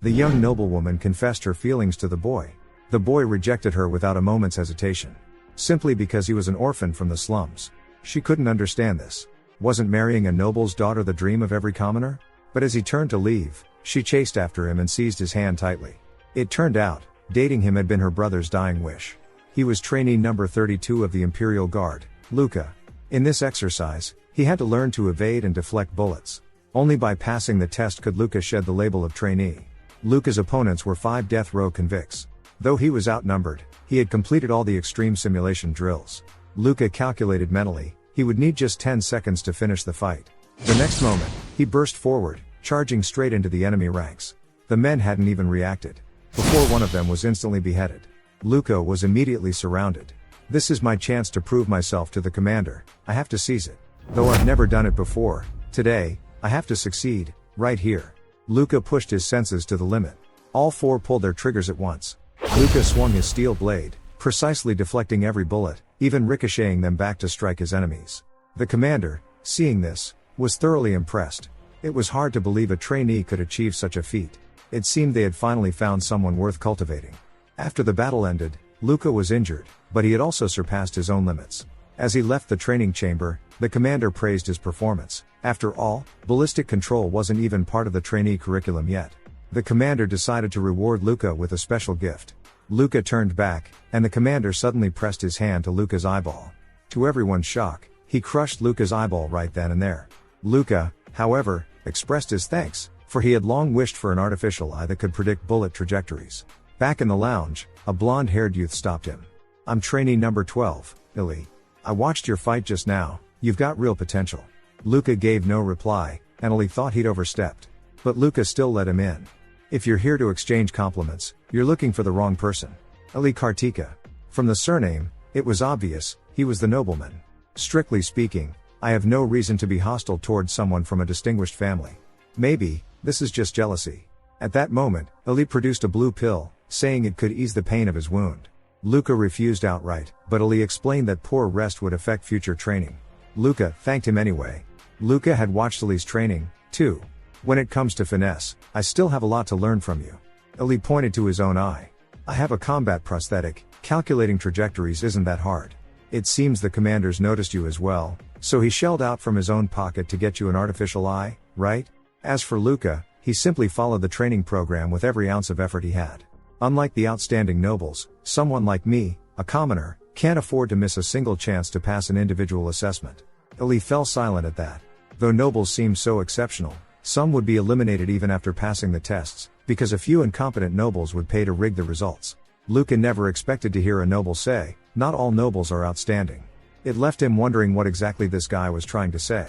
The young noblewoman confessed her feelings to the boy. The boy rejected her without a moment's hesitation. Simply because he was an orphan from the slums. She couldn't understand this. Wasn't marrying a noble's daughter the dream of every commoner? But as he turned to leave, she chased after him and seized his hand tightly. It turned out, dating him had been her brother's dying wish. He was trainee number 32 of the Imperial Guard, Luca. In this exercise, he had to learn to evade and deflect bullets. Only by passing the test could Luca shed the label of trainee. Luca's opponents were 5 death row convicts. Though he was outnumbered, he had completed all the extreme simulation drills. Luca calculated mentally, he would need just 10 seconds to finish the fight. The next moment, he burst forward, charging straight into the enemy ranks. The men hadn't even reacted. Before one of them was instantly beheaded. Luca was immediately surrounded. This is my chance to prove myself to the commander, I have to seize it. Though I've never done it before, today, I have to succeed, right here. Luca pushed his senses to the limit. All 4 pulled their triggers at once. Luca swung his steel blade, precisely deflecting every bullet, even ricocheting them back to strike his enemies. The commander, seeing this, was thoroughly impressed. It was hard to believe a trainee could achieve such a feat. It seemed they had finally found someone worth cultivating. After the battle ended, Luca was injured, but he had also surpassed his own limits. As he left the training chamber, the commander praised his performance. After all, ballistic control wasn't even part of the trainee curriculum yet. The commander decided to reward Luca with a special gift. Luca turned back, and the commander suddenly pressed his hand to Luca's eyeball. To everyone's shock, he crushed Luca's eyeball right then and there. Luca, however, expressed his thanks, for he had long wished for an artificial eye that could predict bullet trajectories. Back in the lounge, a blonde-haired youth stopped him. I'm trainee number 12, Illy. I watched your fight just now, you've got real potential. Luca gave no reply, and Illy thought he'd overstepped. But Luca still let him in. If you're here to exchange compliments, you're looking for the wrong person. Illy Kartika. From the surname, it was obvious, he was the nobleman. Strictly speaking, I have no reason to be hostile towards someone from a distinguished family. Maybe, this is just jealousy. At that moment, Illy produced a blue pill, saying it could ease the pain of his wound. Luca refused outright, but Illy explained that poor rest would affect future training. Luca thanked him anyway. Luca had watched Illy's training, too. When it comes to finesse, I still have a lot to learn from you. Illy pointed to his own eye. I have a combat prosthetic, calculating trajectories isn't that hard. It seems the commanders noticed you as well, so he shelled out from his own pocket to get you an artificial eye, right? As for Luca, he simply followed the training program with every ounce of effort he had. Unlike the outstanding nobles, someone like me, a commoner, can't afford to miss a single chance to pass an individual assessment. Illy fell silent at that. Though nobles seemed so exceptional, some would be eliminated even after passing the tests, because a few incompetent nobles would pay to rig the results. Luca never expected to hear a noble say, "Not all nobles are outstanding." It left him wondering what exactly this guy was trying to say.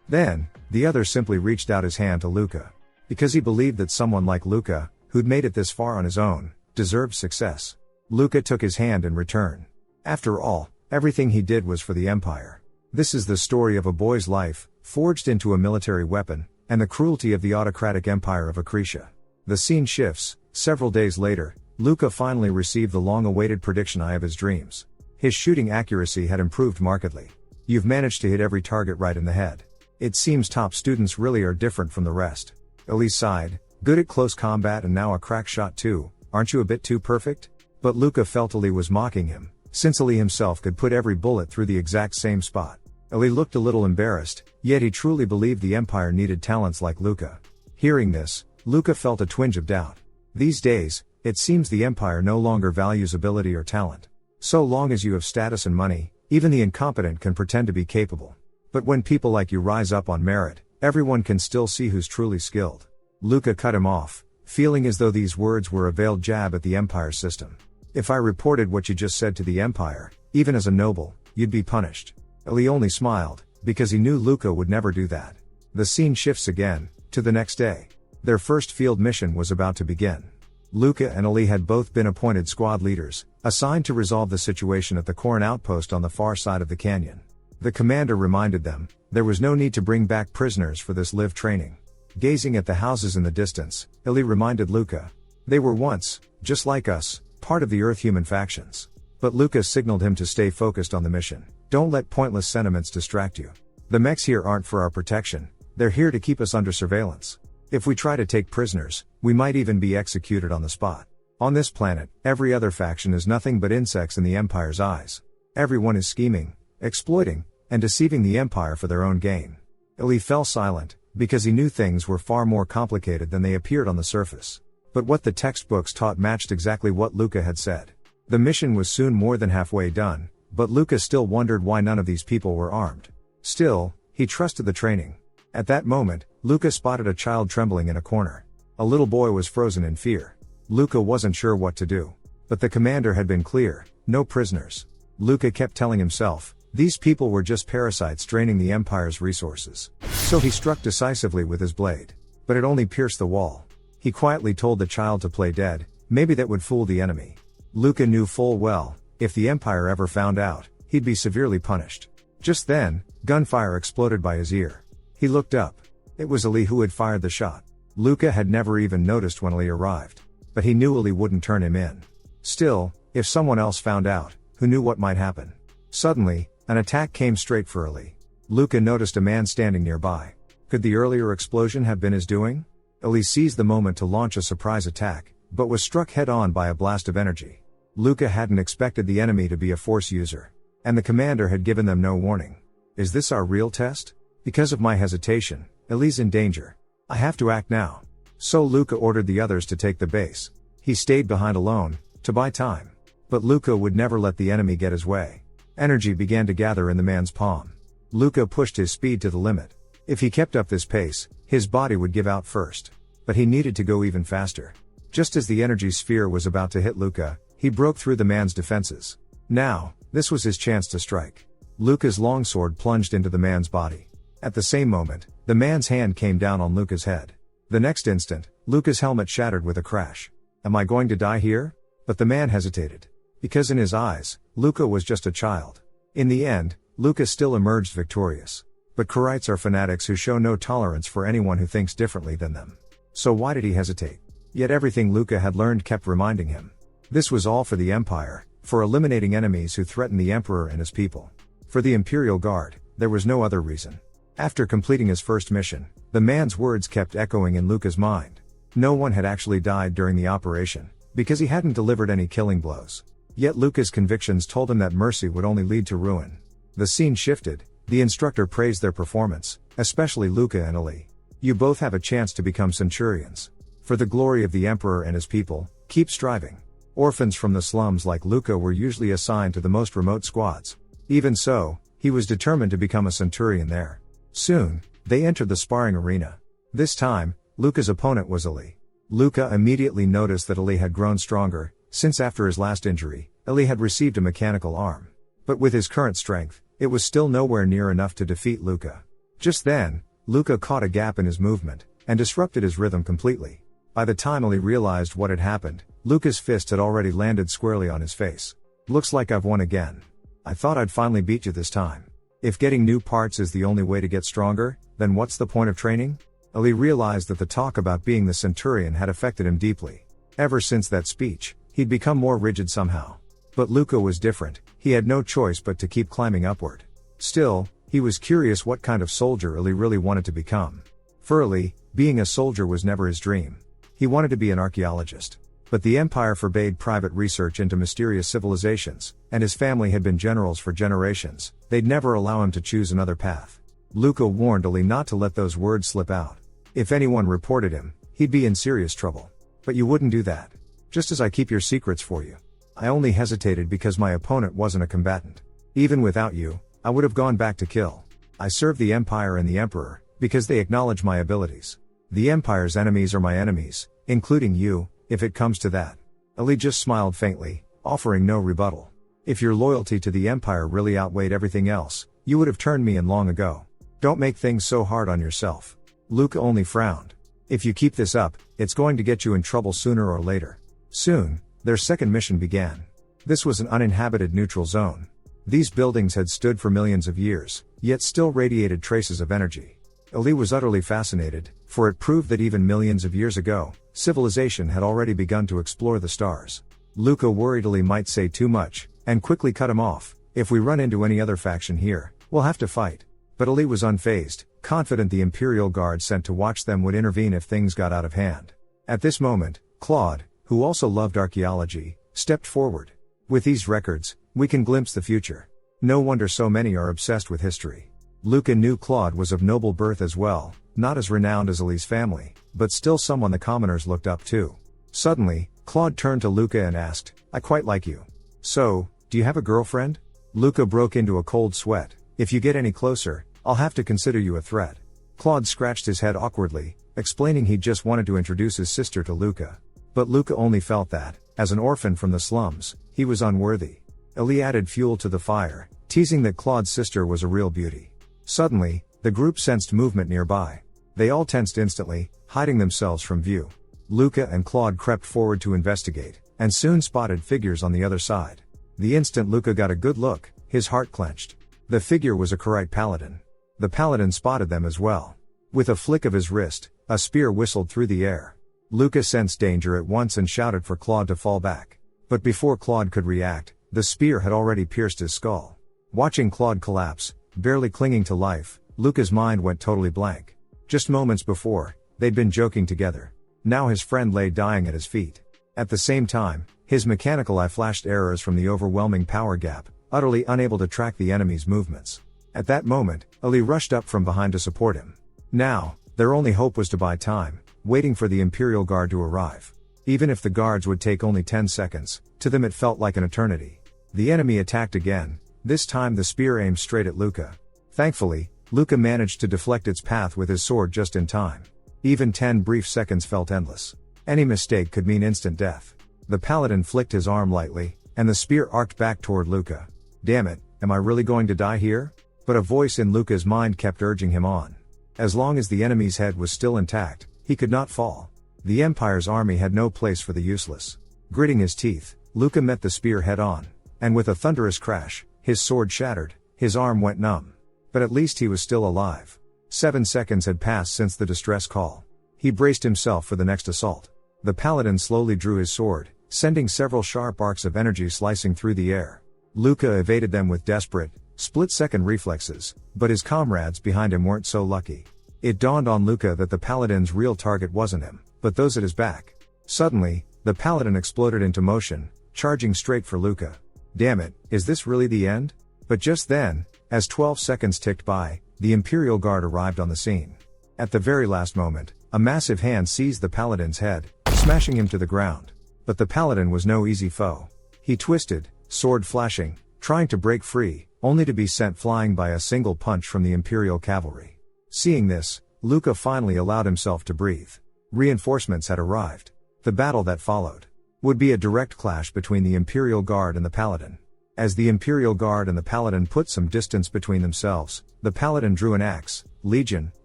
Then, the other simply reached out his hand to Luca. Because he believed that someone like Luca, who'd made it this far on his own, deserved success. Luca took his hand in return. After all, everything he did was for the Empire. This is the story of a boy's life, forged into a military weapon, and the cruelty of the autocratic empire of Akretia. The scene shifts. Several days later, Luca finally received the long-awaited prediction eye of his dreams. His shooting accuracy had improved markedly. You've managed to hit every target right in the head. It seems top students really are different from the rest. Illy sighed, good at close combat and now a crack shot too, aren't you a bit too perfect? But Luca felt Illy was mocking him, since Illy himself could put every bullet through the exact same spot. Illy looked a little embarrassed, yet he truly believed the Empire needed talents like Luca. Hearing this, Luca felt a twinge of doubt. These days, it seems the Empire no longer values ability or talent. So long as you have status and money, even the incompetent can pretend to be capable. But when people like you rise up on merit, everyone can still see who's truly skilled. Luca cut him off, feeling as though these words were a veiled jab at the Empire's system. If I reported what you just said to the Empire, even as a noble, you'd be punished. Illy only smiled, because he knew Luca would never do that. The scene shifts again, to the next day. Their first field mission was about to begin. Luca and Illy had both been appointed squad leaders, assigned to resolve the situation at the Corn outpost on the far side of the canyon. The commander reminded them, there was no need to bring back prisoners for this live training. Gazing at the houses in the distance, Illy reminded Luca. They were once, just like us, part of the Earth-human factions. But Luca signaled him to stay focused on the mission. Don't let pointless sentiments distract you. The mechs here aren't for our protection, they're here to keep us under surveillance. If we try to take prisoners, we might even be executed on the spot. On this planet, every other faction is nothing but insects in the Empire's eyes. Everyone is scheming, exploiting, and deceiving the Empire for their own gain. Lee fell silent, because he knew things were far more complicated than they appeared on the surface. But what the textbooks taught matched exactly what Luca had said. The mission was soon more than halfway done, but Luca still wondered why none of these people were armed. Still, he trusted the training. At that moment, Luca spotted a child trembling in a corner. A little boy was frozen in fear. Luca wasn't sure what to do. But the commander had been clear, no prisoners. Luca kept telling himself, these people were just parasites draining the Empire's resources. So he struck decisively with his blade. But it only pierced the wall. He quietly told the child to play dead, maybe that would fool the enemy. Luca knew full well, if the Empire ever found out, he'd be severely punished. Just then, gunfire exploded by his ear. He looked up. It was Ali who had fired the shot. Luca had never even noticed when Ali arrived. But he knew Ali wouldn't turn him in. Still, if someone else found out, who knew what might happen? Suddenly, an attack came straight for Ali. Luca noticed a man standing nearby. Could the earlier explosion have been his doing? Ali seized the moment to launch a surprise attack, but was struck head-on by a blast of energy. Luca hadn't expected the enemy to be a force user. And the commander had given them no warning. Is this our real test? Because of my hesitation, Ali's in danger. I have to act now. So Luca ordered the others to take the base. He stayed behind alone, to buy time. But Luca would never let the enemy get his way. Energy began to gather in the man's palm. Luca pushed his speed to the limit. If he kept up this pace, his body would give out first. But he needed to go even faster. Just as the energy sphere was about to hit Luca, he broke through the man's defenses. Now, this was his chance to strike. Luca's longsword plunged into the man's body. At the same moment, the man's hand came down on Luca's head. The next instant, Luca's helmet shattered with a crash. Am I going to die here? But the man hesitated. Because in his eyes, Luca was just a child. In the end, Luca still emerged victorious. But Kurites are fanatics who show no tolerance for anyone who thinks differently than them. So why did he hesitate? Yet everything Luca had learned kept reminding him. This was all for the Empire, for eliminating enemies who threatened the Emperor and his people. For the Imperial Guard, there was no other reason. After completing his first mission, the man's words kept echoing in Luca's mind. No one had actually died during the operation, because he hadn't delivered any killing blows. Yet Luca's convictions told him that mercy would only lead to ruin. The scene shifted. The instructor praised their performance, especially Luca and Ali. You both have a chance to become centurions. For the glory of the Emperor and his people, keep striving. Orphans from the slums like Luca were usually assigned to the most remote squads. Even so, he was determined to become a centurion there. Soon, they entered the sparring arena. This time, Luca's opponent was Ali. Luca immediately noticed that Ali had grown stronger, since after his last injury, Ali had received a mechanical arm. But with his current strength, it was still nowhere near enough to defeat Luca. Just then, Luca caught a gap in his movement, and disrupted his rhythm completely. By the time Ali realized what had happened, Luca's fist had already landed squarely on his face. Looks like I've won again. I thought I'd finally beat you this time. If getting new parts is the only way to get stronger, then what's the point of training? Ali realized that the talk about being the centurion had affected him deeply. Ever since that speech, he'd become more rigid somehow. But Luca was different. He had no choice but to keep climbing upward. Still, he was curious what kind of soldier Ali really wanted to become. For Ali, being a soldier was never his dream. He wanted to be an archaeologist. But the Empire forbade private research into mysterious civilizations, and his family had been generals for generations. They'd never allow him to choose another path. Luca warned Ali not to let those words slip out. If anyone reported him, he'd be in serious trouble. But you wouldn't do that. Just as I keep your secrets for you. I only hesitated because my opponent wasn't a combatant. Even without you, I would have gone back to kill. I serve the Empire and the Emperor, because they acknowledge my abilities. The Empire's enemies are my enemies, including you, if it comes to that. Ali just smiled faintly, offering no rebuttal. If your loyalty to the Empire really outweighed everything else, you would have turned me in long ago. Don't make things so hard on yourself. Luca only frowned. If you keep this up, it's going to get you in trouble sooner or later. Soon, their second mission began. This was an uninhabited neutral zone. These buildings had stood for millions of years, yet still radiated traces of energy. Ali was utterly fascinated, for it proved that even millions of years ago, civilization had already begun to explore the stars. Luca worried Ali might say too much, and quickly cut him off. If we run into any other faction here, we'll have to fight. But Ali was unfazed. confident the Imperial Guard sent to watch them would intervene if things got out of hand. At this moment, Claude, who also loved archaeology, stepped forward. With these records, we can glimpse the future. No wonder so many are obsessed with history. Luca knew Claude was of noble birth as well, not as renowned as Ali's family, but still someone the commoners looked up to. Suddenly, Claude turned to Luca and asked, "I quite like you. So, do you have a girlfriend?" Luca broke into a cold sweat. "If you get any closer, I'll have to consider you a threat." Claude scratched his head awkwardly, explaining he just wanted to introduce his sister to Luca. But Luca only felt that, as an orphan from the slums, he was unworthy. Ali added fuel to the fire, teasing that Claude's sister was a real beauty. Suddenly, the group sensed movement nearby. They all tensed instantly, hiding themselves from view. Luca and Claude crept forward to investigate, and soon spotted figures on the other side. The instant Luca got a good look, his heart clenched. The figure was a Khaite paladin. The paladin spotted them as well. With a flick of his wrist, a spear whistled through the air. Luca sensed danger at once and shouted for Claude to fall back. But before Claude could react, the spear had already pierced his skull. Watching Claude collapse, barely clinging to life, Luca's mind went totally blank. Just moments before, they'd been joking together. Now his friend lay dying at his feet. At the same time, his mechanical eye flashed errors from the overwhelming power gap, utterly unable to track the enemy's movements. At that moment, Ali rushed up from behind to support him. Now, their only hope was to buy time, waiting for the Imperial Guard to arrive. Even if the guards would take only 10 seconds, to them it felt like an eternity. The enemy attacked again, this time the spear aimed straight at Luca. Thankfully, Luca managed to deflect its path with his sword just in time. Even 10 brief seconds felt endless. Any mistake could mean instant death. The paladin flicked his arm lightly, and the spear arced back toward Luca. "Damn it, am I really going to die here?" But a voice in Luca's mind kept urging him on. As long as the enemy's head was still intact, he could not fall. The Empire's army had no place for the useless. Gritting his teeth, Luca met the spear head on. And with a thunderous crash, his sword shattered, his arm went numb. But at least he was still alive. 7 seconds had passed since the distress call. He braced himself for the next assault. The paladin slowly drew his sword, sending several sharp arcs of energy slicing through the air. Luca evaded them with desperate, split-second reflexes, but his comrades behind him weren't so lucky. It dawned on Luca that the paladin's real target wasn't him, but those at his back. Suddenly, the paladin exploded into motion, charging straight for Luca. Damn it, is this really the end? But just then, as 12 seconds ticked by, the Imperial Guard arrived on the scene. At the very last moment, a massive hand seized the paladin's head, smashing him to the ground. But the paladin was no easy foe. He twisted, sword flashing, trying to break free, only to be sent flying by a single punch from the Imperial cavalry. Seeing this, Luca finally allowed himself to breathe. Reinforcements had arrived. The battle that followed would be a direct clash between the Imperial Guard and the Paladin. As the Imperial Guard and the Paladin put some distance between themselves, the Paladin drew an axe, Legion,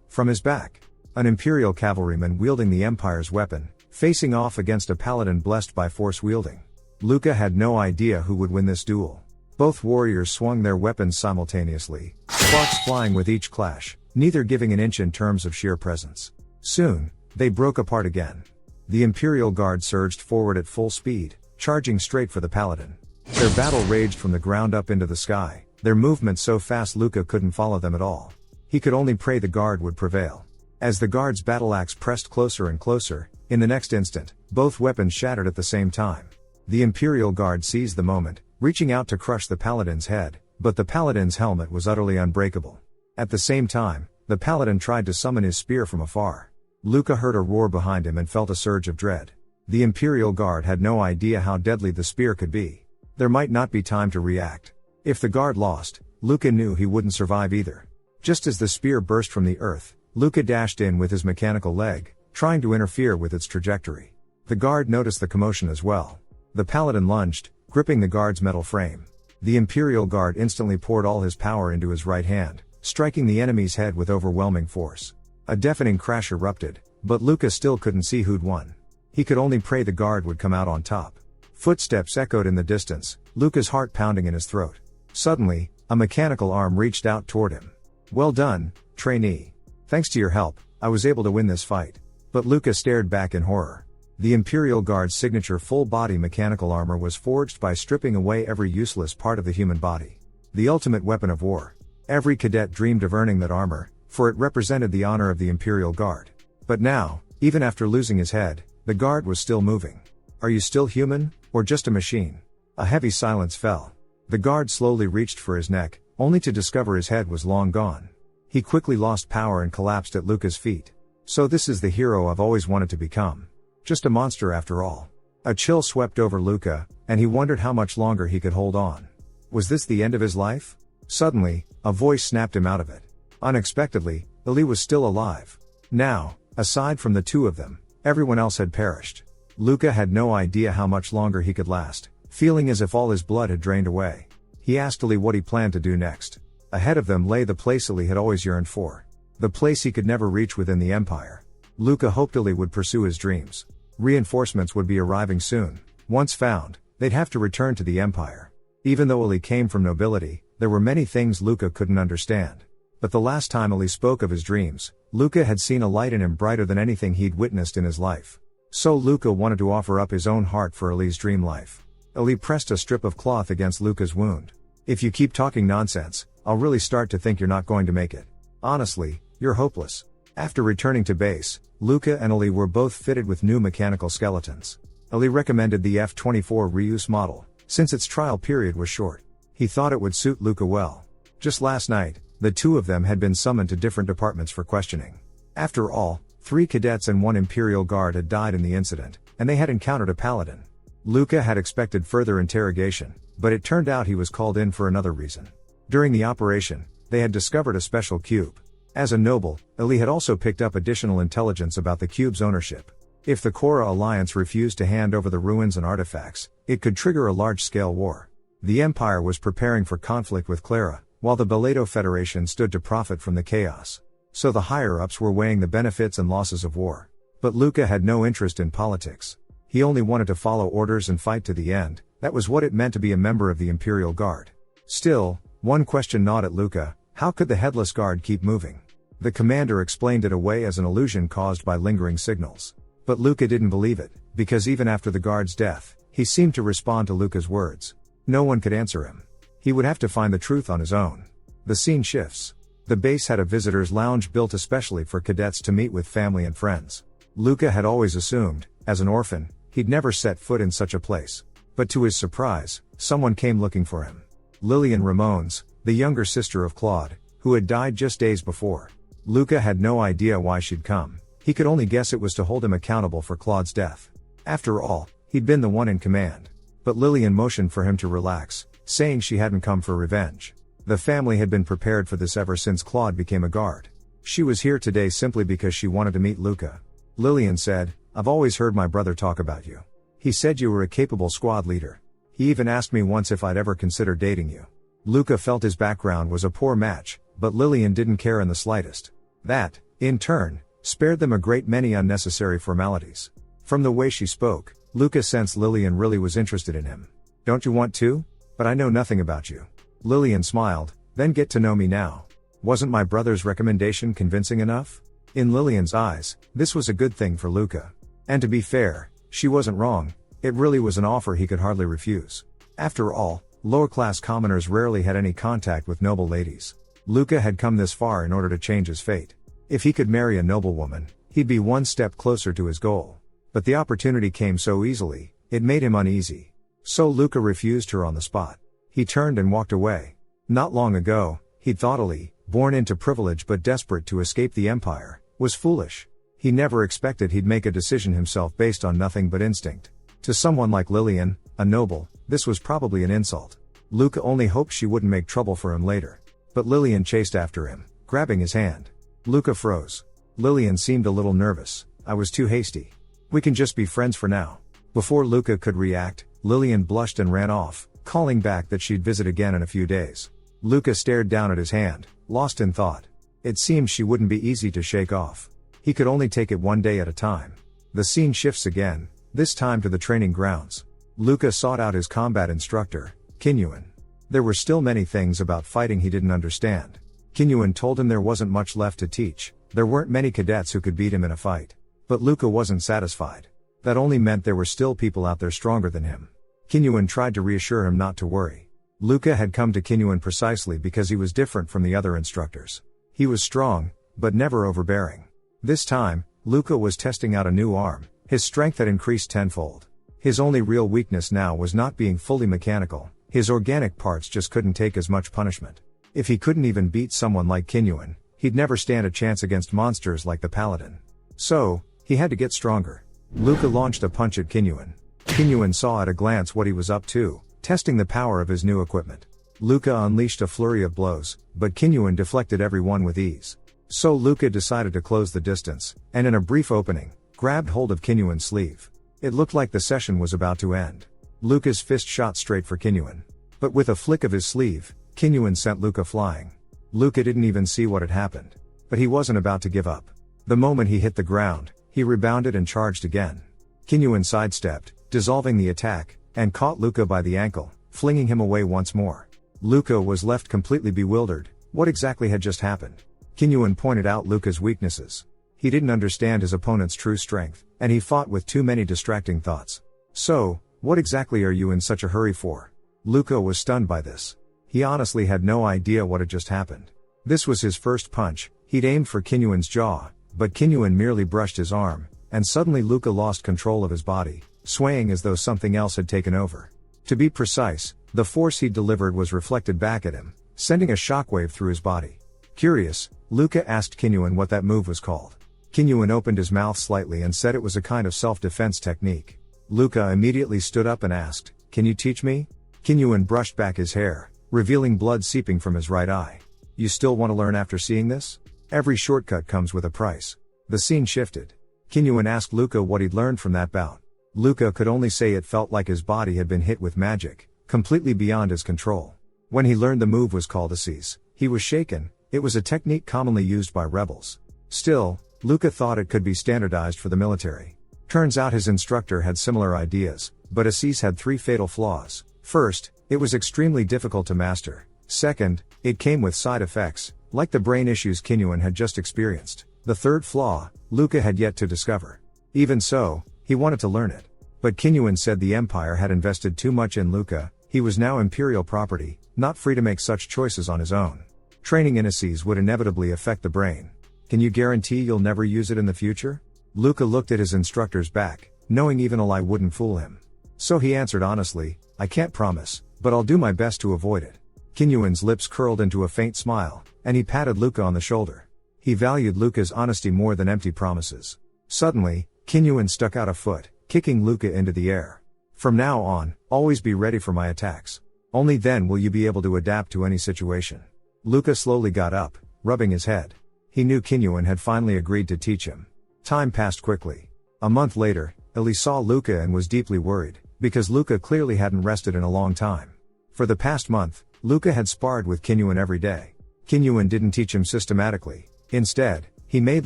from his back. An Imperial cavalryman wielding the Empire's weapon, facing off against a Paladin blessed by force wielding. Luca had no idea who would win this duel. Both warriors swung their weapons simultaneously, sparks flying with each clash, neither giving an inch in terms of sheer presence. Soon, they broke apart again. The Imperial Guard surged forward at full speed, charging straight for the Paladin. Their battle raged from the ground up into the sky, their movements so fast Luca couldn't follow them at all. He could only pray the Guard would prevail. As the Guard's battle axe pressed closer and closer, in the next instant, both weapons shattered at the same time. The Imperial Guard seized the moment, reaching out to crush the Paladin's head, but the Paladin's helmet was utterly unbreakable. At the same time, the Paladin tried to summon his spear from afar. Luca heard a roar behind him and felt a surge of dread. The Imperial Guard had no idea how deadly the spear could be. There might not be time to react. If the Guard lost, Luca knew he wouldn't survive either. Just as the spear burst from the earth, Luca dashed in with his mechanical leg, trying to interfere with its trajectory. The Guard noticed the commotion as well. The Paladin lunged, gripping the Guard's metal frame. The Imperial Guard instantly poured all his power into his right hand, striking the enemy's head with overwhelming force. A deafening crash erupted, but Luca still couldn't see who'd won. He could only pray the Guard would come out on top. Footsteps echoed in the distance, Luca's heart pounding in his throat. Suddenly, a mechanical arm reached out toward him. "Well done, trainee. Thanks to your help, I was able to win this fight." But Luca stared back in horror. The Imperial Guard's signature full-body mechanical armor was forged by stripping away every useless part of the human body. The ultimate weapon of war. Every cadet dreamed of earning that armor, for it represented the honor of the Imperial Guard. But now, even after losing his head, the guard was still moving. "Are you still human, or just a machine?" A heavy silence fell. The guard slowly reached for his neck, only to discover his head was long gone. He quickly lost power and collapsed at Luca's feet. So this is the hero I've always wanted to become. Just a monster after all. A chill swept over Luca, and he wondered how much longer he could hold on. Was this the end of his life? Suddenly, a voice snapped him out of it. Unexpectedly, Ili was still alive. Now, aside from the two of them, everyone else had perished. Luca had no idea how much longer he could last, feeling as if all his blood had drained away. He asked Ili what he planned to do next. Ahead of them lay the place Ili had always yearned for. The place he could never reach within the Empire. Luca hoped Ili would pursue his dreams. Reinforcements would be arriving soon. Once found, they'd have to return to the Empire. Even though Ili came from nobility, there were many things Luca couldn't understand. But the last time Ili spoke of his dreams, Luca had seen a light in him brighter than anything he'd witnessed in his life. So Luca wanted to offer up his own heart for Ili's dream life. Ili pressed a strip of cloth against Luca's wound. "If you keep talking nonsense, I'll really start to think you're not going to make it. Honestly, you're hopeless." After returning to base, Luca and Ili were both fitted with new mechanical skeletons. Ili recommended the F-24 reuse model, since its trial period was short. He thought it would suit Luca well. Just last night, the two of them had been summoned to different departments for questioning. After all, 3 cadets and 1 Imperial Guard had died in the incident, and they had encountered a paladin. Luca had expected further interrogation, but it turned out he was called in for another reason. During the operation, they had discovered a special cube. As a noble, Ili had also picked up additional intelligence about the cube's ownership. If the Korra Alliance refused to hand over the ruins and artifacts, it could trigger a large-scale war. The Empire was preparing for conflict with Clara, while the Beledo Federation stood to profit from the chaos. So the higher-ups were weighing the benefits and losses of war. But Luca had no interest in politics. He only wanted to follow orders and fight to the end. That was what it meant to be a member of the Imperial Guard. Still, one question gnawed at Luca: how could the Headless Guard keep moving? The commander explained it away as an illusion caused by lingering signals. But Luca didn't believe it, because even after the guard's death, he seemed to respond to Luca's words. No one could answer him. He would have to find the truth on his own. The scene shifts. The base had a visitors' lounge built especially for cadets to meet with family and friends. Luca had always assumed, as an orphan, he'd never set foot in such a place. But to his surprise, someone came looking for him. Lillian Ramones, the younger sister of Claude, who had died just days before. Luca had no idea why she'd come. He could only guess it was to hold him accountable for Claude's death. After all, he'd been the one in command. But Lillian motioned for him to relax, saying she hadn't come for revenge. The family had been prepared for this ever since Claude became a guard. She was here today simply because she wanted to meet Luca. Lillian said, "I've always heard my brother talk about you. He said you were a capable squad leader. He even asked me once if I'd ever consider dating you." Luca felt his background was a poor match, but Lillian didn't care in the slightest. That, in turn, spared them a great many unnecessary formalities. From the way she spoke, Luca sensed Lillian really was interested in him. "Don't you want to? But I know nothing about you." Lillian smiled, "Then get to know me now. Wasn't my brother's recommendation convincing enough?" In Lillian's eyes, this was a good thing for Luca. And to be fair, she wasn't wrong. It really was an offer he could hardly refuse. After all, lower-class commoners rarely had any contact with noble ladies. Luca had come this far in order to change his fate. If he could marry a noblewoman, he'd be one step closer to his goal. But the opportunity came so easily, it made him uneasy. So Luca refused her on the spot. He turned and walked away. Not long ago, he'd thought Ali, born into privilege but desperate to escape the Empire, was foolish. He never expected he'd make a decision himself based on nothing but instinct. To someone like Lillian, a noble, this was probably an insult. Luca only hoped she wouldn't make trouble for him later. But Lillian chased after him, grabbing his hand. Luca froze. Lillian seemed a little nervous. "I was too hasty. We can just be friends for now." Before Luca could react, Lillian blushed and ran off, calling back that she'd visit again in a few days. Luca stared down at his hand, lost in thought. It seemed she wouldn't be easy to shake off. He could only take it one day at a time. The scene shifts again, this time to the training grounds. Luca sought out his combat instructor, Kinyuan. There were still many things about fighting he didn't understand. Kinyuan told him there wasn't much left to teach, there weren't many cadets who could beat him in a fight. But Luca wasn't satisfied. That only meant there were still people out there stronger than him. Kinyuan tried to reassure him not to worry. Luca had come to Kinyuan precisely because he was different from the other instructors. He was strong, but never overbearing. This time, Luca was testing out a new arm. His strength had increased tenfold. His only real weakness now was not being fully mechanical. His organic parts just couldn't take as much punishment. If he couldn't even beat someone like Kinyuan, he'd never stand a chance against monsters like the Paladin. So, he had to get stronger. Luca launched a punch at Kinyuan. Kinyuan saw at a glance what he was up to, testing the power of his new equipment. Luca unleashed a flurry of blows, but Kinyuan deflected every one with ease. So Luca decided to close the distance, and in a brief opening, grabbed hold of Kinyuan's sleeve. It looked like the session was about to end. Luca's fist shot straight for Kinyuan. But with a flick of his sleeve, Kinyuan sent Luca flying. Luca didn't even see what had happened. But he wasn't about to give up. The moment he hit the ground, he rebounded and charged again. Kinyuan sidestepped, dissolving the attack, and caught Luca by the ankle, flinging him away once more. Luca was left completely bewildered. What exactly had just happened? Kinyuan pointed out Luca's weaknesses. He didn't understand his opponent's true strength, and he fought with too many distracting thoughts. So, what exactly are you in such a hurry for? Luca was stunned by this. He honestly had no idea what had just happened. This was his first punch. He'd aimed for Kinyuan's jaw, but Kinyuan merely brushed his arm, and suddenly Luca lost control of his body, swaying as though something else had taken over. To be precise, the force he'd delivered was reflected back at him, sending a shockwave through his body. Curious, Luca asked Kinyuan what that move was called. Kinyuan opened his mouth slightly and said it was a kind of self-defense technique. Luca immediately stood up and asked, "Can you teach me?" Kinyuan brushed back his hair, revealing blood seeping from his right eye. "You still want to learn after seeing this? Every shortcut comes with a price." The scene shifted. Kinyuan asked Luca what he'd learned from that bout. Luca could only say it felt like his body had been hit with magic, completely beyond his control. When he learned the move was called a seize, he was shaken. It was a technique commonly used by rebels. Still, Luca thought it could be standardized for the military. Turns out his instructor had similar ideas, but a seize had 3 fatal flaws. First, it was extremely difficult to master. Second, it came with side effects, like the brain issues Kinyuan had just experienced. The third flaw, Luca had yet to discover. Even so, he wanted to learn it. But Kinyuan said the Empire had invested too much in Luca. He was now Imperial property, not free to make such choices on his own. Training in a seize would inevitably affect the brain. "Can you guarantee you'll never use it in the future?" Luca looked at his instructor's back, knowing even a lie wouldn't fool him. So he answered honestly, "I can't promise, but I'll do my best to avoid it." Kinyuan's lips curled into a faint smile, and he patted Luca on the shoulder. He valued Luca's honesty more than empty promises. Suddenly, Kinyuan stuck out a foot, kicking Luca into the air. "From now on, always be ready for my attacks. Only then will you be able to adapt to any situation." Luca slowly got up, rubbing his head. He knew Kinyuan had finally agreed to teach him. Time passed quickly. A month later, Ellie saw Luca and was deeply worried, because Luca clearly hadn't rested in a long time. For the past month, Luca had sparred with Kinyuan every day. Kinyuan didn't teach him systematically. Instead, he made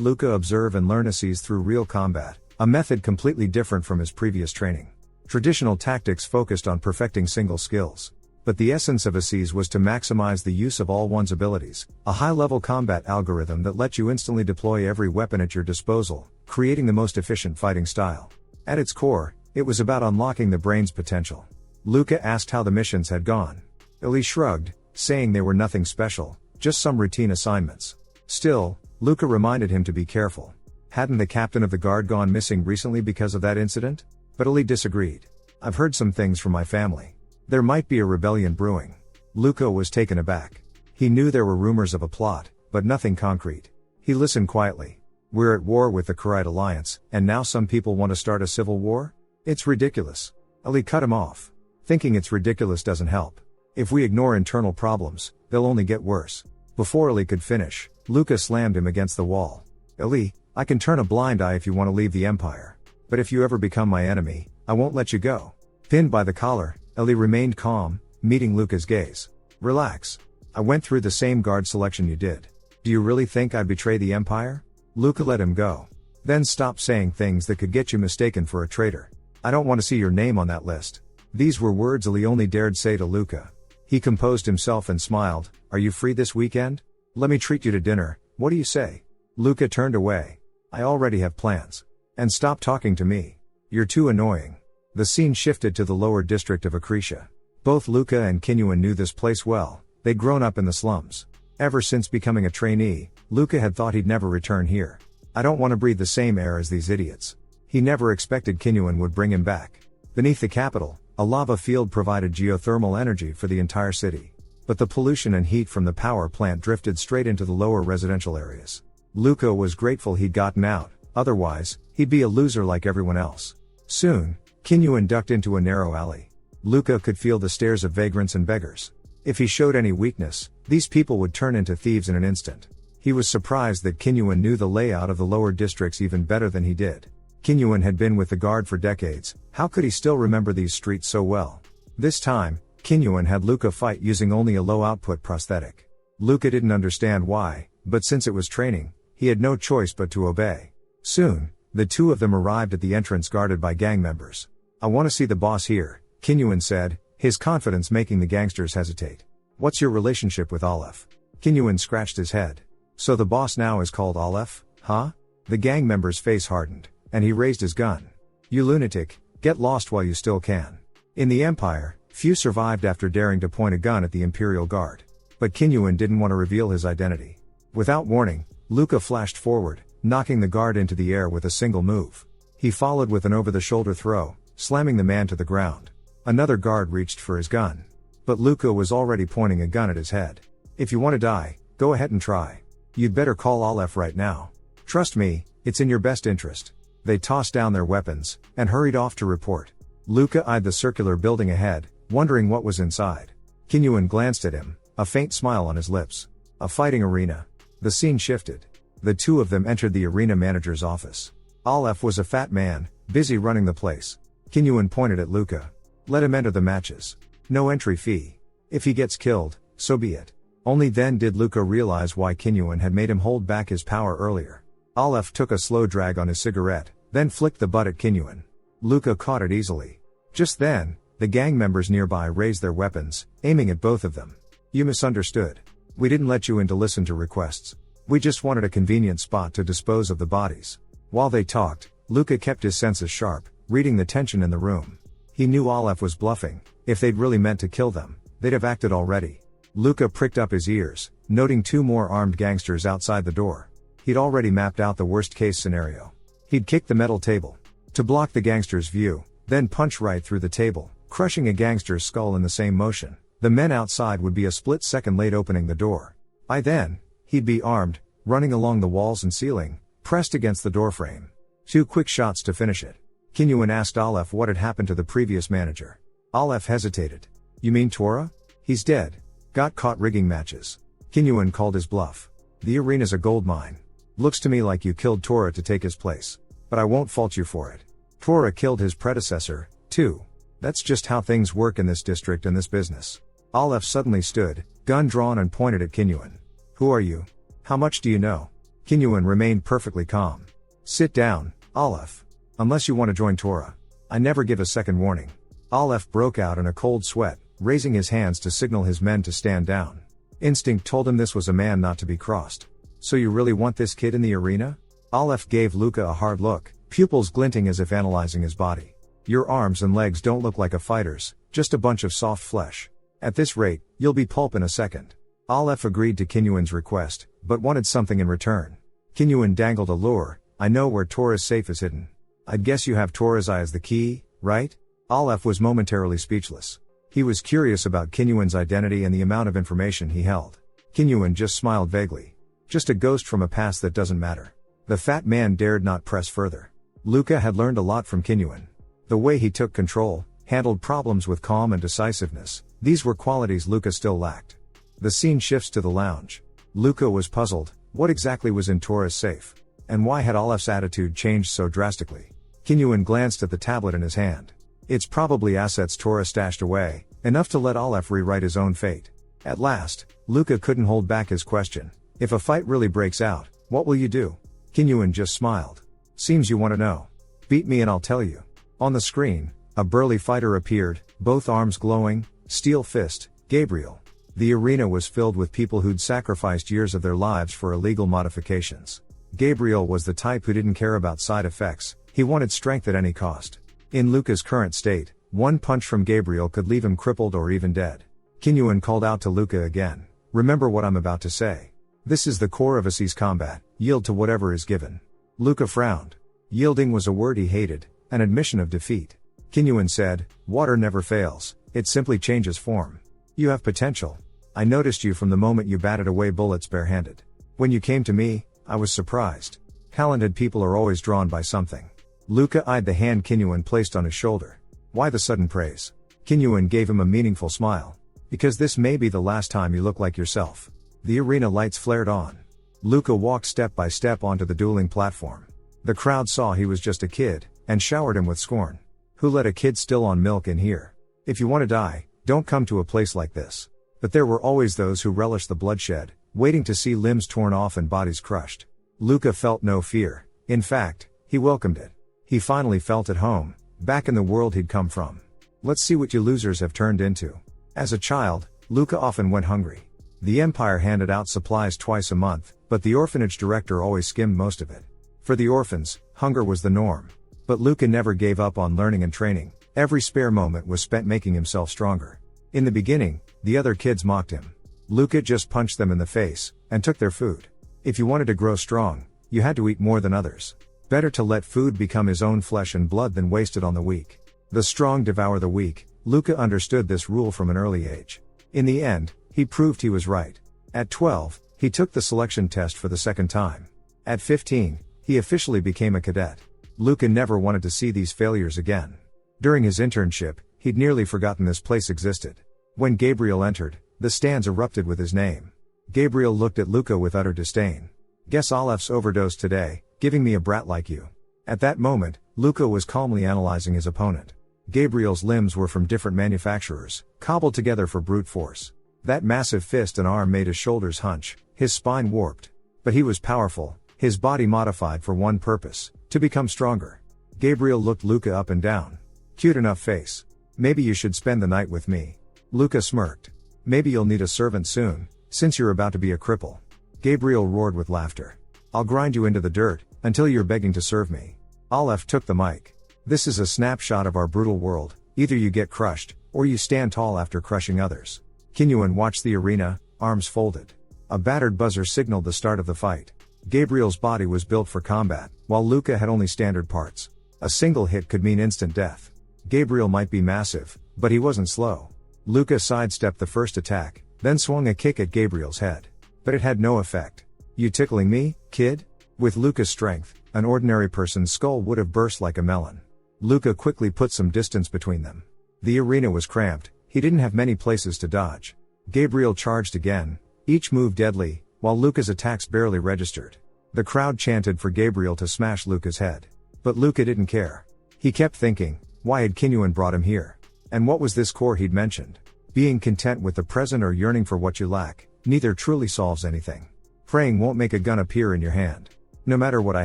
Luca observe and learn a seize through real combat, a method completely different from his previous training. Traditional tactics focused on perfecting single skills. But the essence of a seize was to maximize the use of all one's abilities, a high-level combat algorithm that lets you instantly deploy every weapon at your disposal, creating the most efficient fighting style. At its core, it was about unlocking the brain's potential. Luca asked how the missions had gone. Ellie shrugged, saying they were nothing special, just some routine assignments. Still, Luca reminded him to be careful. Hadn't the captain of the guard gone missing recently because of that incident? But Ellie disagreed. "I've heard some things from my family. There might be a rebellion brewing." Luca was taken aback. He knew there were rumors of a plot, but nothing concrete. He listened quietly. "We're at war with the Kharait Alliance, and now some people want to start a civil war? It's ridiculous." Ali cut him off. "Thinking it's ridiculous doesn't help. If we ignore internal problems, they'll only get worse." Before Ali could finish, Luca slammed him against the wall. "Ali, I can turn a blind eye if you want to leave the Empire. But if you ever become my enemy, I won't let you go." Pinned by the collar, Ellie remained calm, meeting Luca's gaze. "Relax. I went through the same guard selection you did. Do you really think I'd betray the Empire?" Luca let him go. "Then stop saying things that could get you mistaken for a traitor. I don't want to see your name on that list." These were words Ellie only dared say to Luca. He composed himself and smiled. "Are you free this weekend? Let me treat you to dinner, what do you say?" Luca turned away. "I already have plans. And stop talking to me. You're too annoying." The scene shifted to the lower district of Akrisha. Both Luca and Kinyuan knew this place well. They'd grown up in the slums. Ever since becoming a trainee, Luca had thought he'd never return here. I don't want to breathe the same air as these idiots. He never expected Kinyuan would bring him back. Beneath the capital, a lava field provided geothermal energy for the entire city. But the pollution and heat from the power plant drifted straight into the lower residential areas. Luca was grateful he'd gotten out, otherwise, he'd be a loser like everyone else. Soon, Kinyuan ducked into a narrow alley. Luca could feel the stares of vagrants and beggars. If he showed any weakness, these people would turn into thieves in an instant. He was surprised that Kinyuan knew the layout of the lower districts even better than he did. Kinyuan had been with the guard for decades, how could he still remember these streets so well? This time, Kinyuan had Luca fight using only a low-output prosthetic. Luca didn't understand why, but since it was training, he had no choice but to obey. Soon, the two of them arrived at the entrance guarded by gang members. "I want to see the boss here," Kinyuan said, his confidence making the gangsters hesitate. "What's your relationship with Aleph?" Kinyuan scratched his head. "So the boss now is called Aleph, huh?" The gang member's face hardened, and he raised his gun. "You lunatic, get lost while you still can." In the Empire, few survived after daring to point a gun at the Imperial Guard. But Kinyuan didn't want to reveal his identity. Without warning, Luca flashed forward, knocking the guard into the air with a single move. He followed with an over-the-shoulder throw, slamming the man to the ground. Another guard reached for his gun. But Luca was already pointing a gun at his head. "If you want to die, go ahead and try. You'd better call Aleph right now. Trust me, it's in your best interest." They tossed down their weapons, and hurried off to report. Luca eyed the circular building ahead, wondering what was inside. Kinyuan glanced at him, a faint smile on his lips. A fighting arena. The scene shifted. The two of them entered the arena manager's office. Aleph was a fat man, busy running the place. Kinyuan pointed at Luca. "Let him enter the matches. No entry fee. If he gets killed, so be it." Only then did Luca realize why Kinyuan had made him hold back his power earlier. Aleph took a slow drag on his cigarette, then flicked the butt at Kinyuan. Luca caught it easily. Just then, the gang members nearby raised their weapons, aiming at both of them. "You misunderstood. We didn't let you in to listen to requests. We just wanted a convenient spot to dispose of the bodies." While they talked, Luca kept his senses sharp, reading the tension in the room. He knew Aleph was bluffing. If they'd really meant to kill them, they'd have acted already. Luca pricked up his ears, noting two more armed gangsters outside the door. He'd already mapped out the worst-case scenario. He'd kick the metal table to block the gangster's view, then punch right through the table, crushing a gangster's skull in the same motion. The men outside would be a split second late opening the door. By then, he'd be armed, running along the walls and ceiling, pressed against the doorframe. 2 quick shots to finish it. Kinyuan asked Aleph what had happened to the previous manager. Aleph hesitated. "You mean Tora? He's dead. Got caught rigging matches." Kinyuan called his bluff. "The arena's a gold mine. Looks to me like you killed Tora to take his place. But I won't fault you for it. Tora killed his predecessor, too. That's just how things work in this district and this business." Aleph suddenly stood, gun drawn and pointed at Kinyuan. "Who are you? How much do you know?" Kinyuan remained perfectly calm. "Sit down, Aleph. Unless you want to join Tora. I never give a second warning." Aleph broke out in a cold sweat, raising his hands to signal his men to stand down. Instinct told him this was a man not to be crossed. "So you really want this kid in the arena?" Aleph gave Luca a hard look, pupils glinting as if analyzing his body. "Your arms and legs don't look like a fighter's, just a bunch of soft flesh. At this rate, you'll be pulp in a second." Aleph agreed to Kinyuan's request, but wanted something in return. Kinyuan dangled a lure. "I know where Tora's safe is hidden. I'd guess you have Tora's eye as the key, right?" Aleph was momentarily speechless. He was curious about Kinyuan's identity and the amount of information he held. Kinyuan just smiled vaguely. Just a ghost from a past that doesn't matter. The fat man dared not press further. Luca had learned a lot from Kinyuan. The way he took control, handled problems with calm and decisiveness, these were qualities Luca still lacked. The scene shifts to the lounge. Luca was puzzled. What exactly was in Tora's safe? And why had Aleph's attitude changed so drastically? Kinyuan glanced at the tablet in his hand. It's probably assets Tora stashed away, enough to let Aleph rewrite his own fate. At last, Luca couldn't hold back his question. "If a fight really breaks out, what will you do?" Kinyuan just smiled. "Seems you want to know. Beat me and I'll tell you." On the screen, a burly fighter appeared, both arms glowing, steel fist, Gabriel. The arena was filled with people who'd sacrificed years of their lives for illegal modifications. Gabriel was the type who didn't care about side effects, he wanted strength at any cost. In Luca's current state, one punch from Gabriel could leave him crippled or even dead. Kinyuan called out to Luca again. Remember what I'm about to say. This is the core of Assi's combat, yield to whatever is given. Luca frowned. Yielding was a word he hated, an admission of defeat. Kinyuan said, water never fails, it simply changes form. You have potential. I noticed you from the moment you batted away bullets barehanded. When you came to me, I was surprised. Talented people are always drawn by something. Luca eyed the hand Kinyuan placed on his shoulder. Why the sudden praise? Kinyuan gave him a meaningful smile. Because this may be the last time you look like yourself. The arena lights flared on. Luca walked step by step onto the dueling platform. The crowd saw he was just a kid, and showered him with scorn. Who let a kid still on milk in here? If you want to die, don't come to a place like this. But there were always those who relished the bloodshed, waiting to see limbs torn off and bodies crushed. Luca felt no fear. In fact, he welcomed it. He finally felt at home, back in the world he'd come from. Let's see what you losers have turned into. As a child, Luca often went hungry. The Empire handed out supplies twice a month, but the orphanage director always skimmed most of it. For the orphans, hunger was the norm. But Luca never gave up on learning and training. Every spare moment was spent making himself stronger. In the beginning, the other kids mocked him. Luca just punched them in the face, and took their food. If you wanted to grow strong, you had to eat more than others. Better to let food become his own flesh and blood than waste it on the weak. The strong devour the weak. Luca understood this rule from an early age. In the end, he proved he was right. At 12, he took the selection test for the second time. At 15, he officially became a cadet. Luca never wanted to see these failures again. During his internship, he'd nearly forgotten this place existed. When Gabriel entered, the stands erupted with his name. Gabriel looked at Luca with utter disdain. Guess Alepht's overdosed today, giving me a brat like you. At that moment, Luca was calmly analyzing his opponent. Gabriel's limbs were from different manufacturers, cobbled together for brute force. That massive fist and arm made his shoulders hunch, his spine warped. But he was powerful, his body modified for one purpose, to become stronger. Gabriel looked Luca up and down. Cute enough face. Maybe you should spend the night with me. Luca smirked. Maybe you'll need a servant soon, since you're about to be a cripple. Gabriel roared with laughter. I'll grind you into the dirt, until you're begging to serve me. Aleph took the mic. This is a snapshot of our brutal world, either you get crushed, or you stand tall after crushing others. Kinyuan watched the arena, arms folded. A battered buzzer signaled the start of the fight. Gabriel's body was built for combat, while Luca had only standard parts. A single hit could mean instant death. Gabriel might be massive, but he wasn't slow. Luca sidestepped the first attack, then swung a kick at Gabriel's head. But it had no effect. You tickling me, kid? With Luca's strength, an ordinary person's skull would have burst like a melon. Luca quickly put some distance between them. The arena was cramped, he didn't have many places to dodge. Gabriel charged again, each move deadly, while Luca's attacks barely registered. The crowd chanted for Gabriel to smash Luca's head. But Luca didn't care. He kept thinking, why had Kinyuan brought him here? And what was this core he'd mentioned? Being content with the present or yearning for what you lack, neither truly solves anything. Praying won't make a gun appear in your hand. No matter what I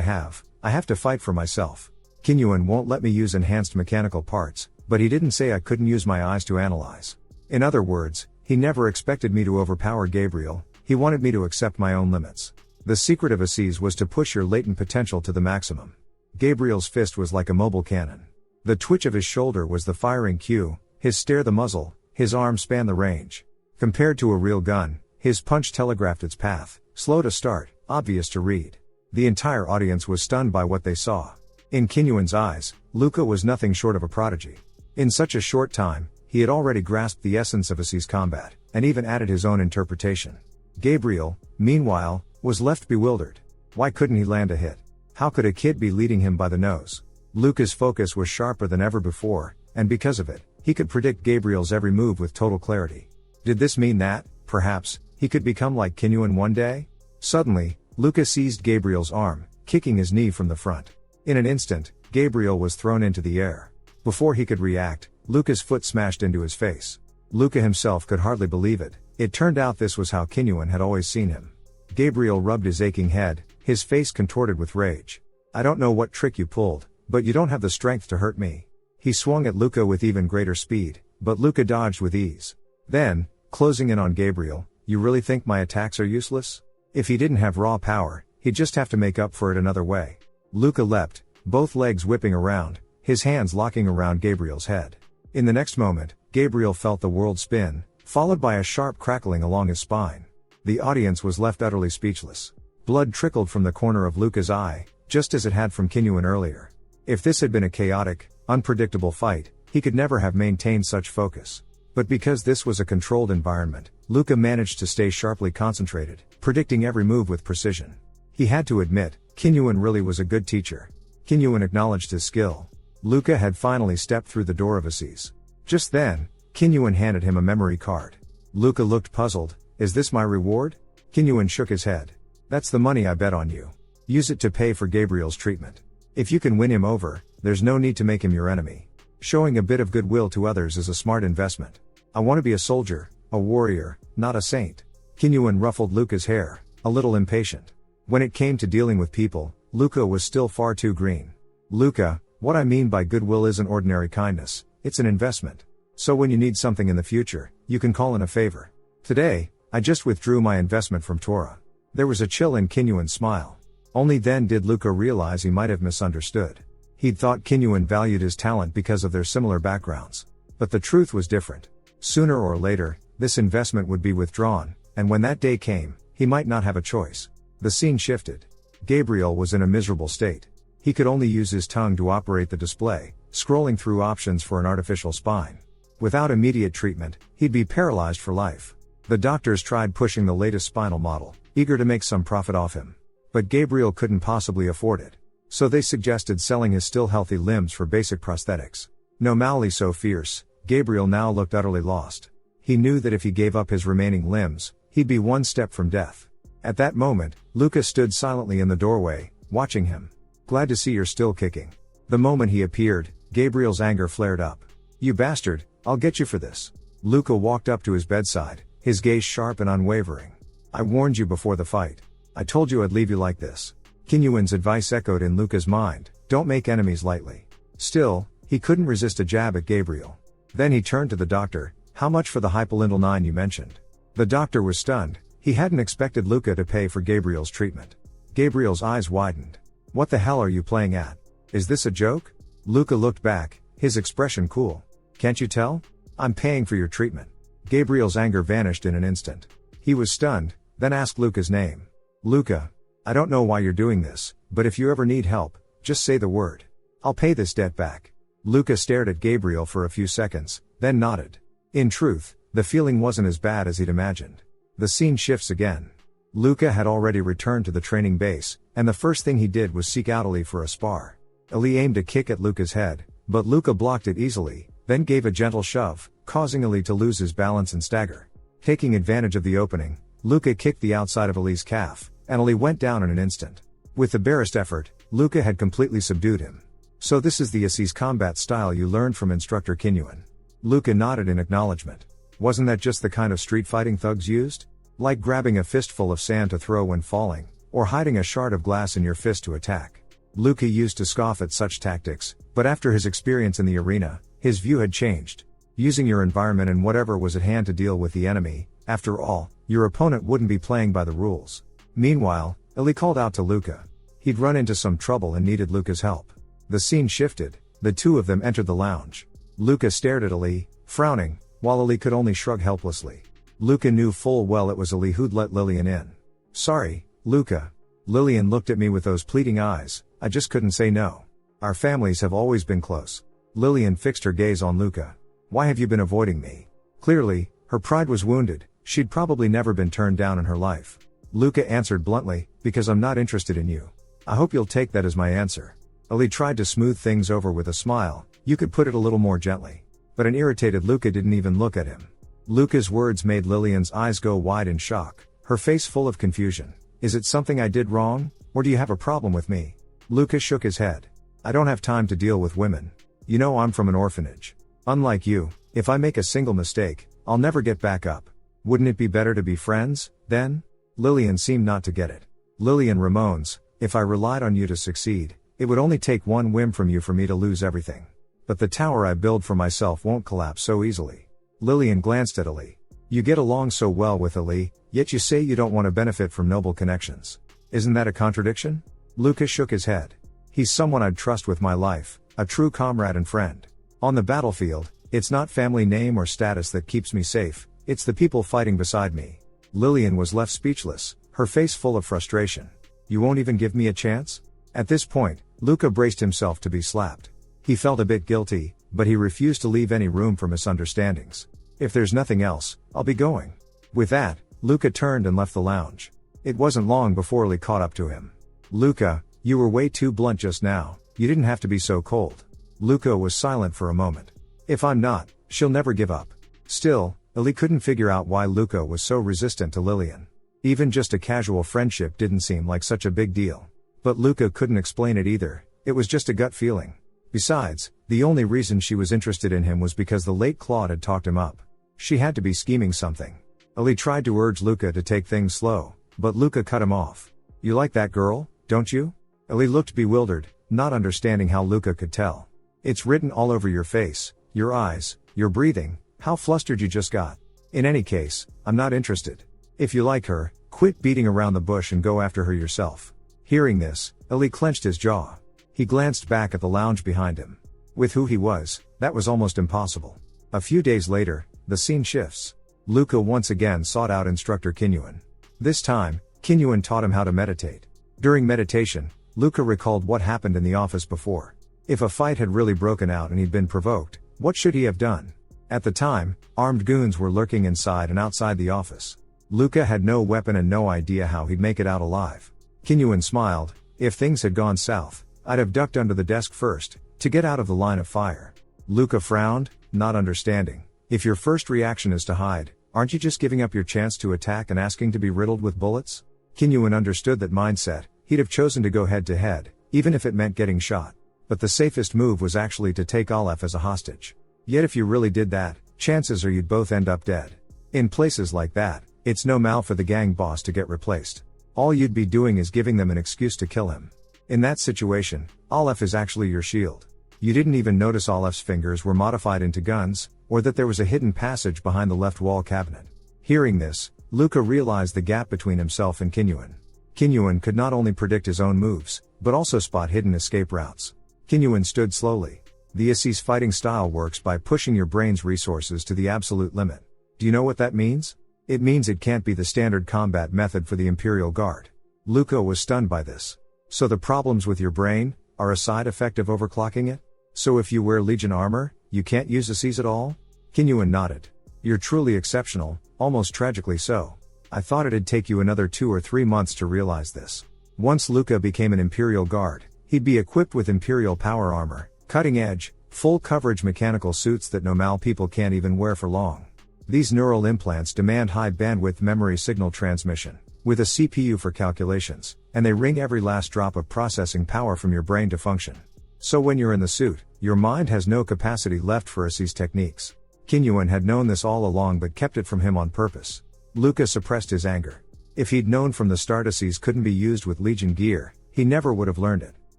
have to fight for myself. Kinyuan won't let me use enhanced mechanical parts, but he didn't say I couldn't use my eyes to analyze. In other words, he never expected me to overpower Gabriel, he wanted me to accept my own limits. The secret of Assis was to push your latent potential to the maximum. Gabriel's fist was like a mobile cannon. The twitch of his shoulder was the firing cue, his stare the muzzle, his arm spanned the range. Compared to a real gun, his punch telegraphed its path, slow to start, obvious to read. The entire audience was stunned by what they saw. In Kinyuan's eyes, Luca was nothing short of a prodigy. In such a short time, he had already grasped the essence of Assis combat, and even added his own interpretation. Gabriel, meanwhile, was left bewildered. Why couldn't he land a hit? How could a kid be leading him by the nose? Luca's focus was sharper than ever before, and because of it, he could predict Gabriel's every move with total clarity. Did this mean that, perhaps, he could become like Kinyuan one day? Suddenly, Luca seized Gabriel's arm, kicking his knee from the front. In an instant, Gabriel was thrown into the air. Before he could react, Luca's foot smashed into his face. Luca himself could hardly believe it. It turned out this was how Kinyuan had always seen him. Gabriel rubbed his aching head, his face contorted with rage. I don't know what trick you pulled, but you don't have the strength to hurt me. He swung at Luca with even greater speed, but Luca dodged with ease. Then, closing in on Gabriel, you really think my attacks are useless? If he didn't have raw power, he'd just have to make up for it another way. Luca leapt, both legs whipping around, his hands locking around Gabriel's head. In the next moment, Gabriel felt the world spin, followed by a sharp crackling along his spine. The audience was left utterly speechless. Blood trickled from the corner of Luca's eye, just as it had from Kinyuan earlier. If this had been a chaotic, unpredictable fight, he could never have maintained such focus. But because this was a controlled environment, Luca managed to stay sharply concentrated, predicting every move with precision. He had to admit, Kinyuan really was a good teacher. Kinyuan acknowledged his skill. Luca had finally stepped through the door of Aziz. Just then, Kinyuan handed him a memory card. Luca looked puzzled. Is this my reward? Kinyuan shook his head. That's the money I bet on you. Use it to pay for Gabriel's treatment. If you can win him over, there's no need to make him your enemy. Showing a bit of goodwill to others is a smart investment. I want to be a soldier, a warrior, not a saint. Kinyuan ruffled Luca's hair, a little impatient. When it came to dealing with people, Luca was still far too green. Luca, what I mean by goodwill isn't ordinary kindness, it's an investment. So when you need something in the future, you can call in a favor. Today, I just withdrew my investment from Torah. There was a chill in Kinyuan's smile. Only then did Luca realize he might have misunderstood. He'd thought Kinyuan valued his talent because of their similar backgrounds. But the truth was different. Sooner or later, this investment would be withdrawn, and when that day came, he might not have a choice. The scene shifted. Gabriel was in a miserable state. He could only use his tongue to operate the display, scrolling through options for an artificial spine. Without immediate treatment, he'd be paralyzed for life. The doctors tried pushing the latest spinal model, eager to make some profit off him. But Gabriel couldn't possibly afford it. So they suggested selling his still healthy limbs for basic prosthetics. No malady so fierce, Gabriel now looked utterly lost. He knew that if he gave up his remaining limbs, he'd be one step from death. At that moment, Luca stood silently in the doorway, watching him. Glad to see you're still kicking. The moment he appeared, Gabriel's anger flared up. You bastard, I'll get you for this. Luca walked up to his bedside, his gaze sharp and unwavering. I warned you before the fight. I told you I'd leave you like this. Kinyuan's advice echoed in Luca's mind, don't make enemies lightly. Still, he couldn't resist a jab at Gabriel. Then he turned to the doctor, how much for the hypolingual 9 you mentioned? The doctor was stunned, he hadn't expected Luca to pay for Gabriel's treatment. Gabriel's eyes widened. What the hell are you playing at? Is this a joke? Luca looked back, his expression cool. Can't you tell? I'm paying for your treatment. Gabriel's anger vanished in an instant. He was stunned, then asked Luca's name. Luca, I don't know why you're doing this, but if you ever need help, just say the word. I'll pay this debt back. Luca stared at Gabriel for a few seconds, then nodded. In truth, the feeling wasn't as bad as he'd imagined. The scene shifts again. Luca had already returned to the training base, and the first thing he did was seek out Ali for a spar. Ali aimed a kick at Luca's head, but Luca blocked it easily, then gave a gentle shove, causing Ali to lose his balance and stagger. Taking advantage of the opening, Luca kicked the outside of Ali's calf, and Ali went down in an instant. With the barest effort, Luca had completely subdued him. So this is the Aziz combat style you learned from Instructor Kinyuan. Luca nodded in acknowledgement. Wasn't that just the kind of street fighting thugs used? Like grabbing a fistful of sand to throw when falling, or hiding a shard of glass in your fist to attack. Luca used to scoff at such tactics, but after his experience in the arena, his view had changed. Using your environment and whatever was at hand to deal with the enemy, after all, your opponent wouldn't be playing by the rules. Meanwhile, Ali called out to Luca. He'd run into some trouble and needed Luca's help. The scene shifted, the two of them entered the lounge. Luca stared at Ali, frowning, while Ali could only shrug helplessly. Luca knew full well it was Ali who'd let Lillian in. Sorry, Luca. Lillian looked at me with those pleading eyes, I just couldn't say no. Our families have always been close. Lillian fixed her gaze on Luca. Why have you been avoiding me? Clearly, her pride was wounded, she'd probably never been turned down in her life. Luca answered bluntly, because I'm not interested in you. I hope you'll take that as my answer. Ali tried to smooth things over with a smile, you could put it a little more gently. But an irritated Luca didn't even look at him. Luca's words made Lillian's eyes go wide in shock, her face full of confusion. Is it something I did wrong, or do you have a problem with me? Luca shook his head. I don't have time to deal with women. You know I'm from an orphanage. Unlike you, if I make a single mistake, I'll never get back up. Wouldn't it be better to be friends, then? Lillian seemed not to get it. Lillian Ramones, if I relied on you to succeed, it would only take one whim from you for me to lose everything. But the tower I build for myself won't collapse so easily. Lillian glanced at Ali. You get along so well with Ali, yet you say you don't want to benefit from noble connections. Isn't that a contradiction? Luca shook his head. He's someone I'd trust with my life, a true comrade and friend. On the battlefield, it's not family name or status that keeps me safe, it's the people fighting beside me. Lillian was left speechless, her face full of frustration. You won't even give me a chance? At this point, Luca braced himself to be slapped. He felt a bit guilty, but he refused to leave any room for misunderstandings. If there's nothing else, I'll be going. With that, Luca turned and left the lounge. It wasn't long before Lee caught up to him. Luca, you were way too blunt just now, you didn't have to be so cold. Luca was silent for a moment. If I'm not, she'll never give up. Still, Lee couldn't figure out why Luca was so resistant to Lillian. Even just a casual friendship didn't seem like such a big deal. But Luca couldn't explain it either, it was just a gut feeling. Besides, the only reason she was interested in him was because the late Claude had talked him up. She had to be scheming something. Ali tried to urge Luca to take things slow, but Luca cut him off. You like that girl, don't you? Ali looked bewildered, not understanding how Luca could tell. It's written all over your face, your eyes, your breathing, how flustered you just got. In any case, I'm not interested. If you like her, quit beating around the bush and go after her yourself. Hearing this, Ali clenched his jaw. He glanced back at the lounge behind him. With who he was, that was almost impossible. A few days later, the scene shifts. Luca once again sought out Instructor Kinyuan. This time, Kinyuan taught him how to meditate. During meditation, Luca recalled what happened in the office before. If a fight had really broken out and he'd been provoked, what should he have done? At the time, armed goons were lurking inside and outside the office. Luca had no weapon and no idea how he'd make it out alive. Kinyuan smiled. If things had gone south, I'd have ducked under the desk first, to get out of the line of fire. Luca frowned, not understanding. If your first reaction is to hide, aren't you just giving up your chance to attack and asking to be riddled with bullets? Kinyuan understood that mindset. He'd have chosen to go head to head, even if it meant getting shot. But the safest move was actually to take Aleph as a hostage. Yet if you really did that, chances are you'd both end up dead. In places like that, it's no mal for the gang boss to get replaced. All you'd be doing is giving them an excuse to kill him. In that situation, Aleph is actually your shield. You didn't even notice Aleph's fingers were modified into guns, or that there was a hidden passage behind the left wall cabinet. Hearing this, Luca realized the gap between himself and Kinyuan. Kinyuan could not only predict his own moves, but also spot hidden escape routes. Kinyuan stood slowly. The Assise fighting style works by pushing your brain's resources to the absolute limit. Do you know what that means? It means it can't be the standard combat method for the Imperial Guard. Luca was stunned by this. So the problems with your brain are a side effect of overclocking it? So if you wear Legion armor, you can't use Assise at all? Kinyuan nodded. You're truly exceptional, almost tragically so. I thought it'd take you another 2 or 3 months to realize this. Once Luca became an Imperial Guard, he'd be equipped with Imperial power armor, cutting-edge, full-coverage mechanical suits that normal people can't even wear for long. These neural implants demand high-bandwidth memory signal transmission, with a CPU for calculations, and they wring every last drop of processing power from your brain to function. So when you're in the suit, your mind has no capacity left for Assise techniques. Kinyuan had known this all along but kept it from him on purpose. Luca suppressed his anger. If he'd known from the start Assise couldn't be used with Legion gear, he never would have learned it.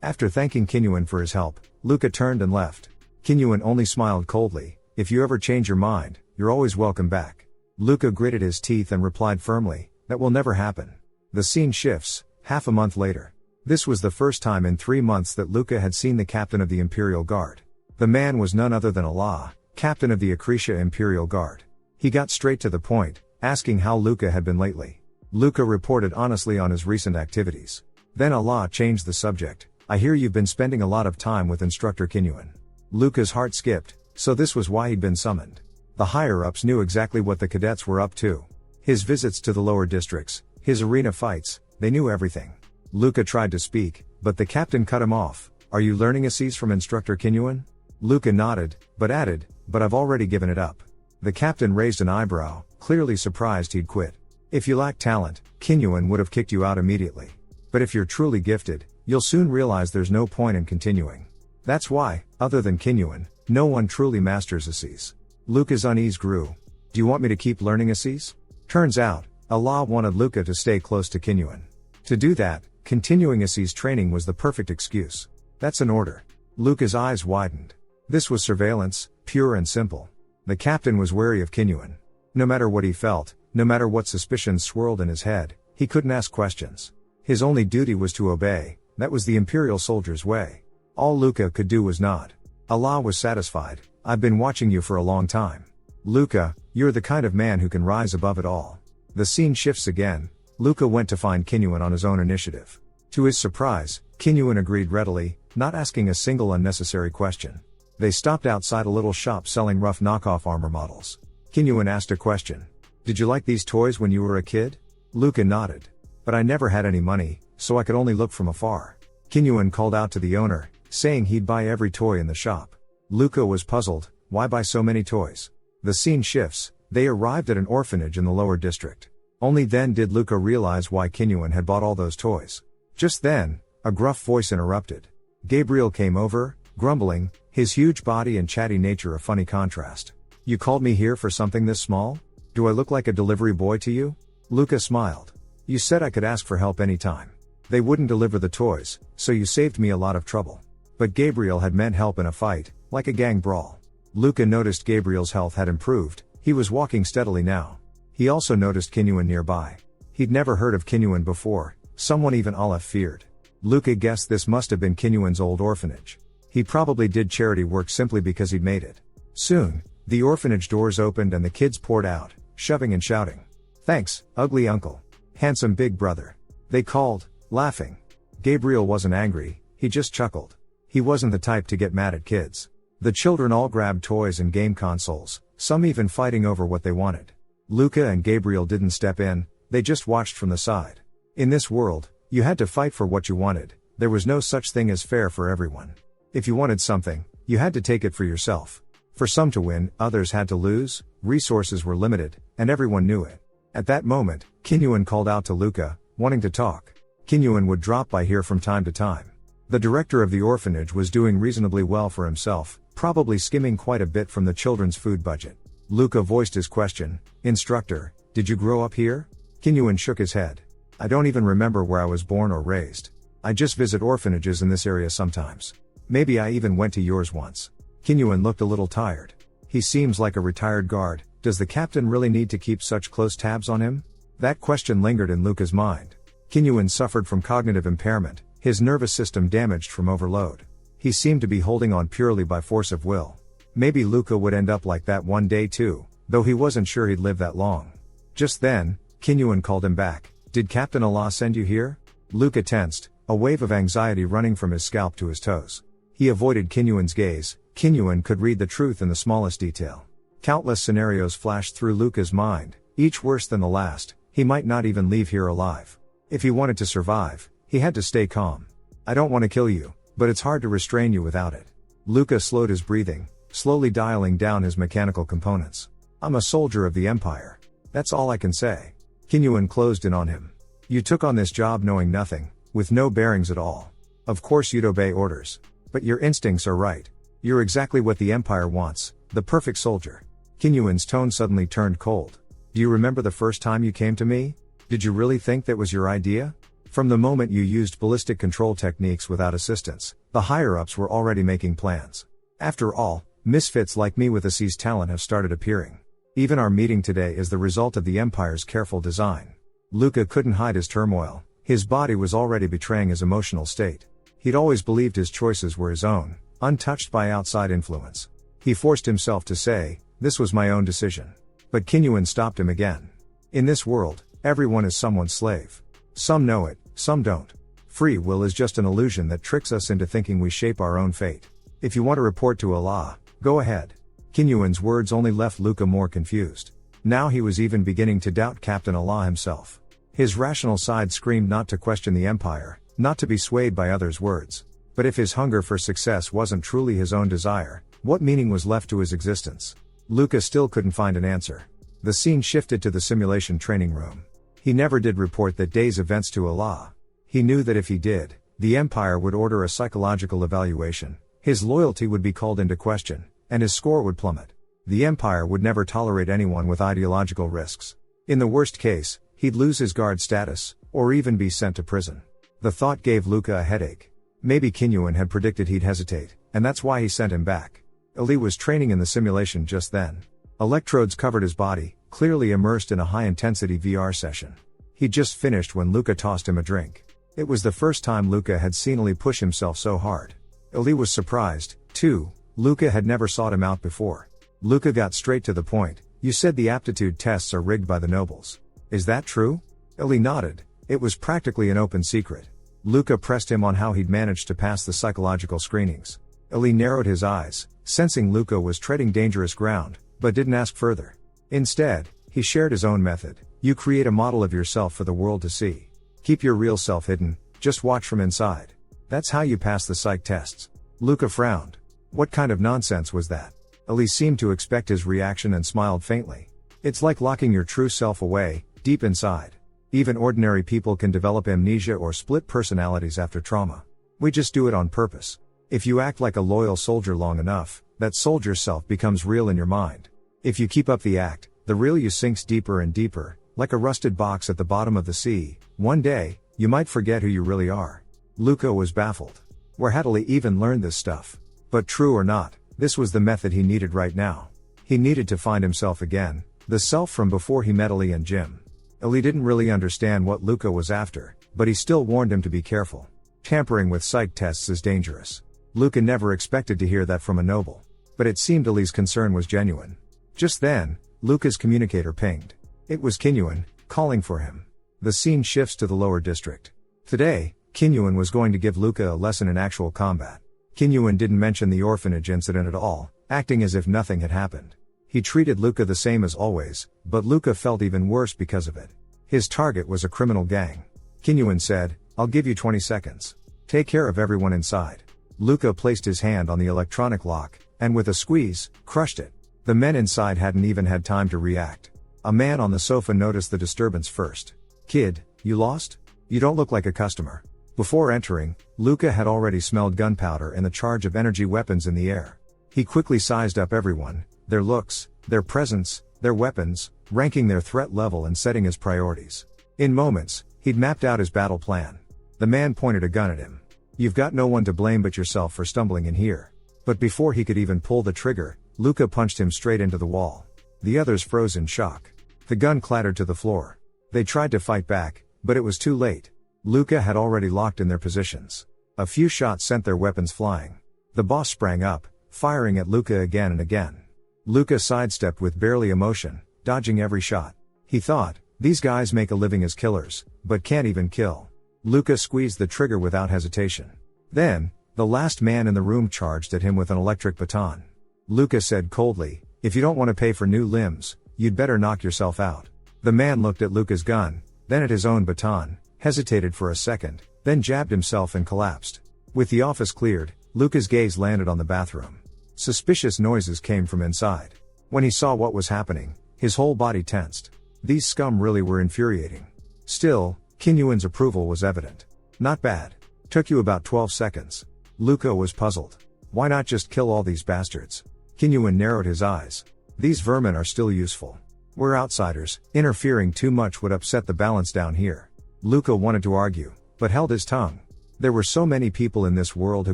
After thanking Kinyuan for his help, Luca turned and left. Kinyuan only smiled coldly. If you ever change your mind, you're always welcome back. Luca gritted his teeth and replied firmly, that will never happen. The scene shifts, half a month later. This was the first time in 3 months that Luca had seen the captain of the Imperial Guard. The man was none other than Allah, captain of the Akrisha Imperial Guard. He got straight to the point, asking how Luca had been lately. Luca reported honestly on his recent activities. Then Allah changed the subject. I hear you've been spending a lot of time with Instructor Kinyuan. Luca's heart skipped, so this was why he'd been summoned. The higher-ups knew exactly what the cadets were up to. His visits to the lower districts, his arena fights, they knew everything. Luca tried to speak, but the captain cut him off. Are you learning Assise from Instructor Kinyuan? Luca nodded, but added, but I've already given it up. The captain raised an eyebrow, clearly surprised he'd quit. If you lack talent, Kinyuan would have kicked you out immediately. But if you're truly gifted, you'll soon realize there's no point in continuing. That's why, other than Kinyuan, no one truly masters Assise. Luca's unease grew. Do you want me to keep learning Assise? Turns out, Allah wanted Luca to stay close to Kinyuan. To do that, continuing Assise training was the perfect excuse. That's an order. Luca's eyes widened. This was surveillance, pure and simple. The captain was wary of Kinyuan. No matter what he felt, no matter what suspicions swirled in his head, he couldn't ask questions. His only duty was to obey. That was the Imperial soldier's way. All Luca could do was nod. Allah was satisfied. I've been watching you for a long time. Luca, you're the kind of man who can rise above it all. The scene shifts again. Luca went to find Kinyuan on his own initiative. To his surprise, Kinyuan agreed readily, not asking a single unnecessary question. They stopped outside a little shop selling rough knockoff armor models. Kinyuan asked a question. "Did you like these toys when you were a kid?" Luca nodded. "But I never had any money, so I could only look from afar." Kinyuan called out to the owner, saying he'd buy every toy in the shop. Luca was puzzled. Why buy so many toys? The scene shifts. They arrived at an orphanage in the lower district. Only then did Luca realize why Kinyuan had bought all those toys. Just then, a gruff voice interrupted. Gabriel came over, grumbling, his huge body and chatty nature a funny contrast. "You called me here for something this small? Do I look like a delivery boy to you?" Luca smiled. "You said I could ask for help anytime. They wouldn't deliver the toys, so you saved me a lot of trouble." But Gabriel had meant help in a fight, like a gang brawl. Luca noticed Gabriel's health had improved, he was walking steadily now. He also noticed Kinyuan nearby. He'd never heard of Kinyuan before, someone even Aleph feared. Luca guessed this must have been Kinyuan's old orphanage. He probably did charity work simply because he'd made it. Soon, the orphanage doors opened and the kids poured out, shoving and shouting. "Thanks, ugly uncle. Handsome big brother," they called, laughing. Gabriel wasn't angry, he just chuckled. He wasn't the type to get mad at kids. The children all grabbed toys and game consoles, some even fighting over what they wanted. Luca and Gabriel didn't step in, they just watched from the side. In this world, you had to fight for what you wanted, there was no such thing as fair for everyone. If you wanted something, you had to take it for yourself. For some to win, others had to lose, resources were limited, and everyone knew it. At that moment, Kinyuan called out to Luca, wanting to talk. Kinyuan would drop by here from time to time. The director of the orphanage was doing reasonably well for himself, probably skimming quite a bit from the children's food budget. Luca voiced his question, "Instructor, did you grow up here?" Kinyuan shook his head. "I don't even remember where I was born or raised. I just visit orphanages in this area sometimes. Maybe I even went to yours once." Kinyuan looked a little tired. "He seems like a retired guard, does the captain really need to keep such close tabs on him?" That question lingered in Luca's mind. Kinyuan suffered from cognitive impairment, his nervous system damaged from overload. He seemed to be holding on purely by force of will. Maybe Luca would end up like that one day too, though he wasn't sure he'd live that long. Just then, Kinyuan called him back. "Did Captain Allah send you here?" Luca tensed, a wave of anxiety running from his scalp to his toes. He avoided Kinyuan's gaze. Kinyuan could read the truth in the smallest detail. Countless scenarios flashed through Luca's mind, each worse than the last. He might not even leave here alive. If he wanted to survive, he had to stay calm. "I don't want to kill you, but it's hard to restrain you without it." Luca slowed his breathing, slowly dialing down his mechanical components. "I'm a soldier of the Empire. That's all I can say." Kinyuan closed in on him. "You took on this job knowing nothing, with no bearings at all. Of course you'd obey orders. But your instincts are right. You're exactly what the Empire wants, the perfect soldier." Kinyuan's tone suddenly turned cold. "Do you remember the first time you came to me? Did you really think that was your idea? From the moment you used ballistic control techniques without assistance, the higher-ups were already making plans. After all, misfits like me with a seized talent have started appearing. Even our meeting today is the result of the Empire's careful design." Luca couldn't hide his turmoil, his body was already betraying his emotional state. He'd always believed his choices were his own, untouched by outside influence. He forced himself to say, "This was my own decision." But Kinyuan stopped him again. "In this world, everyone is someone's slave. Some know it, some don't. Free will is just an illusion that tricks us into thinking we shape our own fate. If you want to report to Allah, go ahead." Kinyuan's words only left Luca more confused. Now he was even beginning to doubt Captain Allah himself. His rational side screamed not to question the Empire, not to be swayed by others' words. But if his hunger for success wasn't truly his own desire, what meaning was left to his existence? Luca still couldn't find an answer. The scene shifted to the simulation training room. He never did report that day's events to Allah. He knew that if he did, the Empire would order a psychological evaluation, his loyalty would be called into question, and his score would plummet. The Empire would never tolerate anyone with ideological risks. In the worst case, he'd lose his guard status, or even be sent to prison. The thought gave Luca a headache. Maybe Kinyuan had predicted he'd hesitate, and that's why he sent him back. Ali was training in the simulation just then. Electrodes covered his body, clearly immersed in a high-intensity VR session. He'd just finished when Luca tossed him a drink. It was the first time Luca had seen Ali push himself so hard. Ali was surprised, too. Luca had never sought him out before. Luca got straight to the point. "You said the aptitude tests are rigged by the nobles. Is that true? Illy nodded. It was practically an open secret. Luca pressed him on how he'd managed to pass the psychological screenings. Illy narrowed his eyes, sensing Luca was treading dangerous ground, but didn't ask further. Instead, he shared his own method. You create a model of yourself for the world to see. Keep your real self hidden, just watch from inside. That's how you pass the psych tests. Luca frowned. What kind of nonsense was that? Illy seemed to expect his reaction and smiled faintly. It's like locking your true self away, deep inside. Even ordinary people can develop amnesia or split personalities after trauma. We just do it on purpose. If you act like a loyal soldier long enough, that soldier self becomes real in your mind. If you keep up the act, the real you sinks deeper and deeper, like a rusted box at the bottom of the sea. One day, you might forget who you really are. Luca was baffled. Where had Illy even learned this stuff? But true or not, this was the method he needed right now. He needed to find himself again, the self from before he met Illy and Jim. Illy didn't really understand what Luca was after, but he still warned him to be careful. Tampering with psych tests is dangerous. Luca never expected to hear that from a noble. But it seemed Illy's concern was genuine. Just then, Luca's communicator pinged. It was Kinyuan, calling for him. The scene shifts to the lower district. Today, Kinyuan was going to give Luca a lesson in actual combat. Kinyuan didn't mention the orphanage incident at all, acting as if nothing had happened. He treated Luca the same as always, but Luca felt even worse because of it. His target was a criminal gang. Kinyuan said, I'll give you 20 seconds. Take care of everyone inside. Luca placed his hand on the electronic lock, and with a squeeze, crushed it. The men inside hadn't even had time to react. A man on the sofa noticed the disturbance first. Kid, you lost? You don't look like a customer. Before entering, Luca had already smelled gunpowder and the charge of energy weapons in the air. He quickly sized up everyone, their looks, their presence, their weapons, ranking their threat level and setting his priorities. In moments, he'd mapped out his battle plan. The man pointed a gun at him. You've got no one to blame but yourself for stumbling in here. But before he could even pull the trigger, Luca punched him straight into the wall. The others froze in shock. The gun clattered to the floor. They tried to fight back, but it was too late. Luca had already locked in their positions. A few shots sent their weapons flying. The boss sprang up, firing at Luca again and again. Luca sidestepped with barely emotion, dodging every shot. He thought, these guys make a living as killers, but can't even kill. Luca squeezed the trigger without hesitation. Then, the last man in the room charged at him with an electric baton. Luca said coldly, if you don't want to pay for new limbs, you'd better knock yourself out. The man looked at Luca's gun, then at his own baton, hesitated for a second, then jabbed himself and collapsed. With the office cleared, Luca's gaze landed on the bathroom. Suspicious noises came from inside. When he saw what was happening, his whole body tensed. These scum really were infuriating. Still, Kinyuan's approval was evident. Not bad. Took you about 12 seconds. Luca was puzzled. Why not just kill all these bastards? Kinyuan narrowed his eyes. These vermin are still useful. We're outsiders, interfering too much would upset the balance down here. Luca wanted to argue, but held his tongue. There were so many people in this world who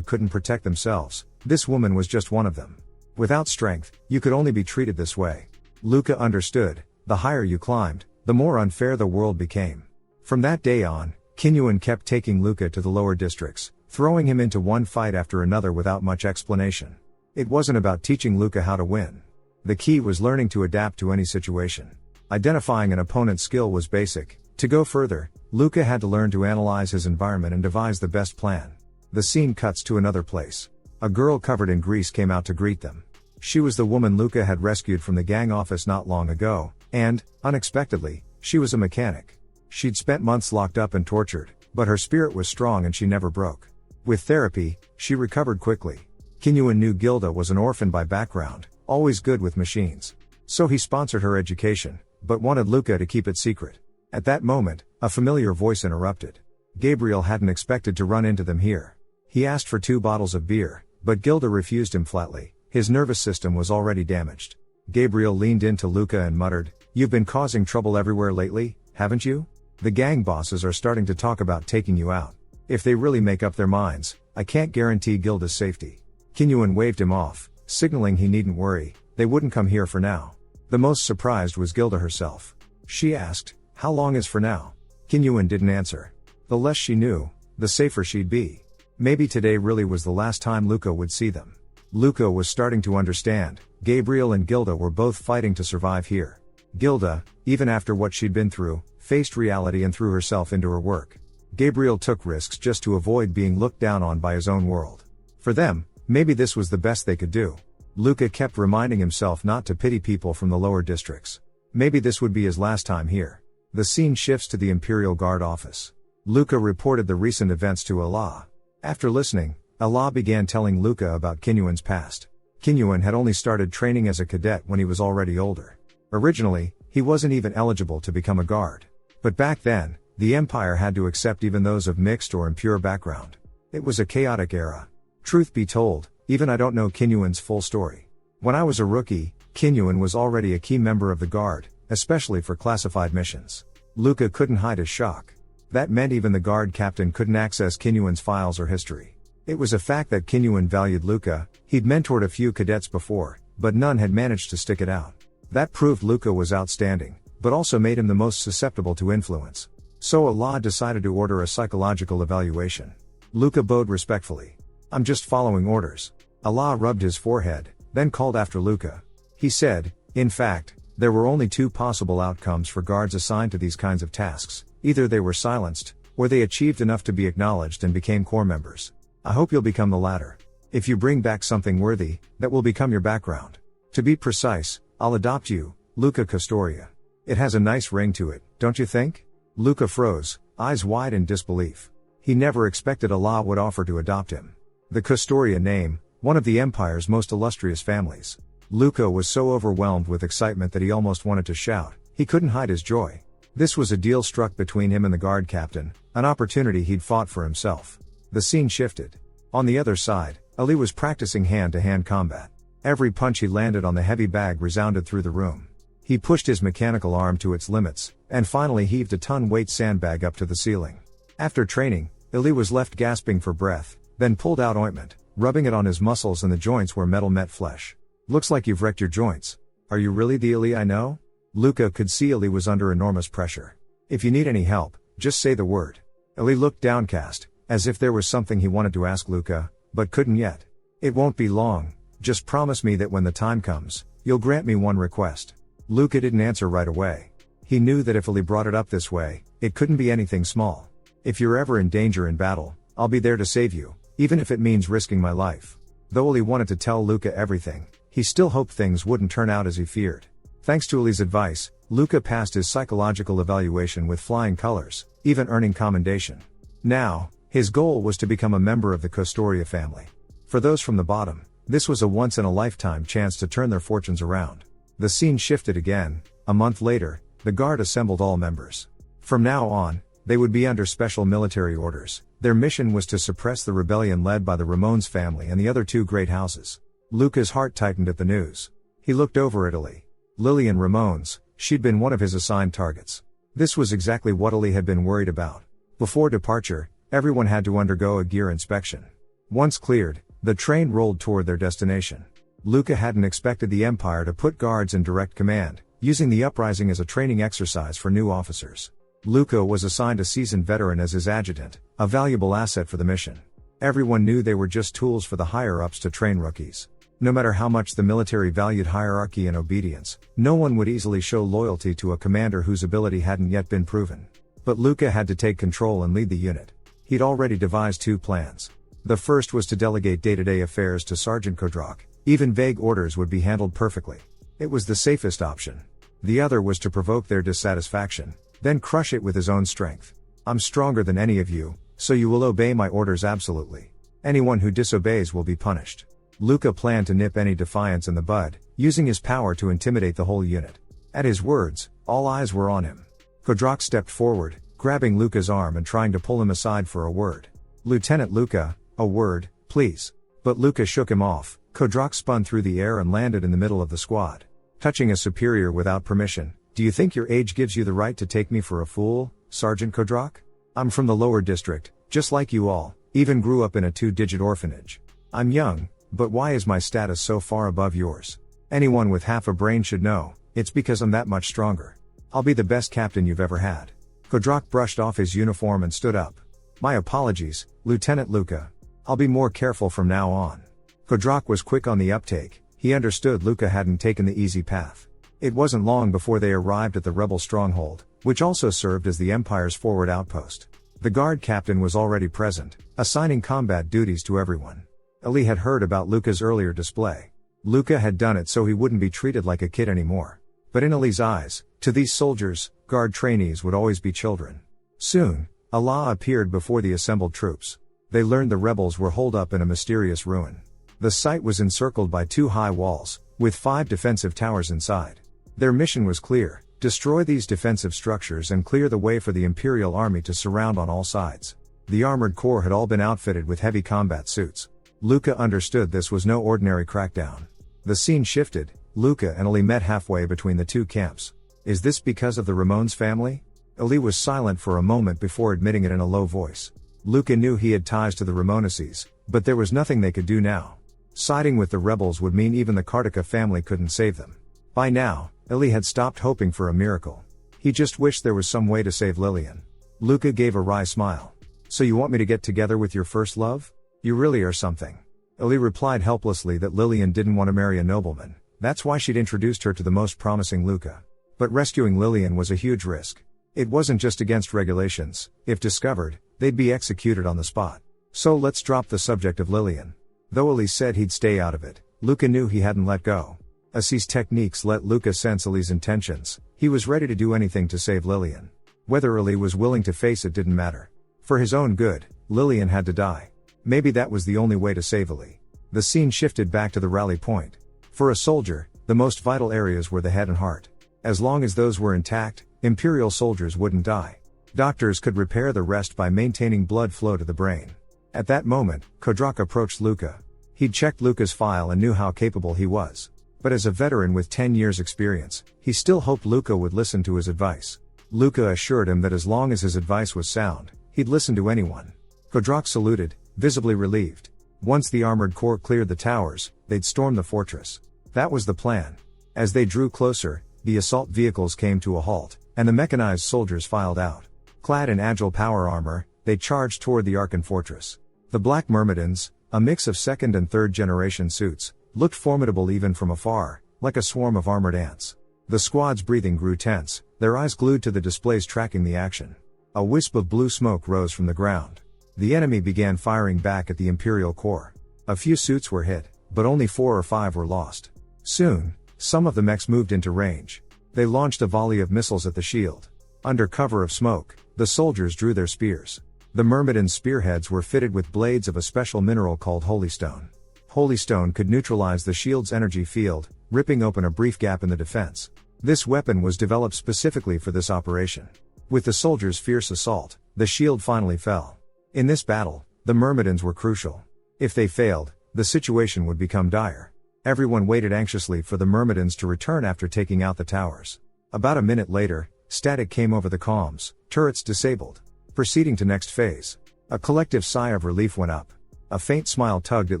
couldn't protect themselves. This woman was just one of them. Without strength, you could only be treated this way. Luca understood, the higher you climbed, the more unfair the world became. From that day on, Kinyuan kept taking Luca to the lower districts, throwing him into one fight after another without much explanation. It wasn't about teaching Luca how to win. The key was learning to adapt to any situation. Identifying an opponent's skill was basic. To go further, Luca had to learn to analyze his environment and devise the best plan. The scene cuts to another place. A girl covered in grease came out to greet them. She was the woman Luca had rescued from the gang office not long ago, and, unexpectedly, she was a mechanic. She'd spent months locked up and tortured, but her spirit was strong and she never broke. With therapy, she recovered quickly. Kinyuan knew Gilda was an orphan by background, always good with machines. So he sponsored her education, but wanted Luca to keep it secret. At that moment, a familiar voice interrupted. Gabriel hadn't expected to run into them here. He asked for 2 bottles of beer, but Gilda refused him flatly. His nervous system was already damaged. Gabriel leaned into Luca and muttered, "You've been causing trouble everywhere lately, haven't you? The gang bosses are starting to talk about taking you out. If they really make up their minds, I can't guarantee Gilda's safety." Kinyuan waved him off, signaling he needn't worry, they wouldn't come here for now. The most surprised was Gilda herself. She asked, "How long is for now?" Kinyuan didn't answer. The less she knew, the safer she'd be. Maybe today really was the last time Luca would see them. Luca was starting to understand. Gabriel and Gilda were both fighting to survive here. Gilda, even after what she'd been through, faced reality and threw herself into her work. Gabriel took risks just to avoid being looked down on by his own world. For them, maybe this was the best they could do. Luca kept reminding himself not to pity people from the lower districts. Maybe this would be his last time here. The scene shifts to the Imperial Guard office. Luca reported the recent events to Allah. After listening, Allah began telling Luca about Kinyuan's past. Kinyuan had only started training as a cadet when he was already older. Originally, he wasn't even eligible to become a guard. But back then, the Empire had to accept even those of mixed or impure background. It was a chaotic era. Truth be told, even I don't know Kinyuan's full story. When I was a rookie, Kinyuan was already a key member of the guard, especially for classified missions. Luca couldn't hide his shock. That meant even the guard captain couldn't access Kinyuan's files or history. It was a fact that Kinyuan valued Luca. He'd mentored a few cadets before, but none had managed to stick it out. That proved Luca was outstanding, but also made him the most susceptible to influence. So Allah decided to order a psychological evaluation. Luca bowed respectfully. "I'm just following orders." Allah rubbed his forehead, then called after Luca. He said, "In fact, there were only two possible outcomes for guards assigned to these kinds of tasks. Either they were silenced, or they achieved enough to be acknowledged and became core members. I hope you'll become the latter. If you bring back something worthy, that will become your background. To be precise, I'll adopt you, Luca Custoria. It has a nice ring to it, don't you think?" Luca froze, eyes wide in disbelief. He never expected Allah would offer to adopt him. The Custoria name, one of the Empire's most illustrious families. Luca was so overwhelmed with excitement that he almost wanted to shout. He couldn't hide his joy. This was a deal struck between him and the guard captain, an opportunity he'd fought for himself. The scene shifted. On the other side, Ali was practicing hand-to-hand combat. Every punch he landed on the heavy bag resounded through the room. He pushed his mechanical arm to its limits, and finally heaved a ton-weight sandbag up to the ceiling. After training, Ali was left gasping for breath, then pulled out ointment, rubbing it on his muscles and the joints where metal met flesh. "Looks like you've wrecked your joints. Are you really the Ali I know?" Luca could see Ali was under enormous pressure. "If you need any help, just say the word." Ali looked downcast, as if there was something he wanted to ask Luca, but couldn't yet. "It won't be long. Just promise me that when the time comes, you'll grant me one request." Luca didn't answer right away. He knew that if Ali brought it up this way, it couldn't be anything small. "If you're ever in danger in battle, I'll be there to save you, even if it means risking my life." Though Ali wanted to tell Luca everything, he still hoped things wouldn't turn out as he feared. Thanks to Ali's advice, Luca passed his psychological evaluation with flying colors, even earning commendation. Now, his goal was to become a member of the Custoria family. For those from the bottom, this was a once-in-a-lifetime chance to turn their fortunes around. The scene shifted again. A month later, the guard assembled all members. From now on, they would be under special military orders. Their mission was to suppress the rebellion led by the Ramones family and the other two great houses. Luca's heart tightened at the news. He looked over at Ali. Lillian Ramones, she'd been one of his assigned targets. This was exactly what Ali had been worried about. Before departure, everyone had to undergo a gear inspection. Once cleared, the train rolled toward their destination. Luca hadn't expected the Empire to put guards in direct command, using the uprising as a training exercise for new officers. Luca was assigned a seasoned veteran as his adjutant, a valuable asset for the mission. Everyone knew they were just tools for the higher-ups to train rookies. No matter how much the military valued hierarchy and obedience, no one would easily show loyalty to a commander whose ability hadn't yet been proven. But Luca had to take control and lead the unit. He'd already devised two plans. The first was to delegate day-to-day affairs to Sergeant Kodrak. Even vague orders would be handled perfectly. It was the safest option. The other was to provoke their dissatisfaction, then crush it with his own strength. "I'm stronger than any of you, so you will obey my orders absolutely. Anyone who disobeys will be punished." Luca planned to nip any defiance in the bud, using his power to intimidate the whole unit. At his words, all eyes were on him. Kodrak stepped forward, grabbing Luca's arm and trying to pull him aside for a word. "Lieutenant Luca, a word, please." But Luca shook him off. Kodrak spun through the air and landed in the middle of the squad. Touching a superior without permission, "Do you think your age gives you the right to take me for a fool, Sergeant Kodrak? I'm from the lower district, just like you all, even grew up in a 2-digit orphanage. I'm young, but why is my status so far above yours? Anyone with half a brain should know, it's because I'm that much stronger. I'll be the best captain you've ever had." Kodrak brushed off his uniform and stood up. "My apologies, Lieutenant Luca. I'll be more careful from now on." Kodrak was quick on the uptake. He understood Luca hadn't taken the easy path. It wasn't long before they arrived at the rebel stronghold, which also served as the Empire's forward outpost. The guard captain was already present, assigning combat duties to everyone. Ali had heard about Luca's earlier display. Luca had done it so he wouldn't be treated like a kid anymore. But in Ali's eyes, to these soldiers, guard trainees would always be children. Soon, Allah appeared before the assembled troops. They learned the rebels were holed up in a mysterious ruin. The site was encircled by 2 high walls, with 5 defensive towers inside. Their mission was clear: destroy these defensive structures and clear the way for the Imperial Army to surround on all sides. The armored corps had all been outfitted with heavy combat suits. Luca understood this was no ordinary crackdown. The scene shifted. Luca and Ali met halfway between the 2 camps. Is this because of the Ramones family? Ali was silent for a moment before admitting it in a low voice. Luca knew he had ties to the Ramonaces, but there was nothing they could do now. Siding with the rebels would mean even the Kartika family couldn't save them. By now, Ali had stopped hoping for a miracle. He just wished there was some way to save Lillian. Luca gave a wry smile. So you want me to get together with your first love? You really are something. Ali replied helplessly that Lillian didn't want to marry a nobleman. That's why she'd introduced her to the most promising Luca. But rescuing Lillian was a huge risk. It wasn't just against regulations. If discovered, they'd be executed on the spot. So let's drop the subject of Lillian. Though Ali said he'd stay out of it, Luca knew he hadn't let go. Asi's techniques let Luca sense Ali's intentions. He was ready to do anything to save Lillian. Whether Ali was willing to face it didn't matter. For his own good, Lillian had to die. Maybe that was the only way to save Ali. The scene shifted back to the rally point. For a soldier, the most vital areas were the head and heart. As long as those were intact, Imperial soldiers wouldn't die. Doctors could repair the rest by maintaining blood flow to the brain. At that moment, Kodrak approached Luca. He'd checked Luca's file and knew how capable he was. But as a veteran with 10 years' experience, he still hoped Luca would listen to his advice. Luca assured him that as long as his advice was sound, he'd listen to anyone. Kodrak saluted, visibly relieved. Once the armored corps cleared the towers, they'd storm the fortress. That was the plan. As they drew closer, the assault vehicles came to a halt, and the mechanized soldiers filed out. Clad in agile power armor, they charged toward the Arkan fortress. The Black Myrmidons, a mix of 2nd and 3rd generation suits, looked formidable even from afar, like a swarm of armored ants. The squad's breathing grew tense, their eyes glued to the displays tracking the action. A wisp of blue smoke rose from the ground. The enemy began firing back at the Imperial Corps. A few suits were hit, but only 4 or 5 were lost. Soon, some of the mechs moved into range. They launched a volley of missiles at the shield. Under cover of smoke, the soldiers drew their spears. The Myrmidons' spearheads were fitted with blades of a special mineral called holystone. Holystone could neutralize the shield's energy field, ripping open a brief gap in the defense. This weapon was developed specifically for this operation. With the soldiers' fierce assault, the shield finally fell. In this battle, the Myrmidons were crucial. If they failed, the situation would become dire. Everyone waited anxiously for the Myrmidons to return after taking out the towers. About a minute later, static came over the comms, turrets disabled. Proceeding to next phase. A collective sigh of relief went up. A faint smile tugged at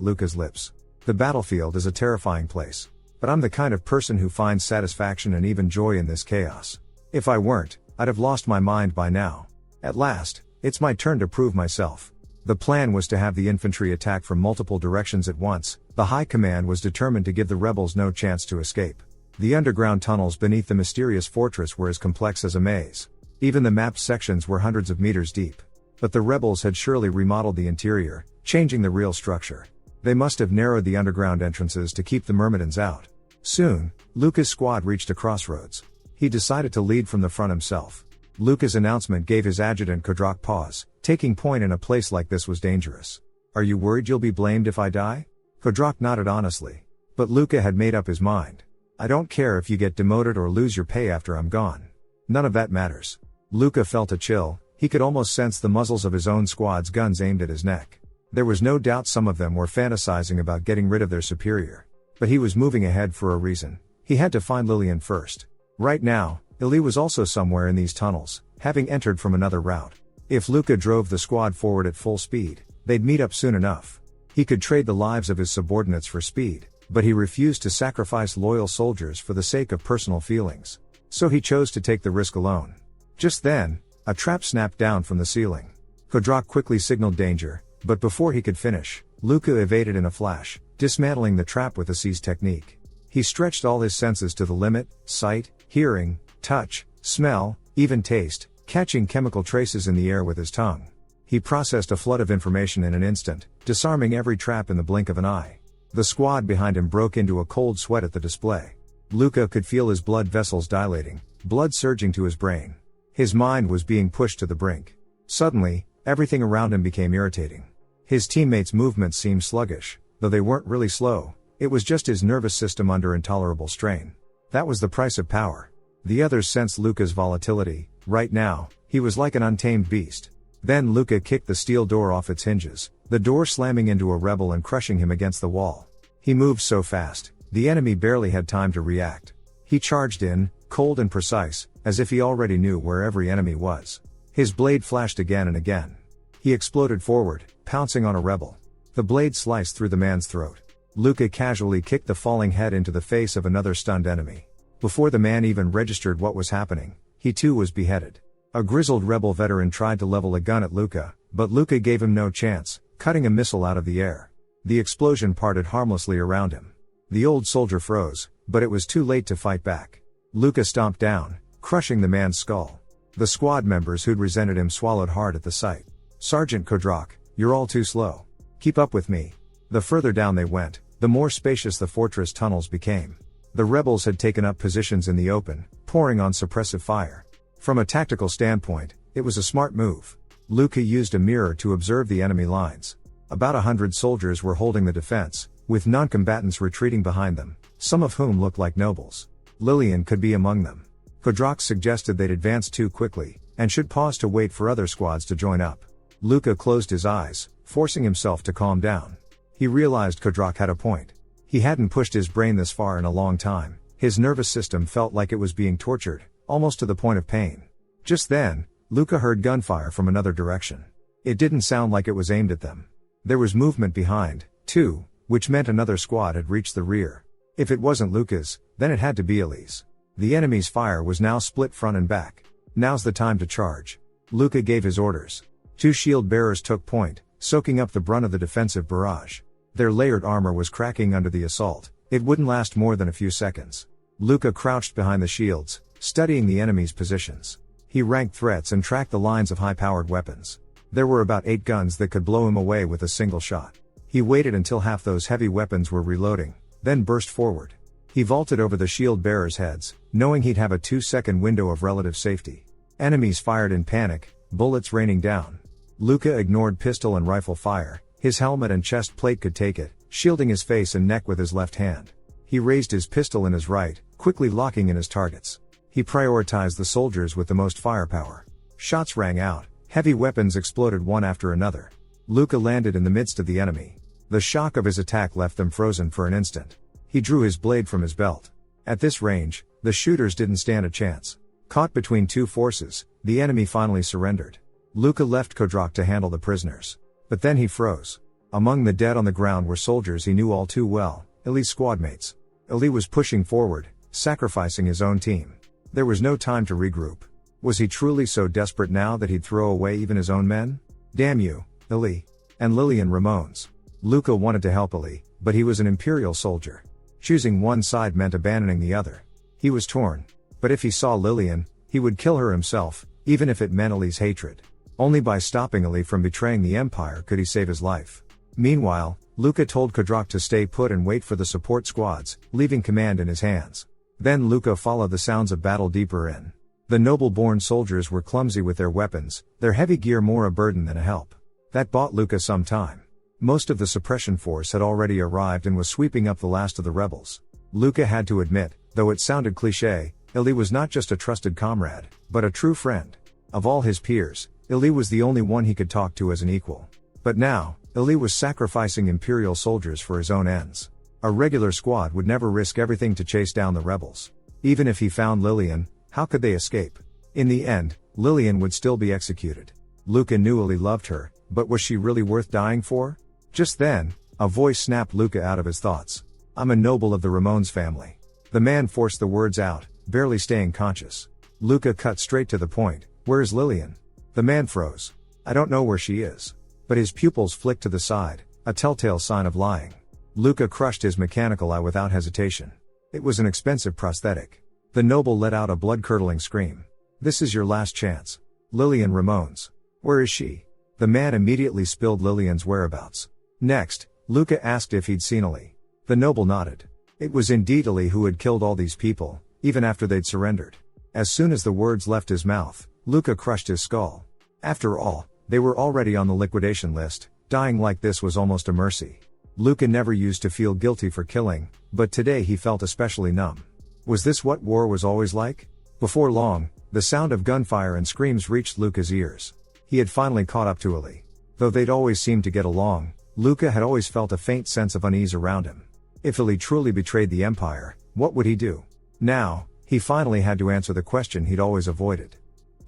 Luca's lips. The battlefield is a terrifying place. But I'm the kind of person who finds satisfaction and even joy in this chaos. If I weren't, I'd have lost my mind by now. At last, it's my turn to prove myself. The plan was to have the infantry attack from multiple directions at once. The High Command was determined to give the rebels no chance to escape. The underground tunnels beneath the mysterious fortress were as complex as a maze. Even the mapped sections were hundreds of meters deep. But the rebels had surely remodeled the interior, changing the real structure. They must have narrowed the underground entrances to keep the Myrmidons out. Soon, Luca's squad reached a crossroads. He decided to lead from the front himself. Luca's announcement gave his adjutant Kodrak pause. Taking point in a place like this was dangerous. Are you worried you'll be blamed if I die? Kodrak nodded honestly. But Luca had made up his mind. I don't care if you get demoted or lose your pay after I'm gone. None of that matters. Luca felt a chill. He could almost sense the muzzles of his own squad's guns aimed at his neck. There was no doubt some of them were fantasizing about getting rid of their superior. But he was moving ahead for a reason. He had to find Lillian first. Right now, Ili was also somewhere in these tunnels, having entered from another route. If Luca drove the squad forward at full speed, they'd meet up soon enough. He could trade the lives of his subordinates for speed, but he refused to sacrifice loyal soldiers for the sake of personal feelings. So he chose to take the risk alone. Just then, a trap snapped down from the ceiling. Kodrak quickly signaled danger, but before he could finish, Luca evaded in a flash, dismantling the trap with Asi's technique. He stretched all his senses to the limit: sight, hearing, touch, smell, even taste, catching chemical traces in the air with his tongue. He processed a flood of information in an instant, disarming every trap in the blink of an eye. The squad behind him broke into a cold sweat at the display. Luca could feel his blood vessels dilating, blood surging to his brain. His mind was being pushed to the brink. Suddenly, everything around him became irritating. His teammates' movements seemed sluggish, though they weren't really slow. It was just his nervous system under intolerable strain. That was the price of power. The others sensed Luca's volatility. Right now, he was like an untamed beast. Then Luca kicked the steel door off its hinges, the door slamming into a rebel and crushing him against the wall. He moved so fast, the enemy barely had time to react. He charged in, cold and precise, as if he already knew where every enemy was. His blade flashed again and again. He exploded forward, pouncing on a rebel. The blade sliced through the man's throat. Luca casually kicked the falling head into the face of another stunned enemy. Before the man even registered what was happening, he too was beheaded. A grizzled rebel veteran tried to level a gun at Luca, but Luca gave him no chance, cutting a missile out of the air. The explosion parted harmlessly around him. The old soldier froze, but it was too late to fight back. Luca stomped down, crushing the man's skull. The squad members who'd resented him swallowed hard at the sight. "Sergeant Kodrak, you're all too slow. Keep up with me." The further down they went, the more spacious the fortress tunnels became. The rebels had taken up positions in the open, pouring on suppressive fire. From a tactical standpoint, it was a smart move. Luca used a mirror to observe the enemy lines. About 100 soldiers were holding the defense, with non-combatants retreating behind them, some of whom looked like nobles. Lillian could be among them. Kodrak suggested they'd advance too quickly, and should pause to wait for other squads to join up. Luca closed his eyes, forcing himself to calm down. He realized Kodrak had a point. He hadn't pushed his brain this far in a long time. His nervous system felt like it was being tortured, almost to the point of pain. Just then, Luca heard gunfire from another direction. It didn't sound like it was aimed at them. There was movement behind, too, which meant another squad had reached the rear. If it wasn't Luca's, then it had to be Ellie's. The enemy's fire was now split front and back. "Now's the time to charge." Luca gave his orders. 2 shield bearers took point, soaking up the brunt of the defensive barrage. Their layered armor was cracking under the assault. It wouldn't last more than a few seconds. Luca crouched behind the shields, studying the enemy's positions. He ranked threats and tracked the lines of high-powered weapons. There were about 8 guns that could blow him away with a single shot. He waited until half those heavy weapons were reloading, then burst forward. He vaulted over the shield bearers' heads, knowing he'd have a 2-second window of relative safety. Enemies fired in panic, bullets raining down. Luca ignored pistol and rifle fire. His helmet and chest plate could take it, shielding his face and neck with his left hand. He raised his pistol in his right, quickly locking in his targets. He prioritized the soldiers with the most firepower. Shots rang out, heavy weapons exploded one after another. Luca landed in the midst of the enemy. The shock of his attack left them frozen for an instant. He drew his blade from his belt. At this range, the shooters didn't stand a chance. Caught between 2 forces, the enemy finally surrendered. Luca left Kodrak to handle the prisoners. But then he froze. Among the dead on the ground were soldiers he knew all too well, Ellie's squadmates. Ellie was pushing forward, sacrificing his own team. There was no time to regroup. Was he truly so desperate now that he'd throw away even his own men? "Damn you, Ellie." And Lillian Ramones. Luca wanted to help Ellie, but he was an Imperial soldier. Choosing one side meant abandoning the other. He was torn. But if he saw Lillian, he would kill her himself, even if it meant Ellie's hatred. Only by stopping Ellie from betraying the Empire could he save his life. Meanwhile, Luca told Kodrak to stay put and wait for the support squads, leaving command in his hands. Then Luca followed the sounds of battle deeper in. The noble-born soldiers were clumsy with their weapons, their heavy gear more a burden than a help. That bought Luca some time. Most of the suppression force had already arrived and was sweeping up the last of the rebels. Luca had to admit, though it sounded cliché, Ellie was not just a trusted comrade, but a true friend. Of all his peers, Ellie was the only one he could talk to as an equal. But now, Ellie was sacrificing Imperial soldiers for his own ends. A regular squad would never risk everything to chase down the rebels. Even if he found Lillian, how could they escape? In the end, Lillian would still be executed. Luca knew Ellie loved her, but was she really worth dying for? Just then, a voice snapped Luca out of his thoughts. "I'm a noble of the Ramones family." The man forced the words out, barely staying conscious. Luca cut straight to the point. "Where is Lillian?" The man froze. "I don't know where she is." But his pupils flicked to the side, a telltale sign of lying. Luca crushed his mechanical eye without hesitation. It was an expensive prosthetic. The noble let out a blood-curdling scream. "This is your last chance. Lillian Ramones. Where is she?" The man immediately spilled Lillian's whereabouts. Next, Luca asked if he'd seen Ali. The noble nodded. It was indeed Ali who had killed all these people, even after they'd surrendered. As soon as the words left his mouth, Luca crushed his skull. After all, they were already on the liquidation list. Dying like this was almost a mercy. Luca never used to feel guilty for killing, but today he felt especially numb. Was this what war was always like? Before long, the sound of gunfire and screams reached Luca's ears. He had finally caught up to Ali. Though they'd always seemed to get along, Luca had always felt a faint sense of unease around him. If Ali truly betrayed the Empire, what would he do? Now, he finally had to answer the question he'd always avoided.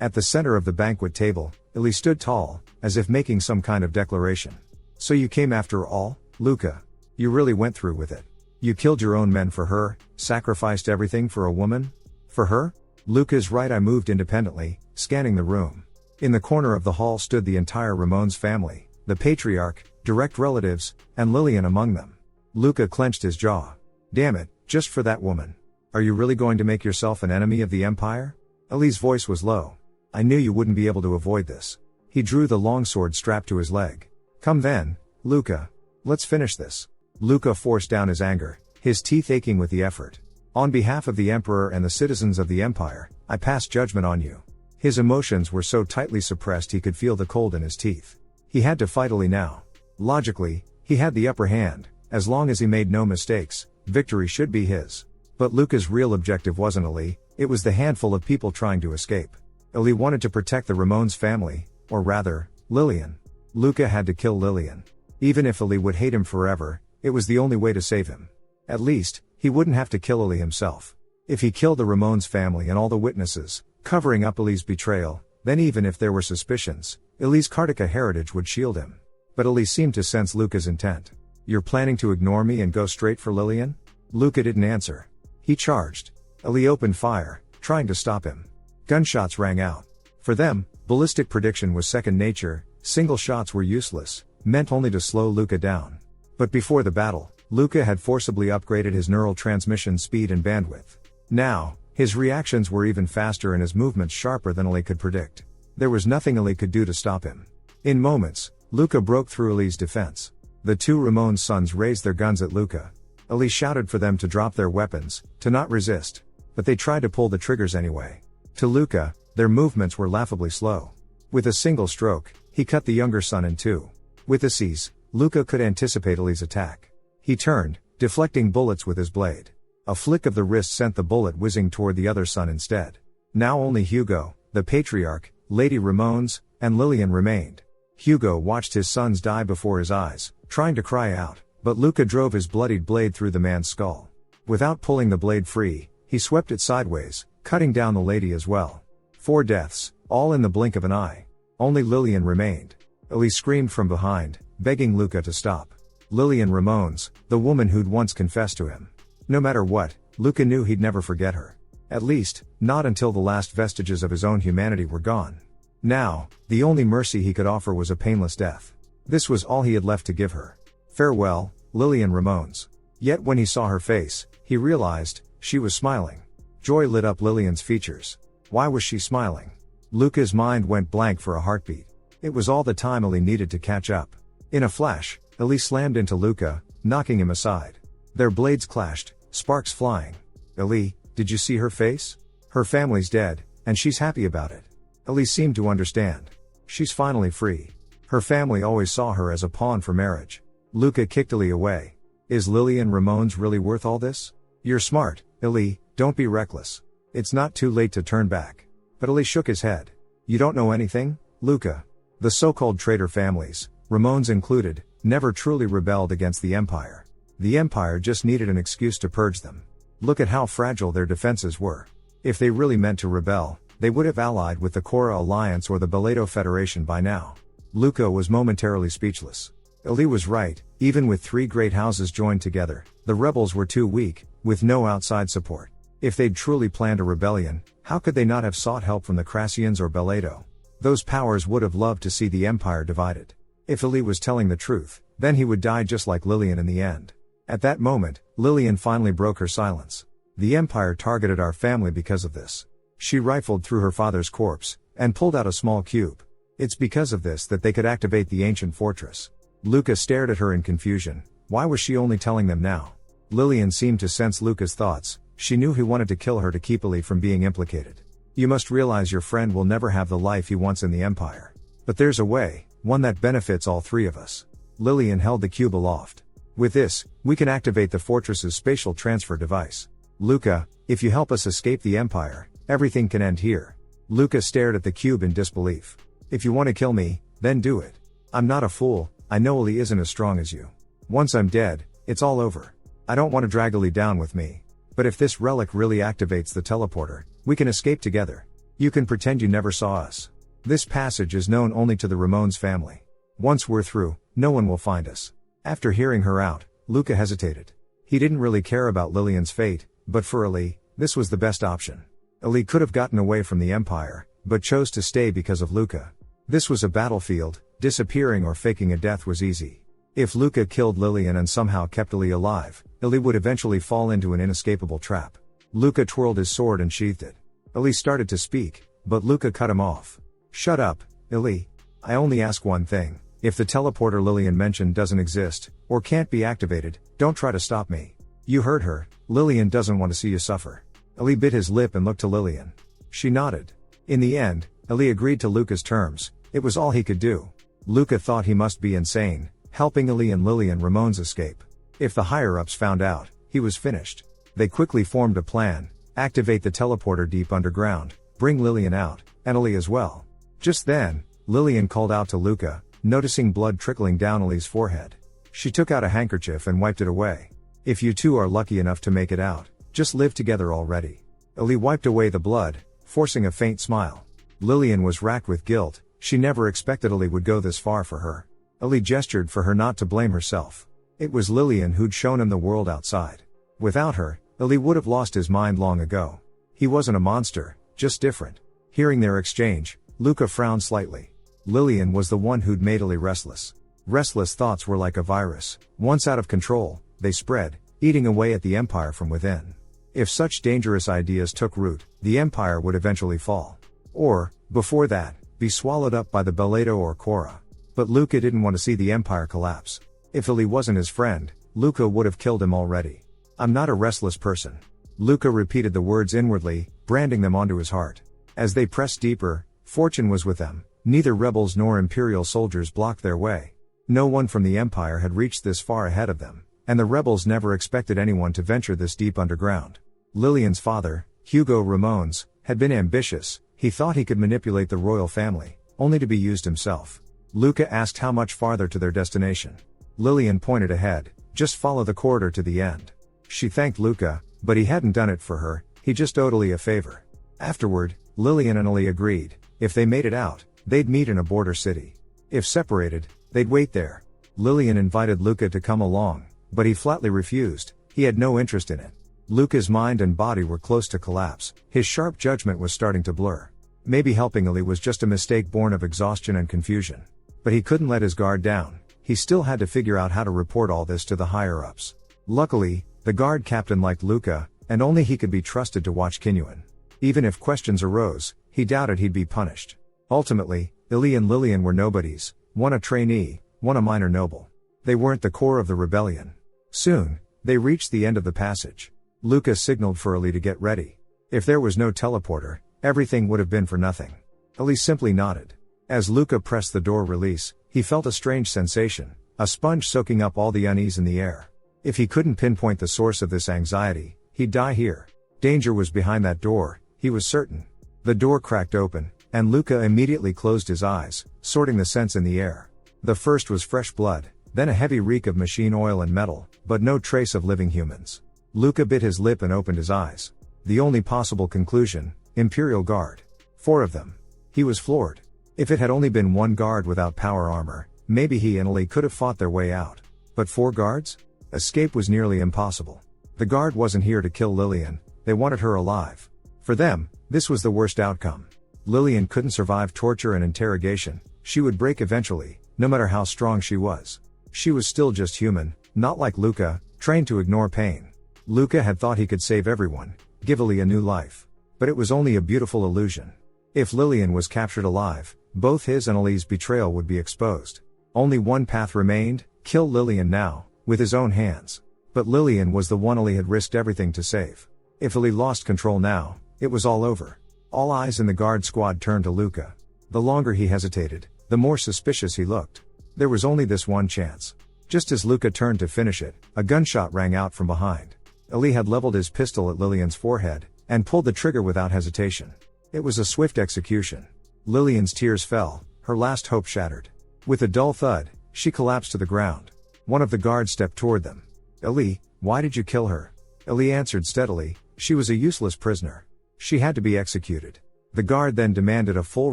At the center of the banquet table, Ali stood tall, as if making some kind of declaration. "So you came after all, Luca? You really went through with it? You killed your own men for her, sacrificed everything for a woman? For her?" Luca's right eye moved independently, scanning the room. In the corner of the hall stood the entire Ramones family, the patriarch, direct relatives, and Lillian among them. Luca clenched his jaw. "Damn it, just for that woman. Are you really going to make yourself an enemy of the Empire?" Ali's voice was low. "I knew you wouldn't be able to avoid this." He drew the longsword strapped to his leg. "Come then, Luca. Let's finish this." Luca forced down his anger, his teeth aching with the effort. "On behalf of the Emperor and the citizens of the Empire, I pass judgment on you." His emotions were so tightly suppressed he could feel the cold in his teeth. He had to fight Ali now. Logically, he had the upper hand. As long as he made no mistakes, victory should be his. But Luca's real objective wasn't Ali, it was the handful of people trying to escape. Ali wanted to protect the Ramones family, or rather, Lillian. Luca had to kill Lillian. Even if Ali would hate him forever, it was the only way to save him. At least, he wouldn't have to kill Ali himself. If he killed the Ramones family and all the witnesses, covering up Ali's betrayal, then even if there were suspicions, Ali's Kartika heritage would shield him. But Ali seemed to sense Luca's intent. "You're planning to ignore me and go straight for Lillian?" Luca didn't answer. He charged. Ali opened fire, trying to stop him. Gunshots rang out. For them, ballistic prediction was second nature, single shots were useless, meant only to slow Luca down. But before the battle, Luca had forcibly upgraded his neural transmission speed and bandwidth. Now, his reactions were even faster and his movements sharper than Ali could predict. There was nothing Ali could do to stop him. In moments, Luca broke through Ali's defense. The two Ramones sons raised their guns at Luca. Ali shouted for them to drop their weapons, to not resist. But they tried to pull the triggers anyway. To Luca, their movements were laughably slow. With a single stroke, he cut the younger son in two. With a seize, Luca could anticipate Ali's attack. He turned, deflecting bullets with his blade. A flick of the wrist sent the bullet whizzing toward the other son instead. Now only Hugo, the patriarch, Lady Ramones, and Lillian remained. Hugo watched his sons die before his eyes, trying to cry out, but Luca drove his bloodied blade through the man's skull. Without pulling the blade free, he swept it sideways, cutting down the lady as well. 4 deaths, all in the blink of an eye. Only Lillian remained. Ali screamed from behind, begging Luca to stop. Lillian Ramones, the woman who'd once confessed to him. No matter what, Luca knew he'd never forget her. At least, not until the last vestiges of his own humanity were gone. Now, the only mercy he could offer was a painless death. This was all he had left to give her. Farewell, Lillian Ramones. Yet when he saw her face, he realized, she was smiling. Joy lit up Lillian's features. Why was she smiling? Luca's mind went blank for a heartbeat. It was all the time Ali needed to catch up. In a flash, Ali slammed into Luca, knocking him aside. Their blades clashed, sparks flying. Ali, did you see her face? Her family's dead, and she's happy about it. Ali seemed to understand. She's finally free. Her family always saw her as a pawn for marriage. Luca kicked Ali away. Is Lillian Ramones really worth all this? You're smart, Ali, don't be reckless. It's not too late to turn back. But Ali shook his head. You don't know anything, Luca. The so-called traitor families, Ramones included, never truly rebelled against the Empire. The Empire just needed an excuse to purge them. Look at how fragile their defenses were. If they really meant to rebel, they would have allied with the Kora Alliance or the Beledo Federation by now. Luca was momentarily speechless. Ali was right, even with 3 great houses joined together, the rebels were too weak, with no outside support. If they'd truly planned a rebellion, how could they not have sought help from the Crassians or Beledo? Those powers would have loved to see the Empire divided. If Ali was telling the truth, then he would die just like Lillian in the end. At that moment, Lillian finally broke her silence. The Empire targeted our family because of this. She rifled through her father's corpse, and pulled out a small cube. It's because of this that they could activate the ancient fortress. Luca stared at her in confusion. Why was she only telling them now? Lillian seemed to sense Luca's thoughts. She knew he wanted to kill her to keep Ellie from being implicated. You must realize your friend will never have the life he wants in the Empire. But there's a way, one that benefits all three of us. Lillian held the cube aloft. With this, we can activate the fortress's spatial transfer device. Luca, if you help us escape the Empire, everything can end here. Luca stared at the cube in disbelief. If you want to kill me, then do it. I'm not a fool, I know Ellie isn't as strong as you. Once I'm dead, it's all over. I don't want to drag Ellie down with me. But if this relic really activates the teleporter, we can escape together. You can pretend you never saw us. This passage is known only to the Ramones family. Once we're through, no one will find us. After hearing her out, Luca hesitated. He didn't really care about Lillian's fate, but for Ellie, this was the best option. Ellie could have gotten away from the Empire, but chose to stay because of Luca. This was a battlefield, disappearing or faking a death was easy. If Luca killed Lillian and somehow kept Ellie alive, Ellie would eventually fall into an inescapable trap. Luca twirled his sword and sheathed it. Ellie started to speak, but Luca cut him off. Shut up, Ellie. I only ask one thing. If the teleporter Lillian mentioned doesn't exist, or can't be activated, don't try to stop me. You heard her, Lillian doesn't want to see you suffer. Ellie bit his lip and looked to Lillian. She nodded. In the end, Ellie agreed to Luca's terms. It was all he could do. Luca thought he must be insane, helping Ellie and Lillian Ramones escape. If the higher-ups found out, he was finished. They quickly formed a plan: activate the teleporter deep underground, bring Lillian out, and Ellie as well. Just then, Lillian called out to Luca, noticing blood trickling down Ellie's forehead. She took out a handkerchief and wiped it away. If you two are lucky enough to make it out, just live together already. Ellie wiped away the blood, forcing a faint smile. Lillian was racked with guilt. She never expected Ellie would go this far for her. Ellie gestured for her not to blame herself. It was Lillian who'd shown him the world outside. Without her, Ellie would have lost his mind long ago. He wasn't a monster, just different. Hearing their exchange, Luca frowned slightly. Lillian was the one who'd made Ellie restless. Restless thoughts were like a virus. Once out of control, they spread, eating away at the Empire from within. If such dangerous ideas took root, the Empire would eventually fall. Or, before that, be swallowed up by the Beledo or Korra. But Luca didn't want to see the Empire collapse. If Ellie wasn't his friend, Luca would have killed him already. I'm not a restless person. Luca repeated the words inwardly, branding them onto his heart. As they pressed deeper, fortune was with them. Neither rebels nor Imperial soldiers blocked their way. No one from the Empire had reached this far ahead of them, and the rebels never expected anyone to venture this deep underground. Lillian's father, Hugo Ramones, had been ambitious. He thought he could manipulate the royal family, only to be used himself. Luca asked how much farther to their destination. Lillian pointed ahead. Just follow the corridor to the end. She thanked Luca, but he hadn't done it for her. He just owed Ellie a favor. Afterward, Lillian and Ellie agreed. If they made it out, they'd meet in a border city. If separated, they'd wait there. Lillian invited Luca to come along, but he flatly refused. He had no interest in it. Luca's mind and body were close to collapse. His sharp judgment was starting to blur. Maybe helping Ellie was just a mistake born of exhaustion and confusion. But he couldn't let his guard down. He still had to figure out how to report all this to the higher-ups. Luckily, the guard captain liked Luca, and only he could be trusted to watch Kinyuan. Even if questions arose, he doubted he'd be punished. Ultimately, Ellie and Lillian were nobodies, one a trainee, one a minor noble. They weren't the core of the rebellion. Soon, they reached the end of the passage. Luca signaled for Ellie to get ready. If there was no teleporter, everything would have been for nothing. Ellie simply nodded. As Luca pressed the door release, he felt a strange sensation, a sponge soaking up all the unease in the air. If he couldn't pinpoint the source of this anxiety, he'd die here. Danger was behind that door, he was certain. The door cracked open, and Luca immediately closed his eyes, sorting the scents in the air. The first was fresh blood, then a heavy reek of machine oil and metal, but no trace of living humans. Luca bit his lip and opened his eyes. The only possible conclusion: Imperial Guard. 4 of them. He was floored. If it had only been one guard without power armor, maybe he and Ellie could have fought their way out. But 4 guards? Escape was nearly impossible. The guard wasn't here to kill Lillian, they wanted her alive. For them, this was the worst outcome. Lillian couldn't survive torture and interrogation. She would break eventually, no matter how strong she was. She was still just human, not like Luca, trained to ignore pain. Luca had thought he could save everyone, give Ali a new life. But it was only a beautiful illusion. If Lillian was captured alive, both his and Ali's betrayal would be exposed. Only one path remained: kill Lillian now, with his own hands. But Lillian was the one Ali had risked everything to save. If Ali lost control now, it was all over. All eyes in the guard squad turned to Luca. The longer he hesitated, the more suspicious he looked. There was only this one chance. Just as Luca turned to finish it, a gunshot rang out from behind. Ali had leveled his pistol at Lillian's forehead, and pulled the trigger without hesitation. It was a swift execution. Lillian's tears fell, her last hope shattered. With a dull thud, she collapsed to the ground. One of the guards stepped toward them. Ali, why did you kill her? Ali answered steadily, she was a useless prisoner. She had to be executed. The guard then demanded a full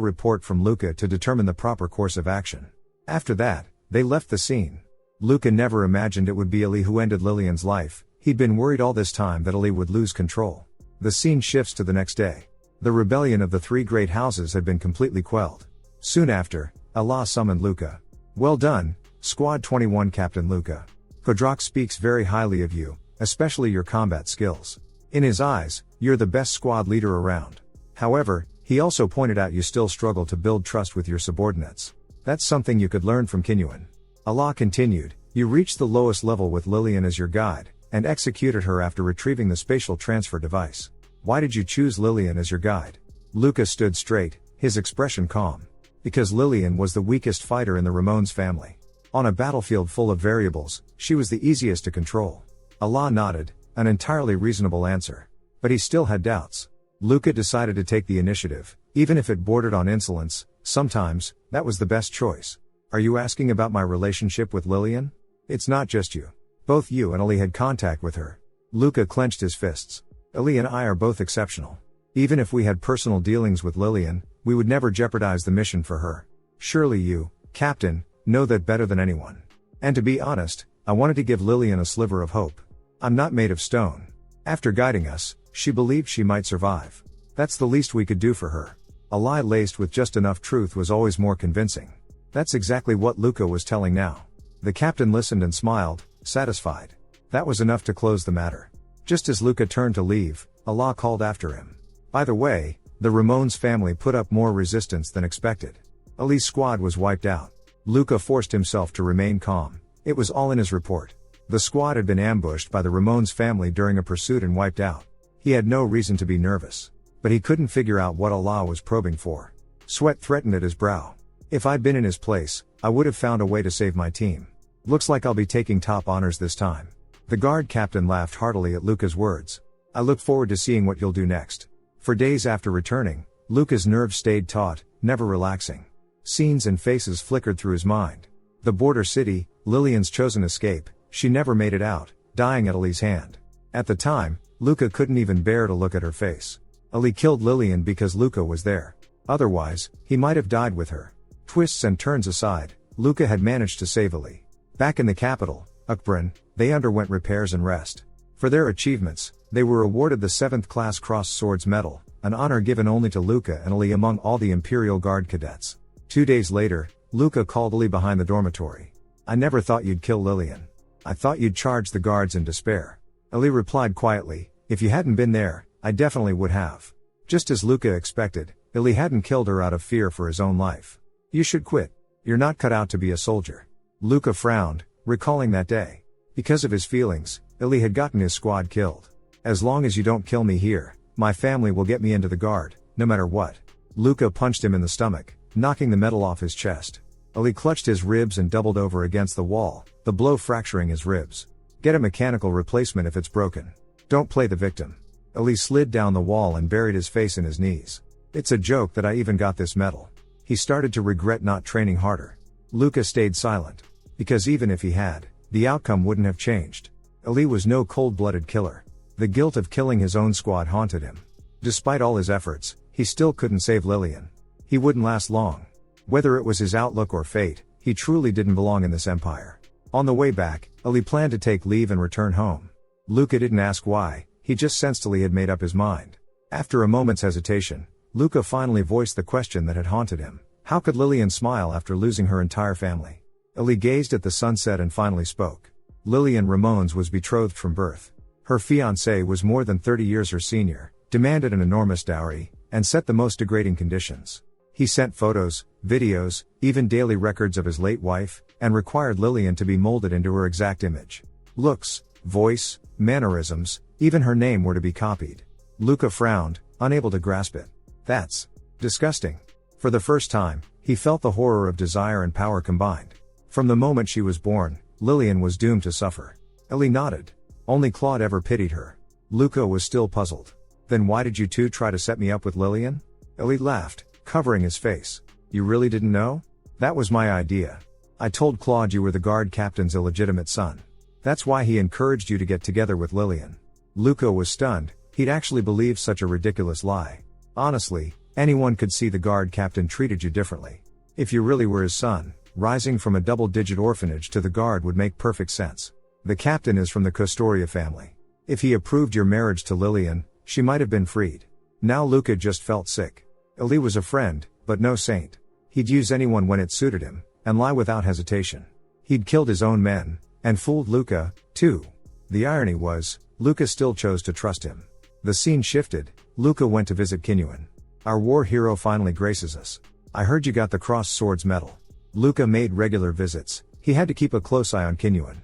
report from Luca to determine the proper course of action. After that, they left the scene. Luca never imagined it would be Ali who ended Lillian's life. He'd been worried all this time that Ali would lose control. The scene shifts to the next day. The rebellion of the three great houses had been completely quelled. Soon after, Allah summoned Luca. Well done, Squad 21 Captain Luca. Kodrak speaks very highly of you, especially your combat skills. In his eyes, you're the best squad leader around. However, he also pointed out you still struggle to build trust with your subordinates. That's something you could learn from Kinyuan. Allah continued, you reached the lowest level with Lillian as your guide, and executed her after retrieving the spatial transfer device. Why did you choose Lillian as your guide? Luca stood straight, his expression calm. Because Lillian was the weakest fighter in the Ramones family. On a battlefield full of variables, she was the easiest to control. Allah nodded, an entirely reasonable answer. But he still had doubts. Luca decided to take the initiative, even if it bordered on insolence. Sometimes, that was the best choice. Are you asking about my relationship with Lillian? It's not just you. Both you and Ali had contact with her. Luca clenched his fists. Ali and I are both exceptional. Even if we had personal dealings with Lillian, we would never jeopardize the mission for her. Surely you, Captain, know that better than anyone. And to be honest, I wanted to give Lillian a sliver of hope. I'm not made of stone. After guiding us, she believed she might survive. That's the least we could do for her. A lie laced with just enough truth was always more convincing. That's exactly what Luca was telling now. The captain listened and smiled, satisfied. That was enough to close the matter. Just as Luca turned to leave, Allah called after him. By the way, the Ramones family put up more resistance than expected. Ali's squad was wiped out. Luca forced himself to remain calm. It was all in his report. The squad had been ambushed by the Ramones family during a pursuit and wiped out. He had no reason to be nervous. But he couldn't figure out what Allah was probing for. Sweat threatened at his brow. If I'd been in his place, I would have found a way to save my team. Looks like I'll be taking top honors this time. The guard captain laughed heartily at Luca's words. I look forward to seeing what you'll do next. For days after returning, Luca's nerves stayed taut, never relaxing. Scenes and faces flickered through his mind. The border city, Lillian's chosen escape, she never made it out, dying at Ali's hand. At the time, Luca couldn't even bear to look at her face. Ali killed Lillian because Luca was there. Otherwise, he might have died with her. Twists and turns aside, Luca had managed to save Ali. Back in the capital, Ukbrin, they underwent repairs and rest. For their achievements, they were awarded the 7th Class Crossed Swords Medal, an honor given only to Luca and Ali among all the Imperial Guard cadets. 2 days later, Luca called Ali behind the dormitory. I never thought you'd kill Lillian. I thought you'd charge the guards in despair. Ali replied quietly, if you hadn't been there, I definitely would have. Just as Luca expected, Ali hadn't killed her out of fear for his own life. You should quit. You're not cut out to be a soldier. Luca frowned, recalling that day. Because of his feelings, Ali had gotten his squad killed. As long as you don't kill me here, my family will get me into the guard, no matter what. Luca punched him in the stomach, knocking the metal off his chest. Ali clutched his ribs and doubled over against the wall, the blow fracturing his ribs. Get a mechanical replacement if it's broken. Don't play the victim. Ali slid down the wall and buried his face in his knees. It's a joke that I even got this medal. He started to regret not training harder. Luca stayed silent. Because even if he had, the outcome wouldn't have changed. Ali was no cold-blooded killer. The guilt of killing his own squad haunted him. Despite all his efforts, he still couldn't save Lillian. He wouldn't last long. Whether it was his outlook or fate, he truly didn't belong in this empire. On the way back, Ali planned to take leave and return home. Luca didn't ask why, he just sensed Ali had made up his mind. After a moment's hesitation, Luca finally voiced the question that had haunted him. How could Lillian smile after losing her entire family? Ali gazed at the sunset and finally spoke. Lillian Ramones was betrothed from birth. Her fiancé was more than 30 years her senior, demanded an enormous dowry, and set the most degrading conditions. He sent photos, videos, even daily records of his late wife, and required Lillian to be molded into her exact image. Looks, voice, mannerisms, even her name were to be copied. Luca frowned, unable to grasp it. That's disgusting. For the first time, he felt the horror of desire and power combined. From the moment she was born, Lillian was doomed to suffer. Ellie nodded. Only Claude ever pitied her. Luca was still puzzled. Then why did you two try to set me up with Lillian? Ellie laughed, covering his face. You really didn't know? That was my idea. I told Claude you were the guard captain's illegitimate son. That's why he encouraged you to get together with Lillian. Luca was stunned. He'd actually believed such a ridiculous lie. Honestly, anyone could see the guard captain treated you differently. If you really were his son, rising from a double-digit orphanage to the guard would make perfect sense. The captain is from the Custoria family. If he approved your marriage to Lillian, she might have been freed. Now Luca just felt sick. Eli was a friend, but no saint. He'd use anyone when it suited him, and lie without hesitation. He'd killed his own men, and fooled Luca, too. The irony was, Luca still chose to trust him. The scene shifted. Luca went to visit Kinyuan. Our war hero finally graces us. I heard you got the Crossed Swords medal. Luca made regular visits. He had to keep a close eye on Kinyuan.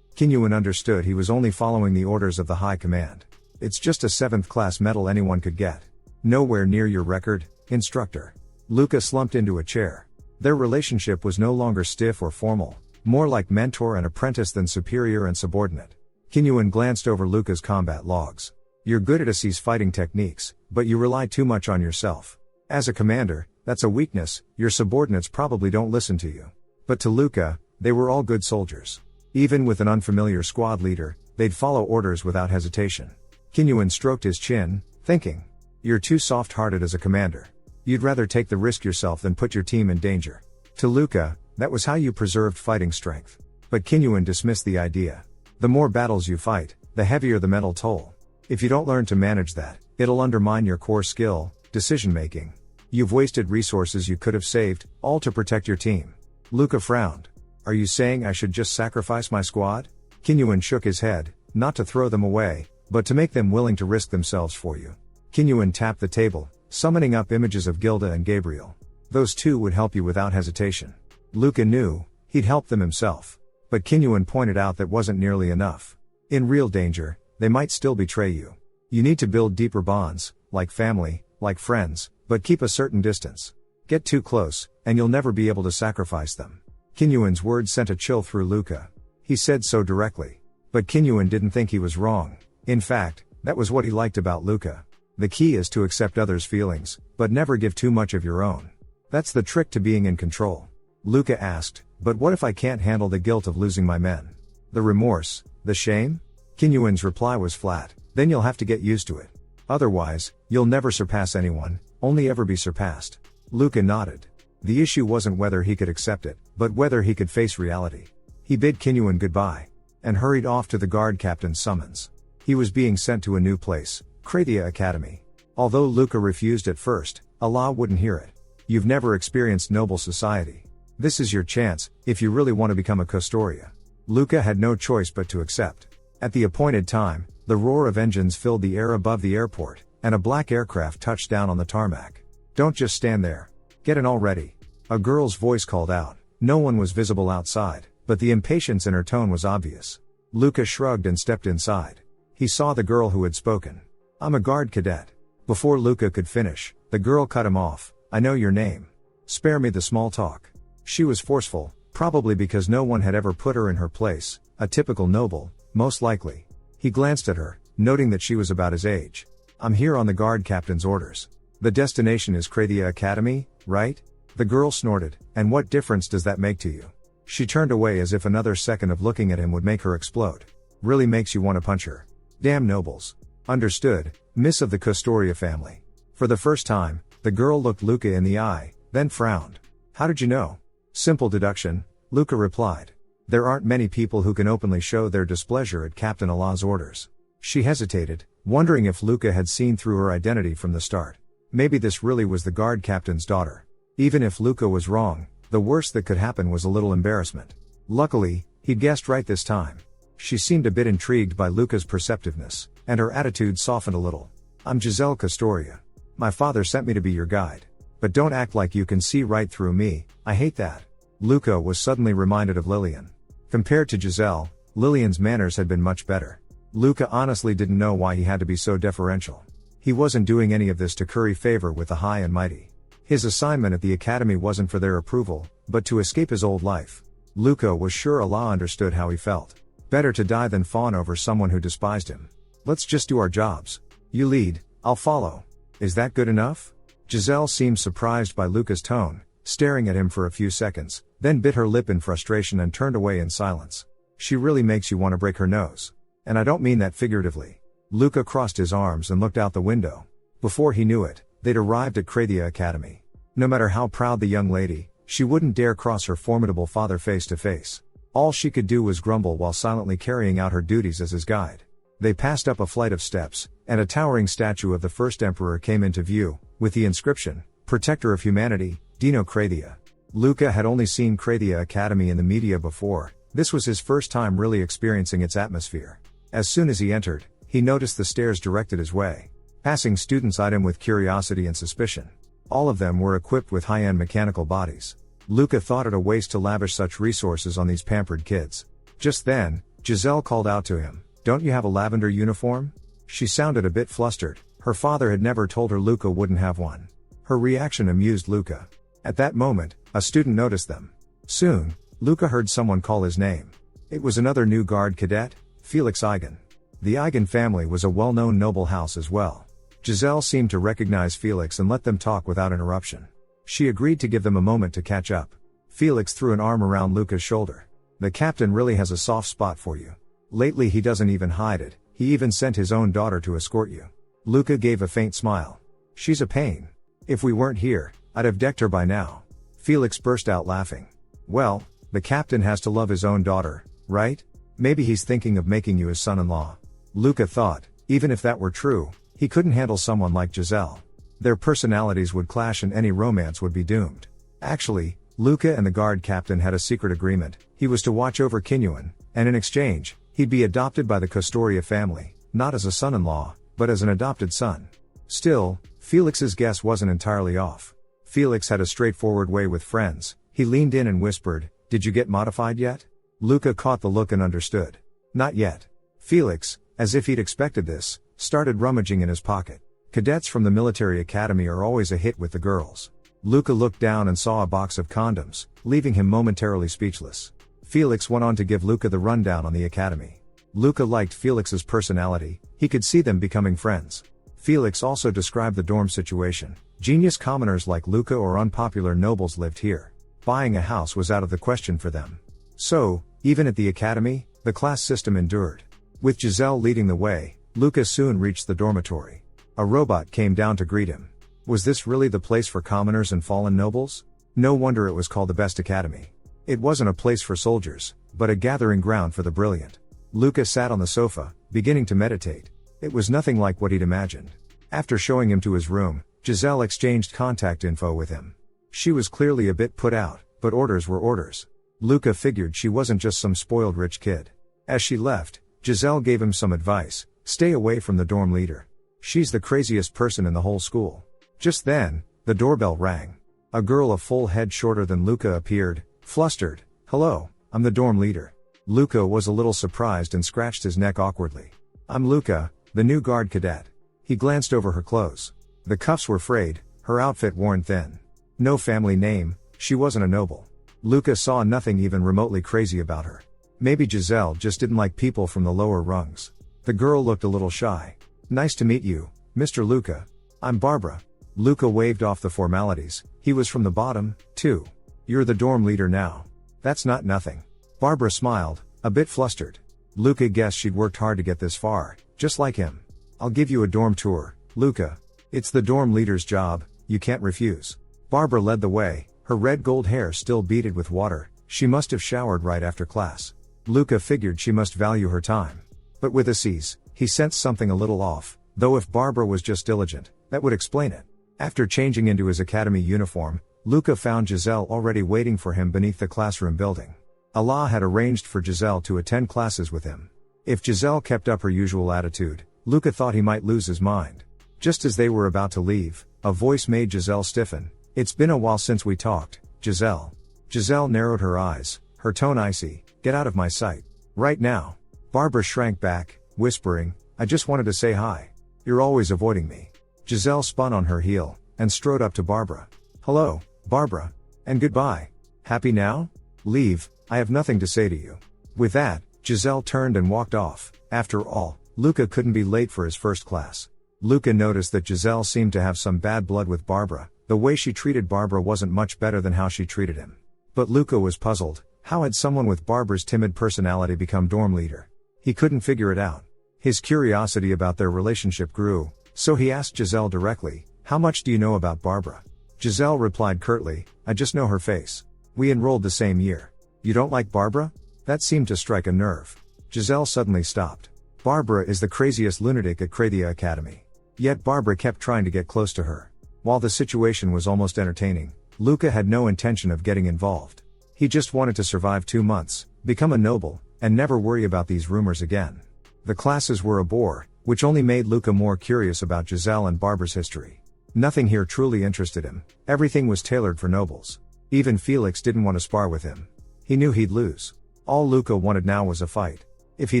Kinyuan understood he was only following the orders of the High Command. It's just a 7th class medal anyone could get. Nowhere near your record, Instructor. Luca slumped into a chair. Their relationship was no longer stiff or formal, more like mentor and apprentice than superior and subordinate. Kinyuan glanced over Luca's combat logs. You're good at Asi's fighting techniques, but you rely too much on yourself. As a commander, that's a weakness. Your subordinates probably don't listen to you. But to Luca, they were all good soldiers. Even with an unfamiliar squad leader, they'd follow orders without hesitation. Kinyuan stroked his chin, thinking, you're too soft-hearted as a commander. You'd rather take the risk yourself than put your team in danger. To Luca, that was how you preserved fighting strength. But Kinyuan dismissed the idea. The more battles you fight, the heavier the mental toll. If you don't learn to manage that, it'll undermine your core skill, decision-making. You've wasted resources you could have saved, all to protect your team. Luca frowned. Are you saying I should just sacrifice my squad? Kinyuan shook his head, not to throw them away, but to make them willing to risk themselves for you. Kinyuan tapped the table, summoning up images of Gilda and Gabriel. Those two would help you without hesitation. Luca knew, he'd help them himself. But Kinyuan pointed out that wasn't nearly enough. In real danger, they might still betray you. You need to build deeper bonds, like family, like friends, but keep a certain distance. Get too close, and you'll never be able to sacrifice them. Kinyuan's words sent a chill through Luca. He said so directly. But Kinyuan didn't think he was wrong. In fact, that was what he liked about Luca. The key is to accept others' feelings, but never give too much of your own. That's the trick to being in control. Luca asked, but what if I can't handle the guilt of losing my men? The remorse, the shame? Kinyuan's reply was flat, then you'll have to get used to it. Otherwise, you'll never surpass anyone, only ever be surpassed. Luca nodded. The issue wasn't whether he could accept it, but whether he could face reality. He bid Kinyuan goodbye, and hurried off to the guard captain's summons. He was being sent to a new place, Krathia Academy. Although Luca refused at first, Allah wouldn't hear it. You've never experienced noble society. This is your chance, if you really want to become a Custoria. Luca had no choice but to accept. At the appointed time, the roar of engines filled the air above the airport, and a black aircraft touched down on the tarmac. Don't just stand there. Get in already. A girl's voice called out. No one was visible outside, but the impatience in her tone was obvious. Luca shrugged and stepped inside. He saw the girl who had spoken. I'm a guard cadet. Before Luca could finish, the girl cut him off. I know your name. Spare me the small talk. She was forceful, probably because no one had ever put her in her place, a typical noble, most likely. He glanced at her, noting that she was about his age. I'm here on the guard captain's orders. The destination is Krathia Academy, right? The girl snorted. And what difference does that make to you? She turned away as if another second of looking at him would make her explode. Really makes you want to punch her. Damn nobles. Understood, Miss of the Custoria family. For the first time, the girl looked Luca in the eye, then frowned. How did you know? Simple deduction, Luca replied. There aren't many people who can openly show their displeasure at Captain Allah's orders. She hesitated, wondering if Luca had seen through her identity from the start. Maybe this really was the guard captain's daughter. Even if Luca was wrong, the worst that could happen was a little embarrassment. Luckily, he'd guessed right this time. She seemed a bit intrigued by Luca's perceptiveness, and her attitude softened a little. I'm Giselle Castoria. My father sent me to be your guide. But don't act like you can see right through me, I hate that. Luca was suddenly reminded of Lillian. Compared to Giselle, Lillian's manners had been much better. Luca honestly didn't know why he had to be so deferential. He wasn't doing any of this to curry favor with the high and mighty. His assignment at the academy wasn't for their approval, but to escape his old life. Luca was sure Allah understood how he felt. Better to die than fawn over someone who despised him. Let's just do our jobs. You lead, I'll follow. Is that good enough? Giselle seemed surprised by Luca's tone, staring at him for a few seconds, then bit her lip in frustration and turned away in silence. She really makes you want to break her nose. And I don't mean that figuratively. Luca crossed his arms and looked out the window. Before he knew it, they'd arrived at Krathia Academy. No matter how proud the young lady, she wouldn't dare cross her formidable father face to face. All she could do was grumble while silently carrying out her duties as his guide. They passed up a flight of steps, and a towering statue of the first emperor came into view, with the inscription, Protector of Humanity, Dino Krathia. Luca had only seen Krathia Academy in the media before. This was his first time really experiencing its atmosphere. As soon as he entered, he noticed the stairs directed his way. Passing students eyed him with curiosity and suspicion. All of them were equipped with high-end mechanical bodies. Luca thought it a waste to lavish such resources on these pampered kids. Just then, Giselle called out to him, "Don't you have a lavender uniform?" She sounded a bit flustered. Her father had never told her Luca wouldn't have one. Her reaction amused Luca. At that moment, a student noticed them. Soon, Luca heard someone call his name. It was another new guard cadet, Felix Eigen. The Eigen family was a well-known noble house as well. Giselle seemed to recognize Felix and let them talk without interruption. She agreed to give them a moment to catch up. Felix threw an arm around Luca's shoulder. "The captain really has a soft spot for you. Lately he doesn't even hide it, he even sent his own daughter to escort you." Luca gave a faint smile. "She's a pain. If we weren't here, I'd have decked her by now." Felix burst out laughing. "Well, the captain has to love his own daughter, right? Maybe he's thinking of making you his son-in-law." Luca thought, even if that were true, he couldn't handle someone like Giselle. Their personalities would clash and any romance would be doomed. Actually, Luca and the guard captain had a secret agreement. He was to watch over Kinyuan, and in exchange, he'd be adopted by the Castoria family, not as a son-in-law, but as an adopted son. Still, Felix's guess wasn't entirely off. Felix had a straightforward way with friends. He leaned in and whispered, "Did you get modified yet?" Luca caught the look and understood. "Not yet." Felix, as if he'd expected this, started rummaging in his pocket. Cadets from the military academy are always a hit with the girls. Luca looked down and saw a box of condoms, leaving him momentarily speechless. Felix went on to give Luca the rundown on the academy. Luca liked Felix's personality, he could see them becoming friends. Felix also described the dorm situation. Genius commoners like Luca or unpopular nobles lived here. Buying a house was out of the question for them. So, even at the academy, the class system endured. With Giselle leading the way, Luca soon reached the dormitory. A robot came down to greet him. Was this really the place for commoners and fallen nobles? No wonder it was called the best academy. It wasn't a place for soldiers, but a gathering ground for the brilliant. Luca sat on the sofa, beginning to meditate. It was nothing like what he'd imagined. After showing him to his room, Giselle exchanged contact info with him. She was clearly a bit put out, but orders were orders. Luca figured she wasn't just some spoiled rich kid. As she left, Giselle gave him some advice: stay away from the dorm leader. She's the craziest person in the whole school. Just then, the doorbell rang. A girl a full head shorter than Luca appeared, flustered. "Hello, I'm the dorm leader." Luca was a little surprised and scratched his neck awkwardly. "I'm Luca, the new guard cadet." He glanced over her clothes. The cuffs were frayed, her outfit worn thin. No family name, she wasn't a noble. Luca saw nothing even remotely crazy about her. Maybe Giselle just didn't like people from the lower rungs. The girl looked a little shy. "Nice to meet you, Mr. Luca. I'm Barbara." Luca waved off the formalities. He was from the bottom, too. "You're the dorm leader now." "That's not nothing." Barbara smiled, a bit flustered. Luca guessed she'd worked hard to get this far, just like him. "I'll give you a dorm tour, Luca. It's the dorm leader's job, you can't refuse." Barbara led the way, her red gold hair still beaded with water. She must have showered right after class. Luca figured she must value her time. But with Assis, he sensed something a little off, though if Barbara was just diligent, that would explain it. After changing into his academy uniform, Luca found Giselle already waiting for him beneath the classroom building. Allah had arranged for Giselle to attend classes with him. If Giselle kept up her usual attitude, Luca thought he might lose his mind. Just as they were about to leave, a voice made Giselle stiffen. "It's been a while since we talked, Giselle." Giselle narrowed her eyes, her tone icy. "Get out of my sight. Right now." Barbara shrank back, whispering, "I just wanted to say hi. You're always avoiding me." Giselle spun on her heel, and strode up to Barbara. "Hello, Barbara. And goodbye. Happy now? Leave, I have nothing to say to you." With that, Giselle turned and walked off. After all, Luca couldn't be late for his first class. Luca noticed that Giselle seemed to have some bad blood with Barbara. The way she treated Barbara wasn't much better than how she treated him. But Luca was puzzled. How had someone with Barbara's timid personality become dorm leader? He couldn't figure it out. His curiosity about their relationship grew, so he asked Giselle directly, "How much do you know about Barbara?" Giselle replied curtly, "I just know her face. We enrolled the same year." "You don't like Barbara?" That seemed to strike a nerve. Giselle suddenly stopped. Barbara is the craziest lunatic at Krathia Academy. Yet Barbara kept trying to get close to her. While the situation was almost entertaining, Luca had no intention of getting involved. He just wanted to survive 2 months, become a noble, and never worry about these rumors again. The classes were a bore, which only made Luca more curious about Giselle and Barbara's history. Nothing here truly interested him. Everything was tailored for nobles. Even Felix didn't want to spar with him. He knew he'd lose. All Luca wanted now was a fight. If he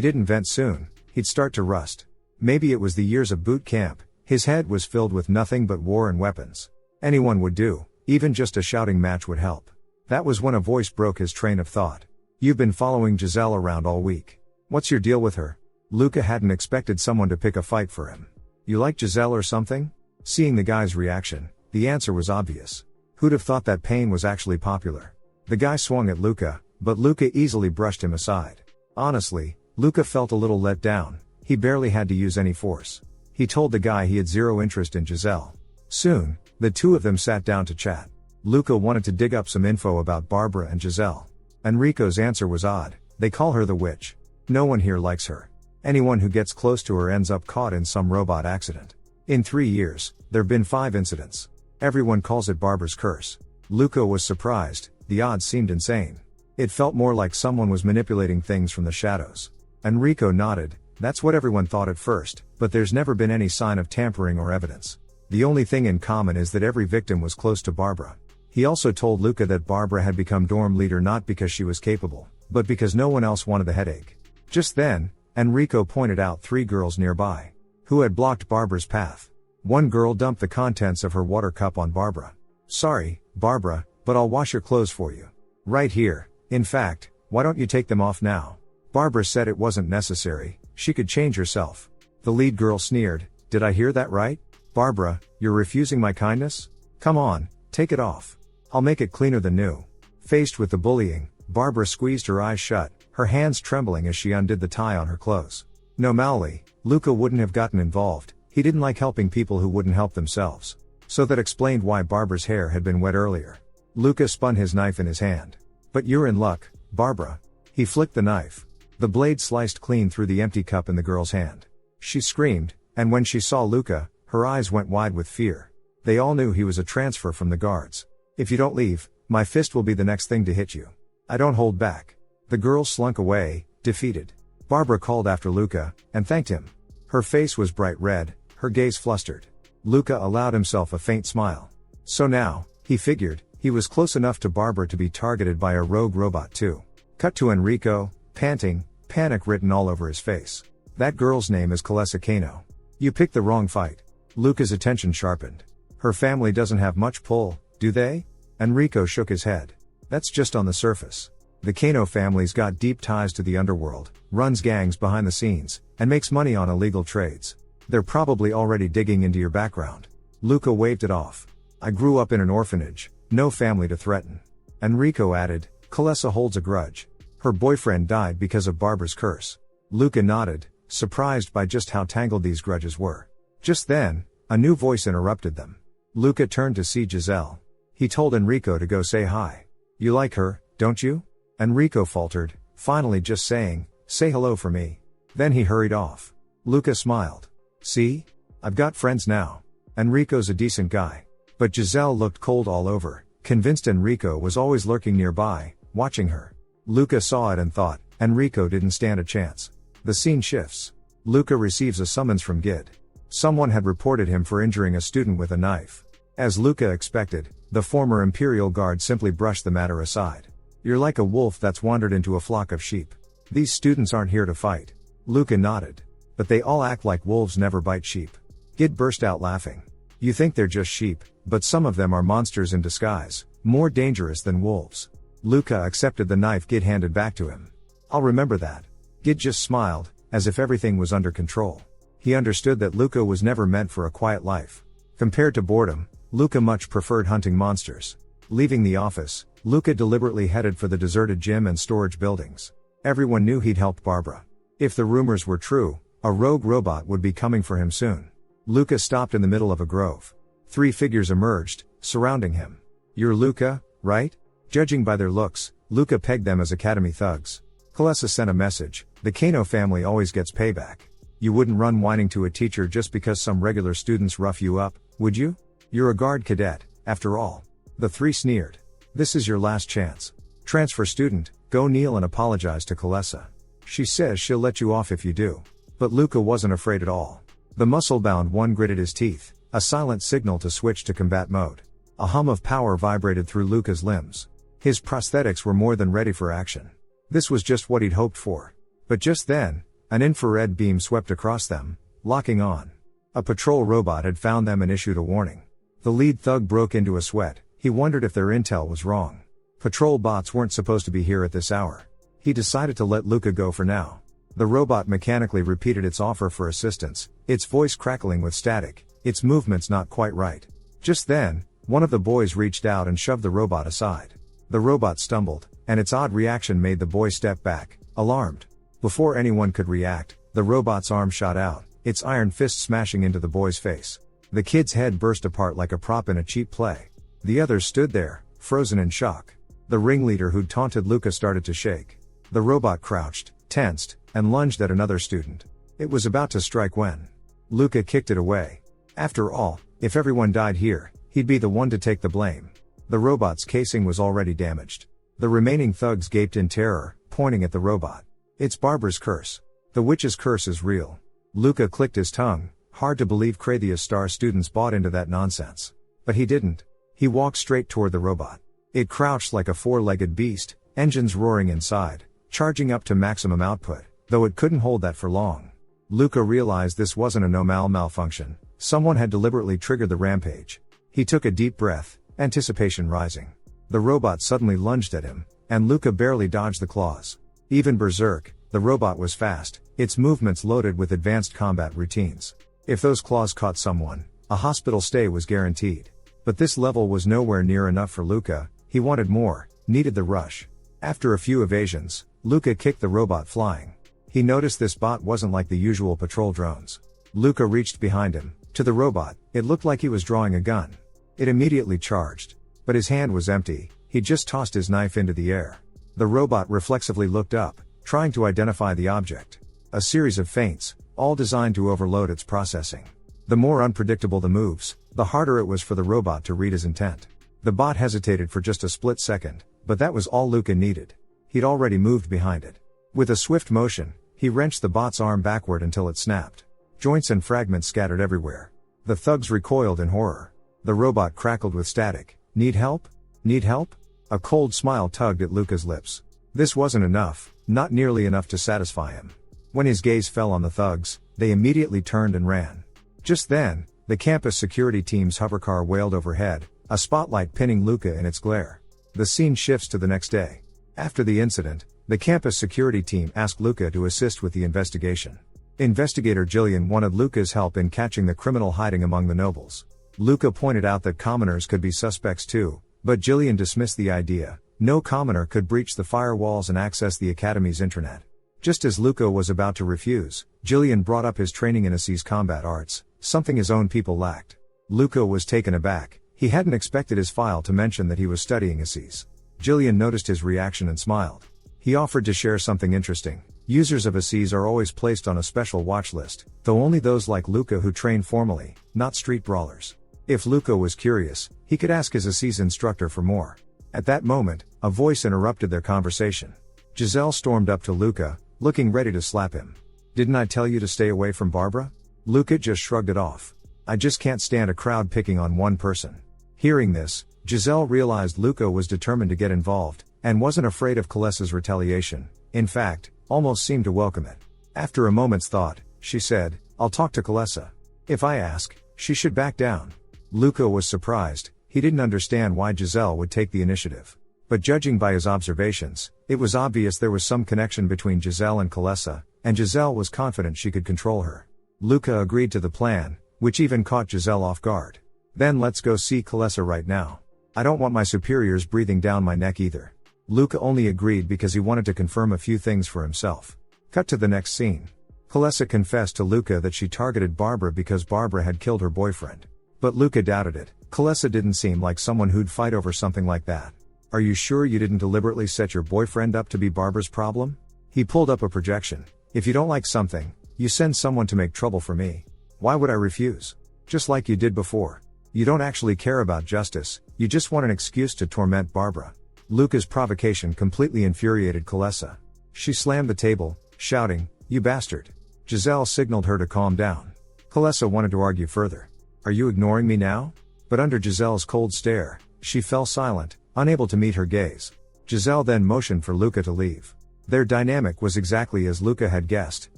didn't vent soon, he'd start to rust. Maybe it was the years of boot camp. His head was filled with nothing but war and weapons. Anyone would do, even just a shouting match would help. That was when a voice broke his train of thought. "You've been following Giselle around all week. What's your deal with her?" Luca hadn't expected someone to pick a fight for him. "You like Giselle or something?" Seeing the guy's reaction, the answer was obvious. Who'd have thought that Pain was actually popular? The guy swung at Luca, but Luca easily brushed him aside. Honestly, Luca felt a little let down. He barely had to use any force. He told the guy he had zero interest in Giselle. Soon, the two of them sat down to chat. Luca wanted to dig up some info about Barbara and Giselle. Enrico's answer was odd. "They call her the witch. No one here likes her. Anyone who gets close to her ends up caught in some robot accident. In 3 years, there've been 5 incidents. Everyone calls it Barbara's curse." Luca was surprised. The odds seemed insane. It felt more like someone was manipulating things from the shadows. Enrico nodded. "That's what everyone thought at first, but there's never been any sign of tampering or evidence. The only thing in common is that every victim was close to Barbara." He also told Luca that Barbara had become dorm leader not because she was capable, but because no one else wanted the headache. Just then, Enrico pointed out 3 girls nearby, who had blocked Barbara's path. One girl dumped the contents of her water cup on Barbara. "Sorry, Barbara, but I'll wash your clothes for you. Right here. In fact, why don't you take them off now?" Barbara said it wasn't necessary. She could change herself. The lead girl sneered. "Did I hear that right? Barbara, you're refusing my kindness? Come on, take it off. I'll make it cleaner than new." Faced with the bullying, Barbara squeezed her eyes shut, her hands trembling as she undid the tie on her clothes. Normally, Luca wouldn't have gotten involved. He didn't like helping people who wouldn't help themselves. So that explained why Barbara's hair had been wet earlier. Luca spun his knife in his hand. "But you're in luck, Barbara." He flicked the knife. The blade sliced clean through the empty cup in the girl's hand. She screamed, and when she saw Luca, her eyes went wide with fear. They all knew he was a transfer from the guards. "If you don't leave, my fist will be the next thing to hit you. I don't hold back." The girl slunk away, defeated. Barbara called after Luca, and thanked him. Her face was bright red, her gaze flustered. Luca allowed himself a faint smile. So now, he figured, he was close enough to Barbara to be targeted by a rogue robot too. Cut to Enrico, panting, panic written all over his face. "That girl's name is Calessa Kano. You picked the wrong fight." Luca's attention sharpened. "Her family doesn't have much pull, do they?" Enrico shook his head. "That's just on the surface. The Kano family's got deep ties to the underworld, runs gangs behind the scenes, and makes money on illegal trades. They're probably already digging into your background." Luca waved it off. "I grew up in an orphanage, no family to threaten." Enrico added, "Calessa holds a grudge. Her boyfriend died because of Barbara's curse." Luca nodded, surprised by just how tangled these grudges were. Just then, a new voice interrupted them. Luca turned to see Giselle. He told Enrico to go say hi. "You like her, don't you?" Enrico faltered, finally just saying, "Say hello for me." Then he hurried off. Luca smiled. "See? I've got friends now. Enrico's a decent guy." But Giselle looked cold all over, convinced Enrico was always lurking nearby, watching her. Luca saw it and thought, Enrico didn't stand a chance. The scene shifts. Luca receives a summons from Gid. Someone had reported him for injuring a student with a knife. As Luca expected, the former Imperial Guard simply brushed the matter aside. You're like a wolf that's wandered into a flock of sheep. These students aren't here to fight. Luca nodded. But they all act like wolves never bite sheep. Gid burst out laughing. You think they're just sheep, but some of them are monsters in disguise, more dangerous than wolves. Luca accepted the knife Gid handed back to him. I'll remember that. Gid just smiled, as if everything was under control. He understood that Luca was never meant for a quiet life. Compared to boredom, Luca much preferred hunting monsters. Leaving the office, Luca deliberately headed for the deserted gym and storage buildings. Everyone knew he'd helped Barbara. If the rumors were true, a rogue robot would be coming for him soon. Luca stopped in the middle of a grove. 3 figures emerged, surrounding him. You're Luca, right? Judging by their looks, Luca pegged them as academy thugs. Kalesa sent a message, the Kano family always gets payback. You wouldn't run whining to a teacher just because some regular students rough you up, would you? You're a guard cadet, after all. The 3 sneered. This is your last chance. Transfer student, go kneel and apologize to Kalesa. She says she'll let you off if you do. But Luca wasn't afraid at all. The muscle-bound one gritted his teeth, a silent signal to switch to combat mode. A hum of power vibrated through Luca's limbs. His prosthetics were more than ready for action. This was just what he'd hoped for. But just then, an infrared beam swept across them, locking on. A patrol robot had found them and issued a warning. The lead thug broke into a sweat. He wondered if their intel was wrong. Patrol bots weren't supposed to be here at this hour. He decided to let Luca go for now. The robot mechanically repeated its offer for assistance, its voice crackling with static, its movements not quite right. Just then, one of the boys reached out and shoved the robot aside. The robot stumbled, and its odd reaction made the boy step back, alarmed. Before anyone could react, the robot's arm shot out, its iron fist smashing into the boy's face. The kid's head burst apart like a prop in a cheap play. The others stood there, frozen in shock. The ringleader who'd taunted Luca started to shake. The robot crouched, tensed, and lunged at another student. It was about to strike when Luca kicked it away. After all, if everyone died here, he'd be the one to take the blame. The robot's casing was already damaged. The remaining thugs gaped in terror, pointing at the robot. It's Barbara's curse. The witch's curse is real. Luca clicked his tongue, hard to believe Krathia's star students bought into that nonsense. But he didn't. He walked straight toward the robot. It crouched like a 4-legged beast, engines roaring inside, charging up to maximum output, though it couldn't hold that for long. Luca realized this wasn't a normal malfunction. Someone had deliberately triggered the rampage. He took a deep breath, anticipation rising. The robot suddenly lunged at him, and Luca barely dodged the claws. Even berserk, the robot was fast, its movements loaded with advanced combat routines. If those claws caught someone, a hospital stay was guaranteed. But this level was nowhere near enough for Luca. He wanted more, needed the rush. After a few evasions, Luca kicked the robot flying. He noticed this bot wasn't like the usual patrol drones. Luca reached behind him. To the robot, it looked like he was drawing a gun. It immediately charged. But his hand was empty, he'd just tossed his knife into the air. The robot reflexively looked up, trying to identify the object. A series of feints, all designed to overload its processing. The more unpredictable the moves, the harder it was for the robot to read his intent. The bot hesitated for just a split second, but that was all Luca needed. He'd already moved behind it. With a swift motion, he wrenched the bot's arm backward until it snapped. Joints and fragments scattered everywhere. The thugs recoiled in horror. The robot crackled with static. Need help? Need help? A cold smile tugged at Luca's lips. This wasn't enough, not nearly enough to satisfy him. When his gaze fell on the thugs, they immediately turned and ran. Just then, the campus security team's hovercar wailed overhead, a spotlight pinning Luca in its glare. The scene shifts to the next day. After the incident, the campus security team asked Luca to assist with the investigation. Investigator Jillian wanted Luca's help in catching the criminal hiding among the nobles. Luca pointed out that commoners could be suspects too, but Jillian dismissed the idea. No commoner could breach the firewalls and access the academy's intranet. Just as Luca was about to refuse, Jillian brought up his training in Asi's combat arts, something his own people lacked. Luca was taken aback. He hadn't expected his file to mention that he was studying Asi's. Jillian noticed his reaction and smiled. He offered to share something interesting. Users of Asi's are always placed on a special watch list, though only those like Luca who train formally, not street brawlers. If Luca was curious, he could ask his Asi's instructor for more. At that moment, a voice interrupted their conversation. Giselle stormed up to Luca, looking ready to slap him. Didn't I tell you to stay away from Barbara? Luca just shrugged it off. I just can't stand a crowd picking on one person. Hearing this, Giselle realized Luca was determined to get involved, and wasn't afraid of Kalessa's retaliation. In fact, almost seemed to welcome it. After a moment's thought, she said, I'll talk to Kalessa. If I ask, she should back down. Luca was surprised. He didn't understand why Giselle would take the initiative. But judging by his observations, it was obvious there was some connection between Giselle and Kalessa, and Giselle was confident she could control her. Luca agreed to the plan, which even caught Giselle off guard. Then let's go see Kalessa right now. I don't want my superiors breathing down my neck either. Luca only agreed because he wanted to confirm a few things for himself. Cut to the next scene. Kalessa confessed to Luca that she targeted Barbara because Barbara had killed her boyfriend. But Luca doubted it. Kalessa didn't seem like someone who'd fight over something like that. Are you sure you didn't deliberately set your boyfriend up to be Barbara's problem? He pulled up a projection. If you don't like something, you send someone to make trouble for me. Why would I refuse? Just like you did before. You don't actually care about justice, you just want an excuse to torment Barbara. Luca's provocation completely infuriated Kalessa. She slammed the table, shouting, You bastard. Giselle signaled her to calm down. Kalessa wanted to argue further. Are you ignoring me now? But under Giselle's cold stare, she fell silent, unable to meet her gaze. Giselle then motioned for Luca to leave. Their dynamic was exactly as Luca had guessed,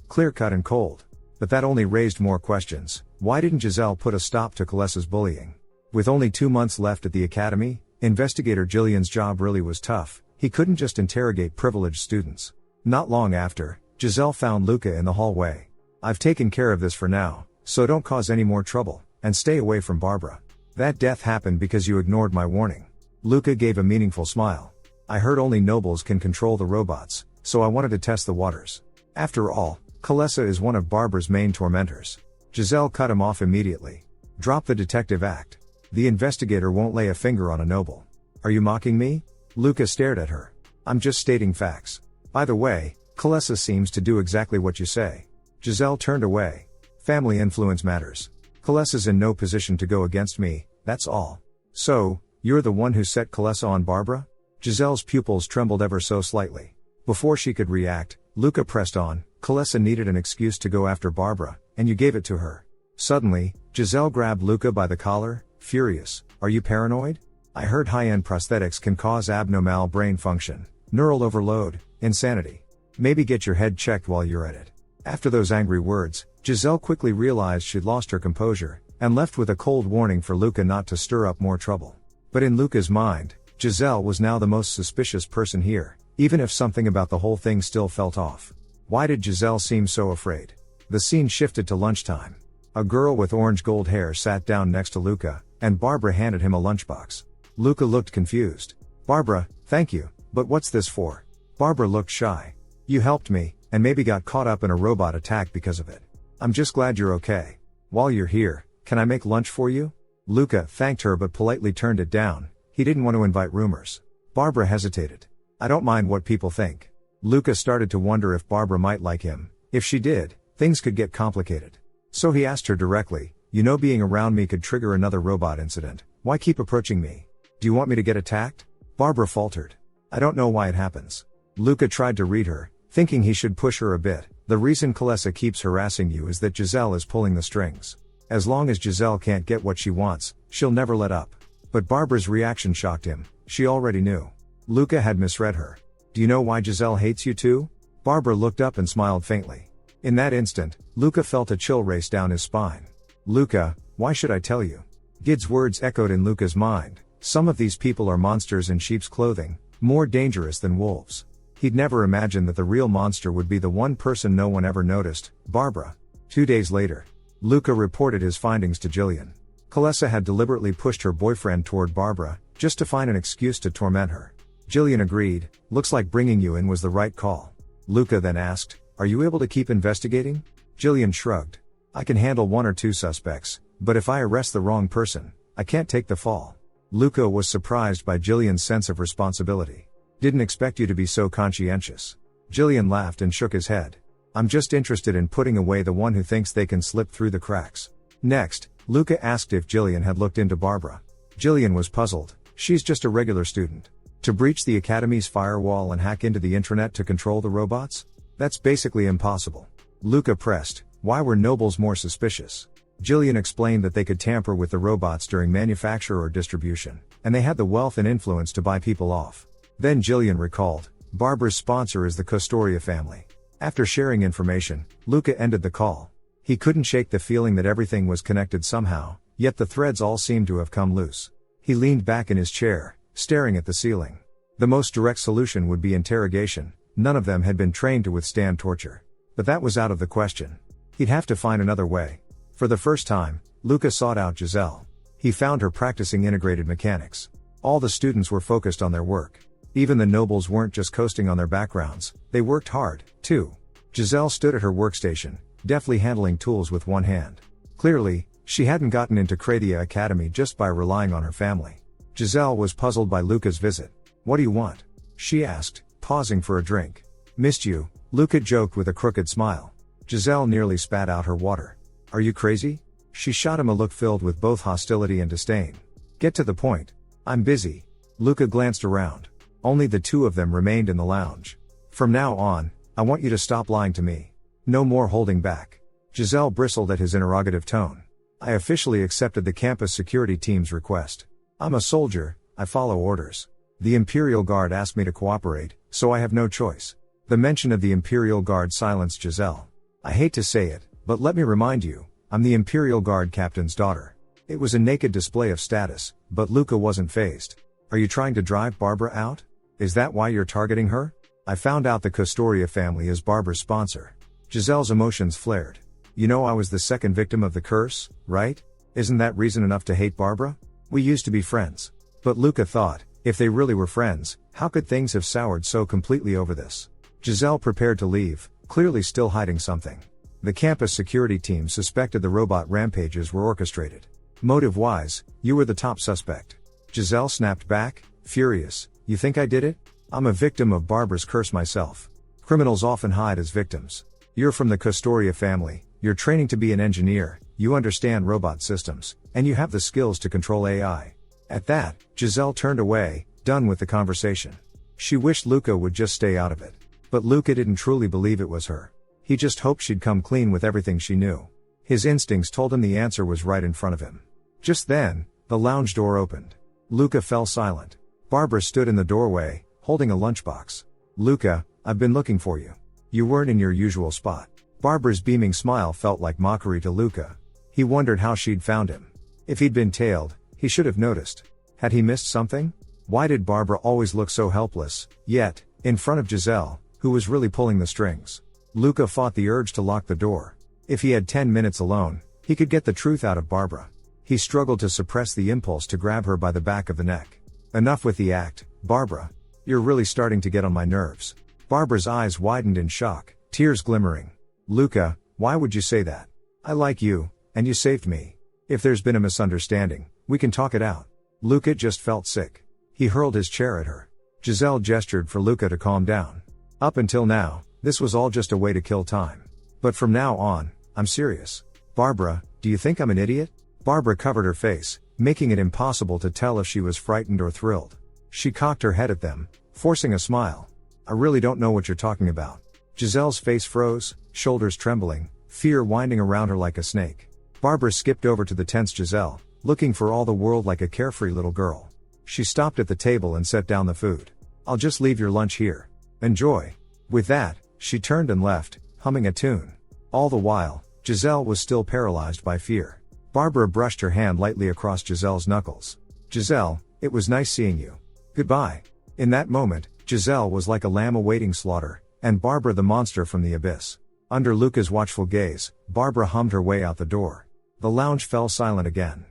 clear-cut and cold. But that only raised more questions. Why didn't Giselle put a stop to Kalessa's bullying? With only 2 months left at the academy, Investigator Jillian's job really was tough. He couldn't just interrogate privileged students. Not long after, Giselle found Luca in the hallway. I've taken care of this for now, so don't cause any more trouble, and stay away from Barbara. That death happened because you ignored my warning. Luca gave a meaningful smile. I heard only nobles can control the robots, so I wanted to test the waters. After all, Kalessa is one of Barbara's main tormentors. Giselle cut him off immediately. Drop the detective act. The investigator won't lay a finger on a noble. Are you mocking me? Luca stared at her. I'm just stating facts. By the way, Kalessa seems to do exactly what you say. Giselle turned away. Family influence matters. Kalessa's in no position to go against me, that's all. So, you're the one who set Kalessa on Barbara? Giselle's pupils trembled ever so slightly. Before she could react, Luca pressed on. Kalessa needed an excuse to go after Barbara, and you gave it to her. Suddenly, Giselle grabbed Luca by the collar, furious. Are you paranoid? I heard high-end prosthetics can cause abnormal brain function, neural overload, insanity. Maybe get your head checked while you're at it. After those angry words, Giselle quickly realized she'd lost her composure, and left with a cold warning for Luca not to stir up more trouble. But in Luca's mind, Giselle was now the most suspicious person here, even if something about the whole thing still felt off. Why did Giselle seem so afraid? The scene shifted to lunchtime. A girl with orange gold hair sat down next to Luca, and Barbara handed him a lunchbox. Luca looked confused. Barbara, thank you, but what's this for? Barbara looked shy. You helped me, and maybe got caught up in a robot attack because of it. I'm just glad you're okay. While you're here, can I make lunch for you? Luca thanked her but politely turned it down. He didn't want to invite rumors. Barbara hesitated. I don't mind what people think. Luca started to wonder if Barbara might like him. If she did, things could get complicated. So he asked her directly, you know being around me could trigger another robot incident. Why keep approaching me? Do you want me to get attacked? Barbara faltered. I don't know why it happens. Luca tried to read her, thinking he should push her a bit. The reason Kalessa keeps harassing you is that Giselle is pulling the strings. As long as Giselle can't get what she wants, she'll never let up. But Barbara's reaction shocked him. She already knew. Luca had misread her. Do you know why Giselle hates you too? Barbara looked up and smiled faintly. In that instant, Luca felt a chill race down his spine. Luca, why should I tell you? Gid's words echoed in Luca's mind. Some of these people are monsters in sheep's clothing, more dangerous than wolves. He'd never imagined that the real monster would be the one person no one ever noticed, Barbara. 2 days later, Luca reported his findings to Jillian. Kalessa had deliberately pushed her boyfriend toward Barbara, just to find an excuse to torment her. Jillian agreed. Looks like bringing you in was the right call. Luca then asked, are you able to keep investigating? Jillian shrugged. I can handle 1 or 2 suspects, but if I arrest the wrong person, I can't take the fall. Luca was surprised by Jillian's sense of responsibility. Didn't expect you to be so conscientious. Jillian laughed and shook his head. I'm just interested in putting away the one who thinks they can slip through the cracks. Next, Luca asked if Jillian had looked into Barbara. Jillian was puzzled. She's just a regular student. To breach the Academy's firewall and hack into the intranet to control the robots? That's basically impossible. Luca pressed, why were nobles more suspicious? Jillian explained that they could tamper with the robots during manufacture or distribution, and they had the wealth and influence to buy people off. Then Jillian recalled, Barbara's sponsor is the Kostoria family. After sharing information, Luca ended the call. He couldn't shake the feeling that everything was connected somehow, yet the threads all seemed to have come loose. He leaned back in his chair, staring at the ceiling. The most direct solution would be interrogation. None of them had been trained to withstand torture. But that was out of the question. He'd have to find another way. For the first time, Luca sought out Giselle. He found her practicing integrated mechanics. All the students were focused on their work. Even the nobles weren't just coasting on their backgrounds, they worked hard, too. Giselle stood at her workstation, deftly handling tools with one hand. Clearly, she hadn't gotten into Kradia Academy just by relying on her family. Giselle was puzzled by Luca's visit. What do you want? She asked, pausing for a drink. Missed you, Luca joked with a crooked smile. Giselle nearly spat out her water. Are you crazy? She shot him a look filled with both hostility and disdain. Get to the point. I'm busy. Luca glanced around. Only the two of them remained in the lounge. From now on, I want you to stop lying to me. No more holding back. Giselle bristled at his interrogative tone. I officially accepted the campus security team's request. I'm a soldier, I follow orders. The Imperial Guard asked me to cooperate, so I have no choice. The mention of the Imperial Guard silenced Giselle. I hate to say it, but let me remind you, I'm the Imperial Guard captain's daughter. It was a naked display of status, but Luca wasn't fazed. Are you trying to drive Barbara out? Is that why you're targeting her? I found out the Kostoria family is Barbara's sponsor. Giselle's emotions flared. You know I was the second victim of the curse, right? Isn't that reason enough to hate Barbara? We used to be friends. But Luca thought, if they really were friends, how could things have soured so completely over this? Giselle prepared to leave, clearly still hiding something. The campus security team suspected the robot rampages were orchestrated. Motive-wise, you were the top suspect. Giselle snapped back, furious. You think I did it? I'm a victim of Barbara's curse myself. Criminals often hide as victims. You're from the Kostoria family, you're training to be an engineer, you understand robot systems, and you have the skills to control AI. At that, Giselle turned away, done with the conversation. She wished Luca would just stay out of it. But Luca didn't truly believe it was her. He just hoped she'd come clean with everything she knew. His instincts told him the answer was right in front of him. Just then, the lounge door opened. Luca fell silent. Barbara stood in the doorway, holding a lunchbox. Luca, I've been looking for you. You weren't in your usual spot. Barbara's beaming smile felt like mockery to Luca. He wondered how she'd found him. If he'd been tailed, he should have noticed. Had he missed something? Why did Barbara always look so helpless, yet, in front of Giselle, who was really pulling the strings? Luca fought the urge to lock the door. If he had 10 minutes alone, he could get the truth out of Barbara. He struggled to suppress the impulse to grab her by the back of the neck. Enough with the act, Barbara. You're really starting to get on my nerves. Barbara's eyes widened in shock, tears glimmering. Luca, why would you say that? I like you, and you saved me. If there's been a misunderstanding, we can talk it out. Luca just felt sick. He hurled his chair at her. Giselle gestured for Luca to calm down. Up until now, this was all just a way to kill time. But from now on, I'm serious. Barbara, do you think I'm an idiot? Barbara covered her face, making it impossible to tell if she was frightened or thrilled. She cocked her head at them, forcing a smile. I really don't know what you're talking about. Giselle's face froze, shoulders trembling, fear winding around her like a snake. Barbara skipped over to the tense Giselle, looking for all the world like a carefree little girl. She stopped at the table and set down the food. I'll just leave your lunch here. Enjoy. With that, she turned and left, humming a tune. All the while, Giselle was still paralyzed by fear. Barbara brushed her hand lightly across Giselle's knuckles. Giselle, it was nice seeing you. Goodbye. In that moment, Giselle was like a lamb awaiting slaughter, and Barbara the monster from the abyss. Under Luca's watchful gaze, Barbara hummed her way out the door. The lounge fell silent again.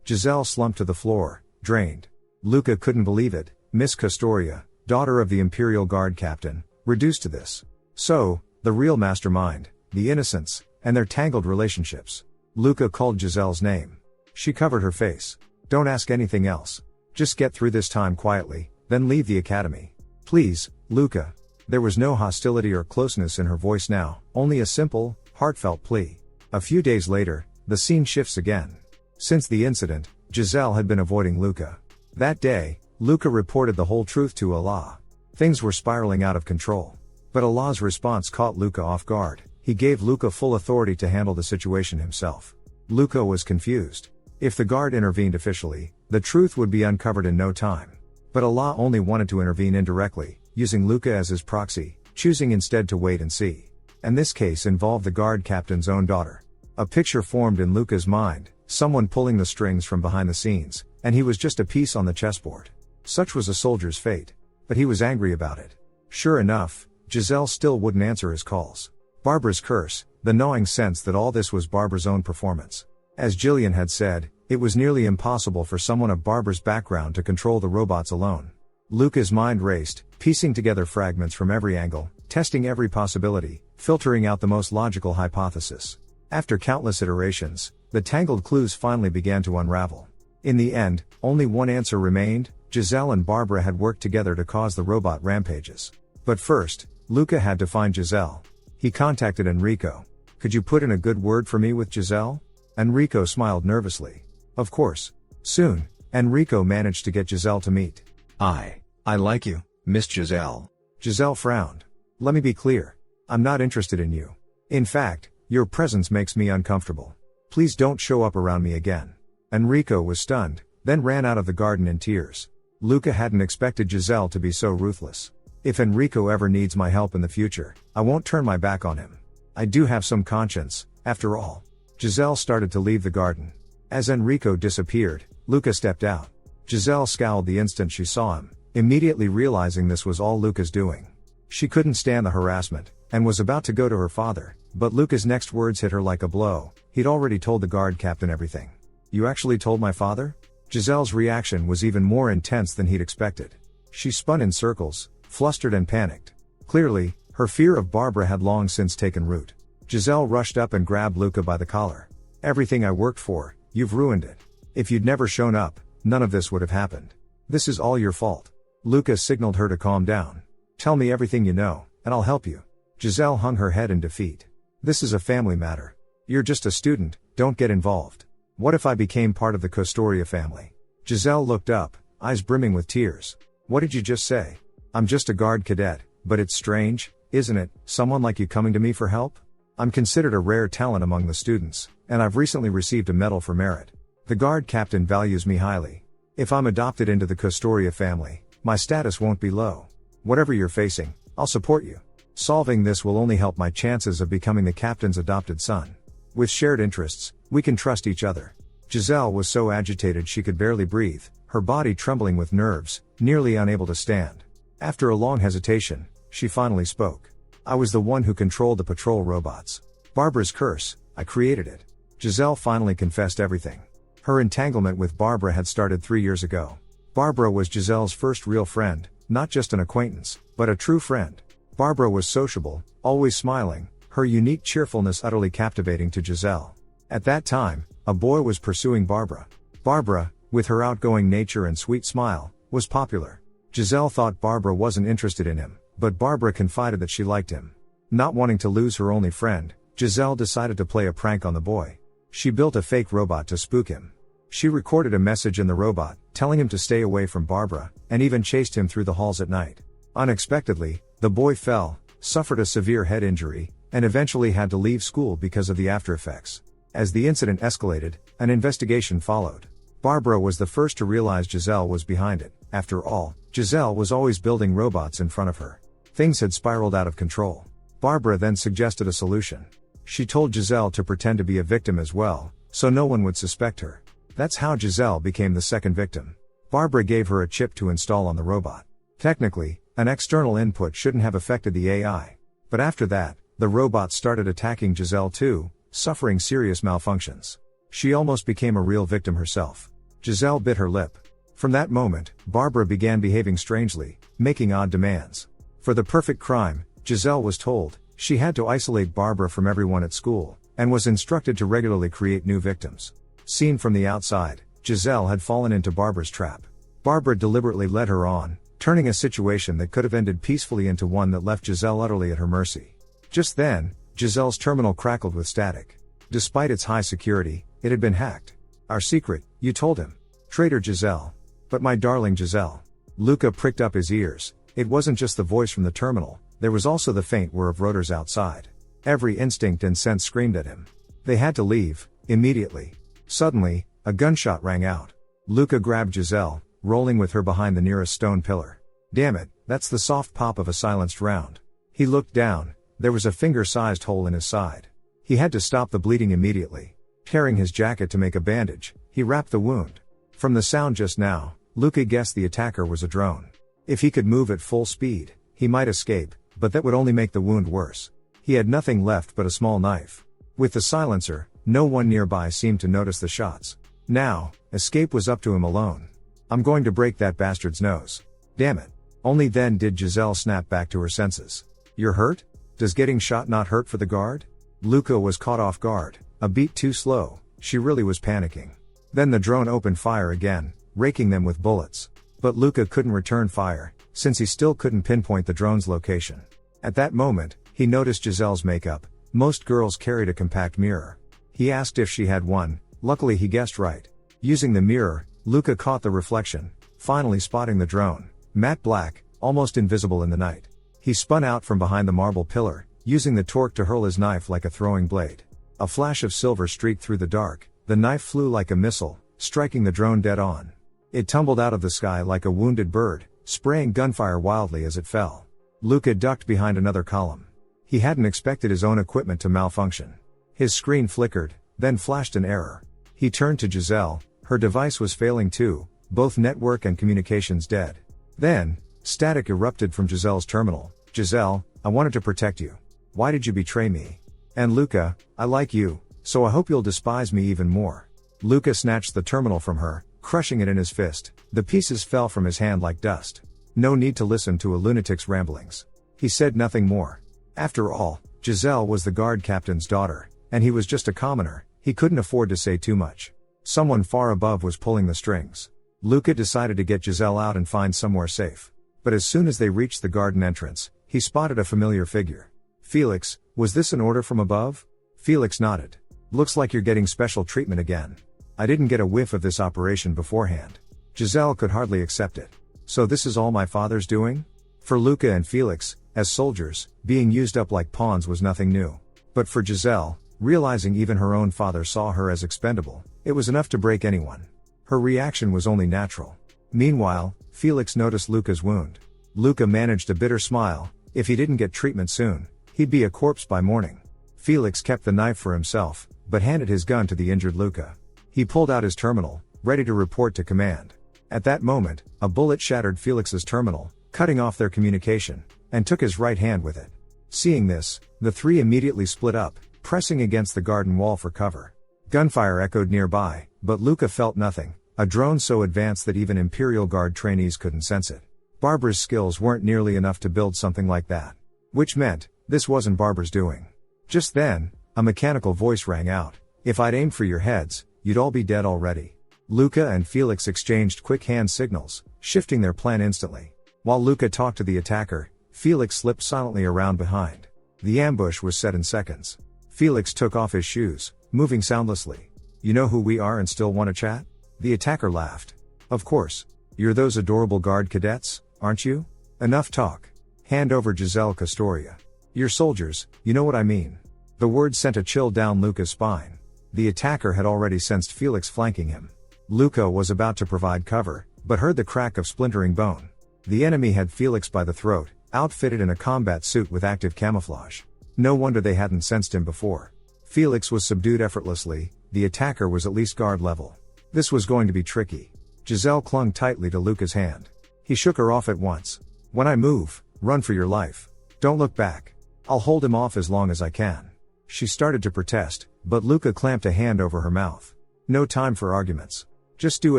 Giselle slumped to the floor, drained. Luca couldn't believe it. Miss Kostoria, daughter of the Imperial Guard captain, reduced to this. So, the real mastermind, the innocents, and their tangled relationships. Luca called Giselle's name. She covered her face. Don't ask anything else. Just get through this time quietly, then leave the academy. Please, Luca. There was no hostility or closeness in her voice now, only a simple, heartfelt plea. A few days later, the scene shifts again. Since the incident, Giselle had been avoiding Luca. That day, Luca reported the whole truth to Allah. Things were spiraling out of control. But Allah's response caught Luca off guard. He gave Luca full authority to handle the situation himself. Luca was confused. If the guard intervened officially, the truth would be uncovered in no time. But Allah only wanted to intervene indirectly, using Luca as his proxy, choosing instead to wait and see. And this case involved the guard captain's own daughter. A picture formed in Luca's mind, someone pulling the strings from behind the scenes, and he was just a piece on the chessboard. Such was a soldier's fate. But he was angry about it. Sure enough, Giselle still wouldn't answer his calls. Barbara's curse, the gnawing sense that all this was Barbara's own performance. As Jillian had said, it was nearly impossible for someone of Barbara's background to control the robots alone. Luca's mind raced, piecing together fragments from every angle, testing every possibility, filtering out the most logical hypothesis. After countless iterations, the tangled clues finally began to unravel. In the end, only one answer remained: Giselle and Barbara had worked together to cause the robot rampages. But first, Luca had to find Giselle. He contacted Enrico. "Could you put in a good word for me with Giselle?" Enrico smiled nervously. "Of course." Soon, Enrico managed to get Giselle to meet. I like you, Miss Giselle." Giselle frowned. "Let me be clear. I'm not interested in you. In fact, your presence makes me uncomfortable. Please don't show up around me again." Enrico was stunned, then ran out of the garden in tears. Luca hadn't expected Giselle to be so ruthless. "If Enrico ever needs my help in the future, I won't turn my back on him. I do have some conscience, after all." Giselle started to leave the garden. As Enrico disappeared, Luca stepped out. Giselle scowled the instant she saw him, immediately realizing this was all Luca's doing. She couldn't stand the harassment, and was about to go to her father, but Luca's next words hit her like a blow. He'd already told the guard captain everything. "You actually told my father?" Giselle's reaction was even more intense than he'd expected. She spun in circles, flustered and panicked. Clearly, her fear of Barbara had long since taken root. Giselle rushed up and grabbed Luca by the collar. "Everything I worked for, you've ruined it. If you'd never shown up, none of this would have happened. This is all your fault." Luca signaled her to calm down. "Tell me everything you know, and I'll help you." Giselle hung her head in defeat. "This is a family matter. You're just a student, don't get involved. What if I became part of the Custoria family?" Giselle looked up, eyes brimming with tears. "What did you just say?" "I'm just a guard cadet, but it's strange, isn't it, someone like you coming to me for help? I'm considered a rare talent among the students, and I've recently received a medal for merit. The guard captain values me highly. If I'm adopted into the Custoria family, my status won't be low. Whatever you're facing, I'll support you. Solving this will only help my chances of becoming the captain's adopted son. With shared interests, we can trust each other." Giselle was so agitated she could barely breathe, her body trembling with nerves, nearly unable to stand. After a long hesitation, she finally spoke. "I was the one who controlled the patrol robots. Barbara's curse, I created it." Giselle finally confessed everything. Her entanglement with Barbara had started 3 years ago. Barbara was Giselle's first real friend, not just an acquaintance, but a true friend. Barbara was sociable, always smiling, her unique cheerfulness utterly captivating to Giselle. At that time, a boy was pursuing Barbara. Barbara, with her outgoing nature and sweet smile, was popular. Giselle thought Barbara wasn't interested in him, but Barbara confided that she liked him. Not wanting to lose her only friend, Giselle decided to play a prank on the boy. She built a fake robot to spook him. She recorded a message in the robot, telling him to stay away from Barbara, and even chased him through the halls at night. Unexpectedly, the boy fell, suffered a severe head injury, and eventually had to leave school because of the aftereffects. As the incident escalated, an investigation followed. Barbara was the first to realize Giselle was behind it. After all, Giselle was always building robots in front of her. Things had spiraled out of control. Barbara then suggested a solution. She told Giselle to pretend to be a victim as well, so no one would suspect her. That's how Giselle became the second victim. Barbara gave her a chip to install on the robot. Technically, an external input shouldn't have affected the AI. But after that, the robot started attacking Giselle too, suffering serious malfunctions. She almost became a real victim herself. Giselle bit her lip. From that moment, Barbara began behaving strangely, making odd demands. For the perfect crime, Giselle was told, she had to isolate Barbara from everyone at school, and was instructed to regularly create new victims. Seen from the outside, Giselle had fallen into Barbara's trap. Barbara deliberately led her on, turning a situation that could have ended peacefully into one that left Giselle utterly at her mercy. Just then, Giselle's terminal crackled with static. Despite its high security, it had been hacked. "Our secret, you told him. Traitor Giselle." But my darling Giselle. Luca pricked up his ears. It wasn't just the voice from the terminal, there was also the faint whir of rotors outside. Every instinct and sense screamed at him. They had to leave, immediately. Suddenly, a gunshot rang out. Luca grabbed Giselle, rolling with her behind the nearest stone pillar. Damn it, that's the soft pop of a silenced round. He looked down, there was a finger-sized hole in his side. He had to stop the bleeding immediately. Tearing his jacket to make a bandage, he wrapped the wound. From the sound just now, Luca guessed the attacker was a drone. If he could move at full speed, he might escape, but that would only make the wound worse. He had nothing left but a small knife. With the silencer, no one nearby seemed to notice the shots. Now, escape was up to him alone. I'm going to break that bastard's nose. Damn it. Only then did Giselle snap back to her senses. You're hurt? Does getting shot not hurt for the guard? Luca was caught off guard, a beat too slow, she really was panicking. Then the drone opened fire again, raking them with bullets. But Luca couldn't return fire, since he still couldn't pinpoint the drone's location. At that moment, he noticed Giselle's makeup. Most girls carried a compact mirror. He asked if she had one, luckily he guessed right. Using the mirror, Luca caught the reflection, finally spotting the drone, matte black, almost invisible in the night. He spun out from behind the marble pillar, using the torque to hurl his knife like a throwing blade. A flash of silver streaked through the dark, the knife flew like a missile, striking the drone dead on. It tumbled out of the sky like a wounded bird, spraying gunfire wildly as it fell. Luca ducked behind another column. He hadn't expected his own equipment to malfunction. His screen flickered, then flashed an error. He turned to Giselle, her device was failing too, both network and communications dead. Then, static erupted from Giselle's terminal. Giselle, I wanted to protect you. Why did you betray me? And Luca, I like you, so I hope you'll despise me even more. Luca snatched the terminal from her, crushing it in his fist. The pieces fell from his hand like dust. No need to listen to a lunatic's ramblings. He said nothing more. After all, Giselle was the guard captain's daughter, and he was just a commoner. He couldn't afford to say too much. Someone far above was pulling the strings. Luca decided to get Giselle out and find somewhere safe. But as soon as they reached the garden entrance, he spotted a familiar figure. Felix, was this an order from above? Felix nodded. Looks like you're getting special treatment again. I didn't get a whiff of this operation beforehand. Giselle could hardly accept it. So this is all my father's doing? For Luca and Felix, as soldiers, being used up like pawns was nothing new. But for Giselle, realizing even her own father saw her as expendable, it was enough to break anyone. Her reaction was only natural. Meanwhile, Felix noticed Luca's wound. Luca managed a bitter smile. If he didn't get treatment soon, he'd be a corpse by morning. Felix kept the knife for himself, but handed his gun to the injured Luca. He pulled out his terminal, ready to report to command. At that moment, a bullet shattered Felix's terminal, cutting off their communication, and took his right hand with it. Seeing this, the three immediately split up, pressing against the garden wall for cover. Gunfire echoed nearby, but Luca felt nothing, a drone so advanced that even Imperial Guard trainees couldn't sense it. Barbara's skills weren't nearly enough to build something like that. Which meant, this wasn't Barbara's doing. Just then, a mechanical voice rang out. If I'd aimed for your heads, you'd all be dead already. Luca and Felix exchanged quick hand signals, shifting their plan instantly. While Luca talked to the attacker, Felix slipped silently around behind. The ambush was set in seconds. Felix took off his shoes, moving soundlessly. You know who we are and still want to chat? The attacker laughed. Of course. You're those adorable guard cadets, aren't you? Enough talk. Hand over Giselle Castoria. You're soldiers, you know what I mean. The word sent a chill down Luca's spine. The attacker had already sensed Felix flanking him. Luca was about to provide cover, but heard the crack of splintering bone. The enemy had Felix by the throat, outfitted in a combat suit with active camouflage. No wonder they hadn't sensed him before. Felix was subdued effortlessly, the attacker was at least guard level. This was going to be tricky. Giselle clung tightly to Luca's hand. He shook her off at once. When I move, run for your life. Don't look back. I'll hold him off as long as I can. She started to protest, but Luca clamped a hand over her mouth. No time for arguments. Just do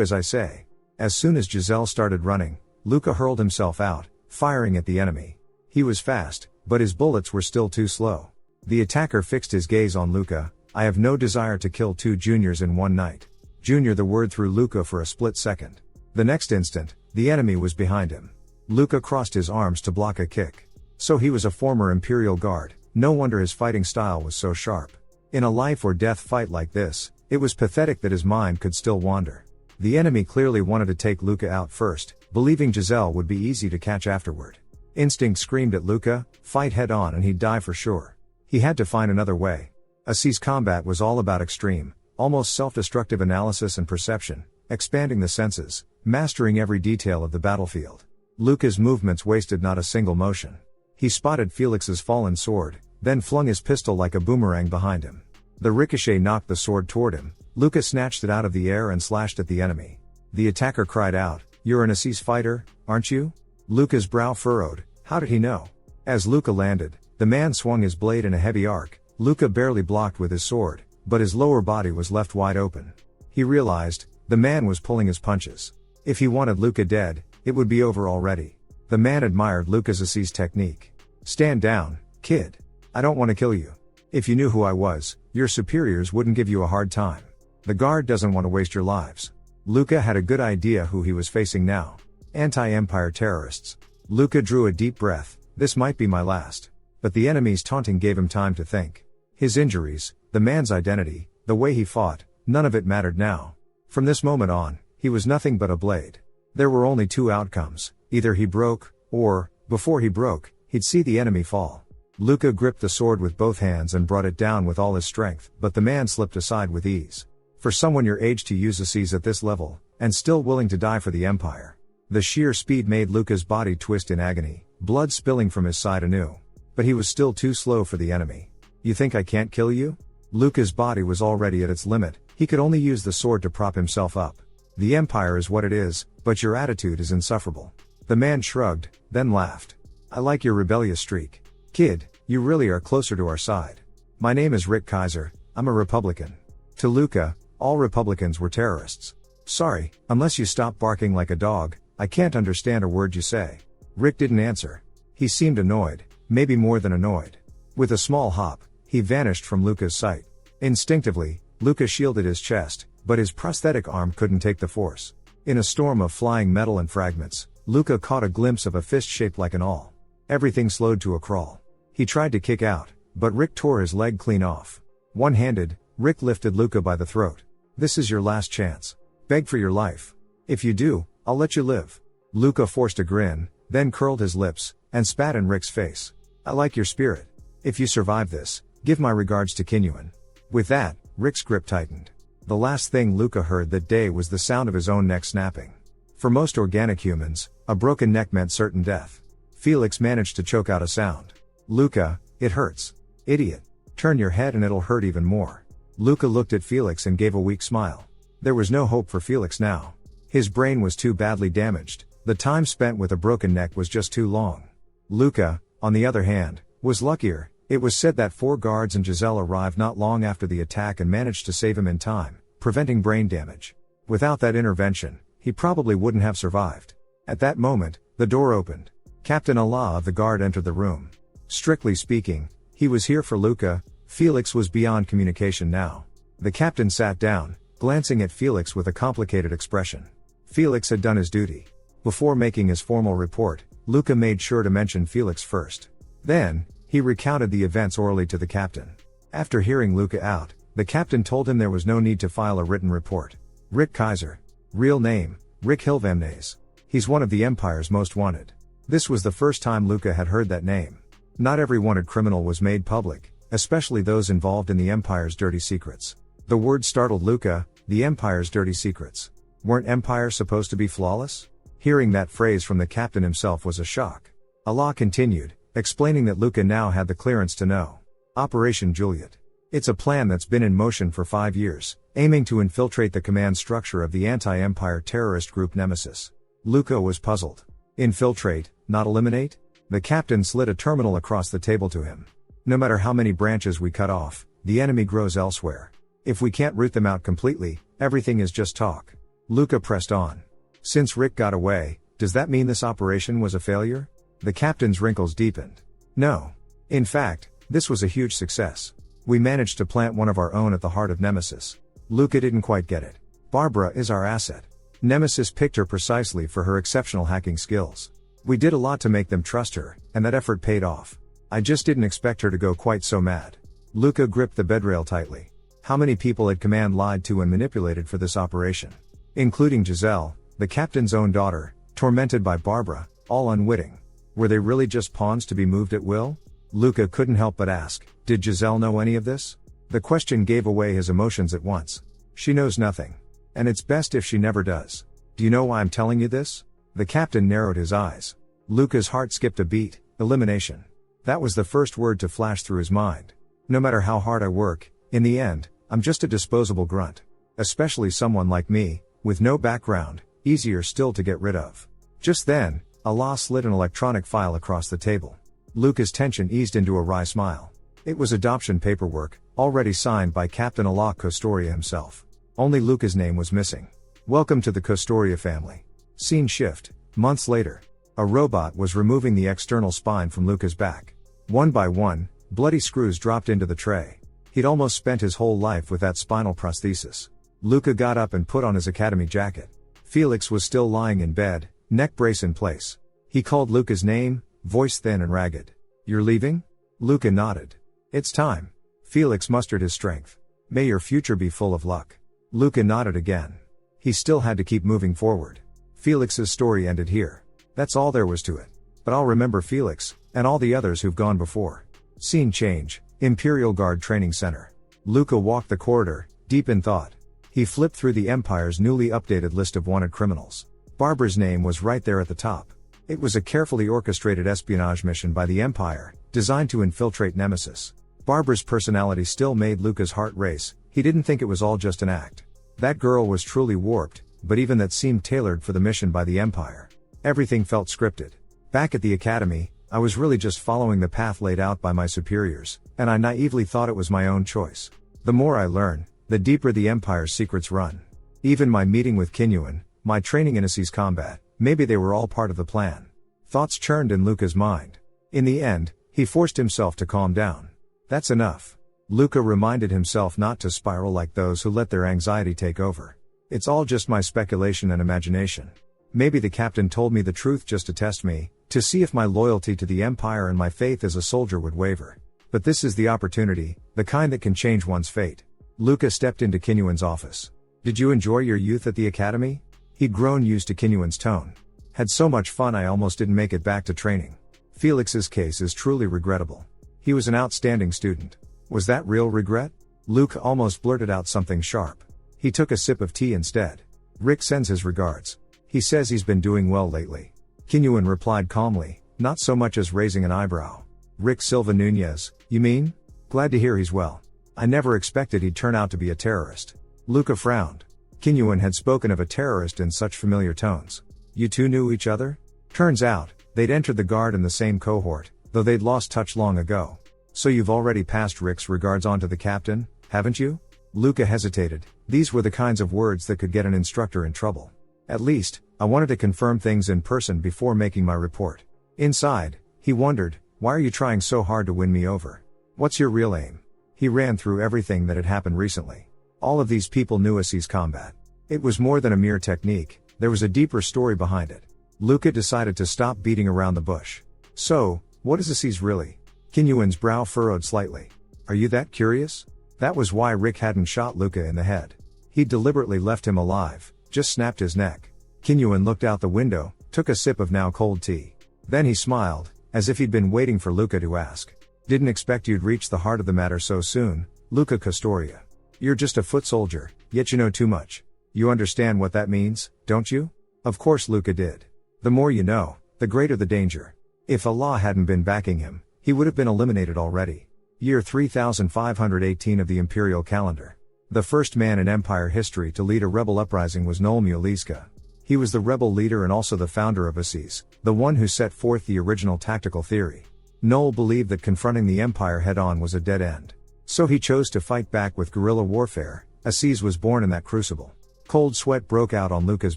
as I say. As soon as Giselle started running, Luca hurled himself out, firing at the enemy. He was fast, but his bullets were still too slow. The attacker fixed his gaze on Luca. I have no desire to kill two juniors in one night. Junior, the word threw Luca for a split second. The next instant, the enemy was behind him. Luca crossed his arms to block a kick. So he was a former Imperial Guard, no wonder his fighting style was so sharp. In a life or death fight like this, it was pathetic that his mind could still wander. The enemy clearly wanted to take Luca out first, believing Giselle would be easy to catch afterward. Instinct screamed at Luca, fight head on and he'd die for sure. He had to find another way. Assi's combat was all about extreme, almost self-destructive analysis and perception, expanding the senses, mastering every detail of the battlefield. Luca's movements wasted not a single motion. He spotted Felix's fallen sword, then flung his pistol like a boomerang behind him. The ricochet knocked the sword toward him. Luca snatched it out of the air and slashed at the enemy. The attacker cried out, "You're an Assis fighter, aren't you?" Luca's brow furrowed. How did he know? As Luca landed, the man swung his blade in a heavy arc. Luca barely blocked with his sword, but his lower body was left wide open. He realized, the man was pulling his punches. If he wanted Luca dead, it would be over already. The man admired Luca's Assis technique. "Stand down, kid. I don't want to kill you. If you knew who I was, your superiors wouldn't give you a hard time. The guard doesn't want to waste your lives." Luca had a good idea who he was facing now. Anti-Empire terrorists. Luca drew a deep breath. This might be my last. But the enemy's taunting gave him time to think. His injuries, the man's identity, the way he fought, none of it mattered now. From this moment on, he was nothing but a blade. There were only two outcomes. Either he broke, or, before he broke, he'd see the enemy fall. Luca gripped the sword with both hands and brought it down with all his strength, but the man slipped aside with ease. For someone your age to use Assis at this level, and still willing to die for the Empire. The sheer speed made Luca's body twist in agony, blood spilling from his side anew. But he was still too slow for the enemy. "You think I can't kill you?" Luca's body was already at its limit, he could only use the sword to prop himself up. "The Empire is what it is, but your attitude is insufferable." The man shrugged, then laughed. "I like your rebellious streak. Kid, you really are closer to our side. My name is Rick Kaiser, I'm a Republican." To Luca, all Republicans were terrorists. "Sorry, unless you stop barking like a dog, I can't understand a word you say." Rick didn't answer. He seemed annoyed, maybe more than annoyed. With a small hop, he vanished from Luca's sight. Instinctively, Luca shielded his chest, but his prosthetic arm couldn't take the force. In a storm of flying metal and fragments, Luca caught a glimpse of a fist shaped like an awl. Everything slowed to a crawl. He tried to kick out, but Rick tore his leg clean off. One-handed, Rick lifted Luca by the throat. "This is your last chance. Beg for your life. If you do, I'll let you live." Luca forced a grin, then curled his lips, and spat in Rick's face. "I like your spirit. If you survive this, give my regards to Kinyuan." With that, Rick's grip tightened. The last thing Luca heard that day was the sound of his own neck snapping. For most organic humans, a broken neck meant certain death. Felix managed to choke out a sound. "Luca, it hurts. Idiot. Turn your head and it'll hurt even more." Luca looked at Felix and gave a weak smile. There was no hope for Felix now. His brain was too badly damaged, the time spent with a broken neck was just too long. Luca, on the other hand, was luckier. It was said that 4 guards and Giselle arrived not long after the attack and managed to save him in time, preventing brain damage. Without that intervention, he probably wouldn't have survived. At that moment, the door opened. Captain Allah of the guard entered the room. Strictly speaking, he was here for Luca. Felix was beyond communication now. The captain sat down, glancing at Felix with a complicated expression. Felix had done his duty. Before making his formal report, Luca made sure to mention Felix first. Then, he recounted the events orally to the captain. After hearing Luca out, the captain told him there was no need to file a written report. Rick Kaiser. Real name, Rick Hilvamnes. He's one of the Empire's most wanted. This was the first time Luca had heard that name. Not every wanted criminal was made public, especially those involved in the Empire's dirty secrets. The word startled Luca, the Empire's dirty secrets. Weren't empires supposed to be flawless? Hearing that phrase from the captain himself was a shock. Allah continued, explaining that Luca now had the clearance to know. Operation Juliet. It's a plan that's been in motion for 5 years, aiming to infiltrate the command structure of the anti-empire terrorist group Nemesis. Luca was puzzled. Infiltrate, not eliminate? The captain slid a terminal across the table to him. No matter how many branches we cut off, the enemy grows elsewhere. If we can't root them out completely, everything is just talk. Luca pressed on. Since Rick got away, does that mean this operation was a failure? The captain's wrinkles deepened. No. In fact, this was a huge success. We managed to plant one of our own at the heart of Nemesis. Luca didn't quite get it. Barbara is our asset. Nemesis picked her precisely for her exceptional hacking skills. We did a lot to make them trust her, and that effort paid off. I just didn't expect her to go quite so mad. Luca gripped the bedrail tightly. How many people had command lied to and manipulated for this operation? Including Giselle, the captain's own daughter, tormented by Barbara, all unwitting. Were they really just pawns to be moved at will? Luca couldn't help but ask, did Giselle know any of this? The question gave away his emotions at once. She knows nothing. And it's best if she never does. Do you know why I'm telling you this? The captain narrowed his eyes. Luca's heart skipped a beat. Elimination. That was the first word to flash through his mind. No matter how hard I work, in the end, I'm just a disposable grunt. Especially someone like me, with no background, easier still to get rid of. Just then, Allah slid an electronic file across the table. Luca's tension eased into a wry smile. It was adoption paperwork, already signed by Captain Allah Kostoria himself. Only Luca's name was missing. Welcome to the Kostoria family. Scene shift. Months later. A robot was removing the external spine from Luca's back. One by one, bloody screws dropped into the tray. He'd almost spent his whole life with that spinal prosthesis. Luca got up and put on his academy jacket. Felix was still lying in bed, neck brace in place. He called Luca's name, voice thin and ragged. You're leaving? Luca nodded. It's time. Felix mustered his strength. May your future be full of luck. Luca nodded again. He still had to keep moving forward. Felix's story ended here. That's all there was to it. But I'll remember Felix, and all the others who've gone before. Scene change. Imperial Guard Training Center. Luca walked the corridor, deep in thought. He flipped through the Empire's newly updated list of wanted criminals. Barbara's name was right there at the top. It was a carefully orchestrated espionage mission by the Empire, designed to infiltrate Nemesis. Barbara's personality still made Luca's heart race. He didn't think it was all just an act. That girl was truly warped, but even that seemed tailored for the mission by the Empire. Everything felt scripted. Back at the academy, I was really just following the path laid out by my superiors, and I naively thought it was my own choice. The more I learn, the deeper the Empire's secrets run. Even my meeting with Kinyuan, my training in Assi's combat, maybe they were all part of the plan. Thoughts churned in Luca's mind. In the end, he forced himself to calm down. That's enough. Luca reminded himself not to spiral like those who let their anxiety take over. It's all just my speculation and imagination. Maybe the captain told me the truth just to test me, to see if my loyalty to the Empire and my faith as a soldier would waver. But this is the opportunity, the kind that can change one's fate. Luca stepped into Kinyuan's office. Did you enjoy your youth at the academy? He'd grown used to Kinyuan's tone. Had so much fun I almost didn't make it back to training. Felix's case is truly regrettable. He was an outstanding student. Was that real regret? Luke almost blurted out something sharp. He took a sip of tea instead. Rick sends his regards. He says he's been doing well lately. Kinyuan replied calmly, not so much as raising an eyebrow. Rick Silva Nunez, you mean? Glad to hear he's well. I never expected he'd turn out to be a terrorist. Luca frowned. Kinyuan had spoken of a terrorist in such familiar tones. You two knew each other? Turns out, they'd entered the guard in the same cohort, though they'd lost touch long ago. So you've already passed Rick's regards on to the captain, haven't you? Luca hesitated. These were the kinds of words that could get an instructor in trouble. At least, I wanted to confirm things in person before making my report. Inside, he wondered, why are you trying so hard to win me over? What's your real aim? He ran through everything that had happened recently. All of these people knew Assi's combat. It was more than a mere technique, there was a deeper story behind it. Luca decided to stop beating around the bush. So, what is Assi's really? Kinyuan's brow furrowed slightly. Are you that curious? That was why Rick hadn't shot Luca in the head. He'd deliberately left him alive, just snapped his neck. Kinyuan looked out the window, took a sip of now cold tea. Then he smiled, as if he'd been waiting for Luca to ask. Didn't expect you'd reach the heart of the matter so soon, Luca Kostoria. You're just a foot soldier, yet you know too much. You understand what that means, don't you? Of course Luca did. The more you know, the greater the danger. If Allah hadn't been backing him, he would have been eliminated already. Year 3518 of the Imperial calendar. The first man in Empire history to lead a rebel uprising was Noel Muliska. He was the rebel leader and also the founder of Assis, the one who set forth the original tactical theory. Noel believed that confronting the Empire head-on was a dead end. So he chose to fight back with guerrilla warfare. Assis was born in that crucible. Cold sweat broke out on Luca's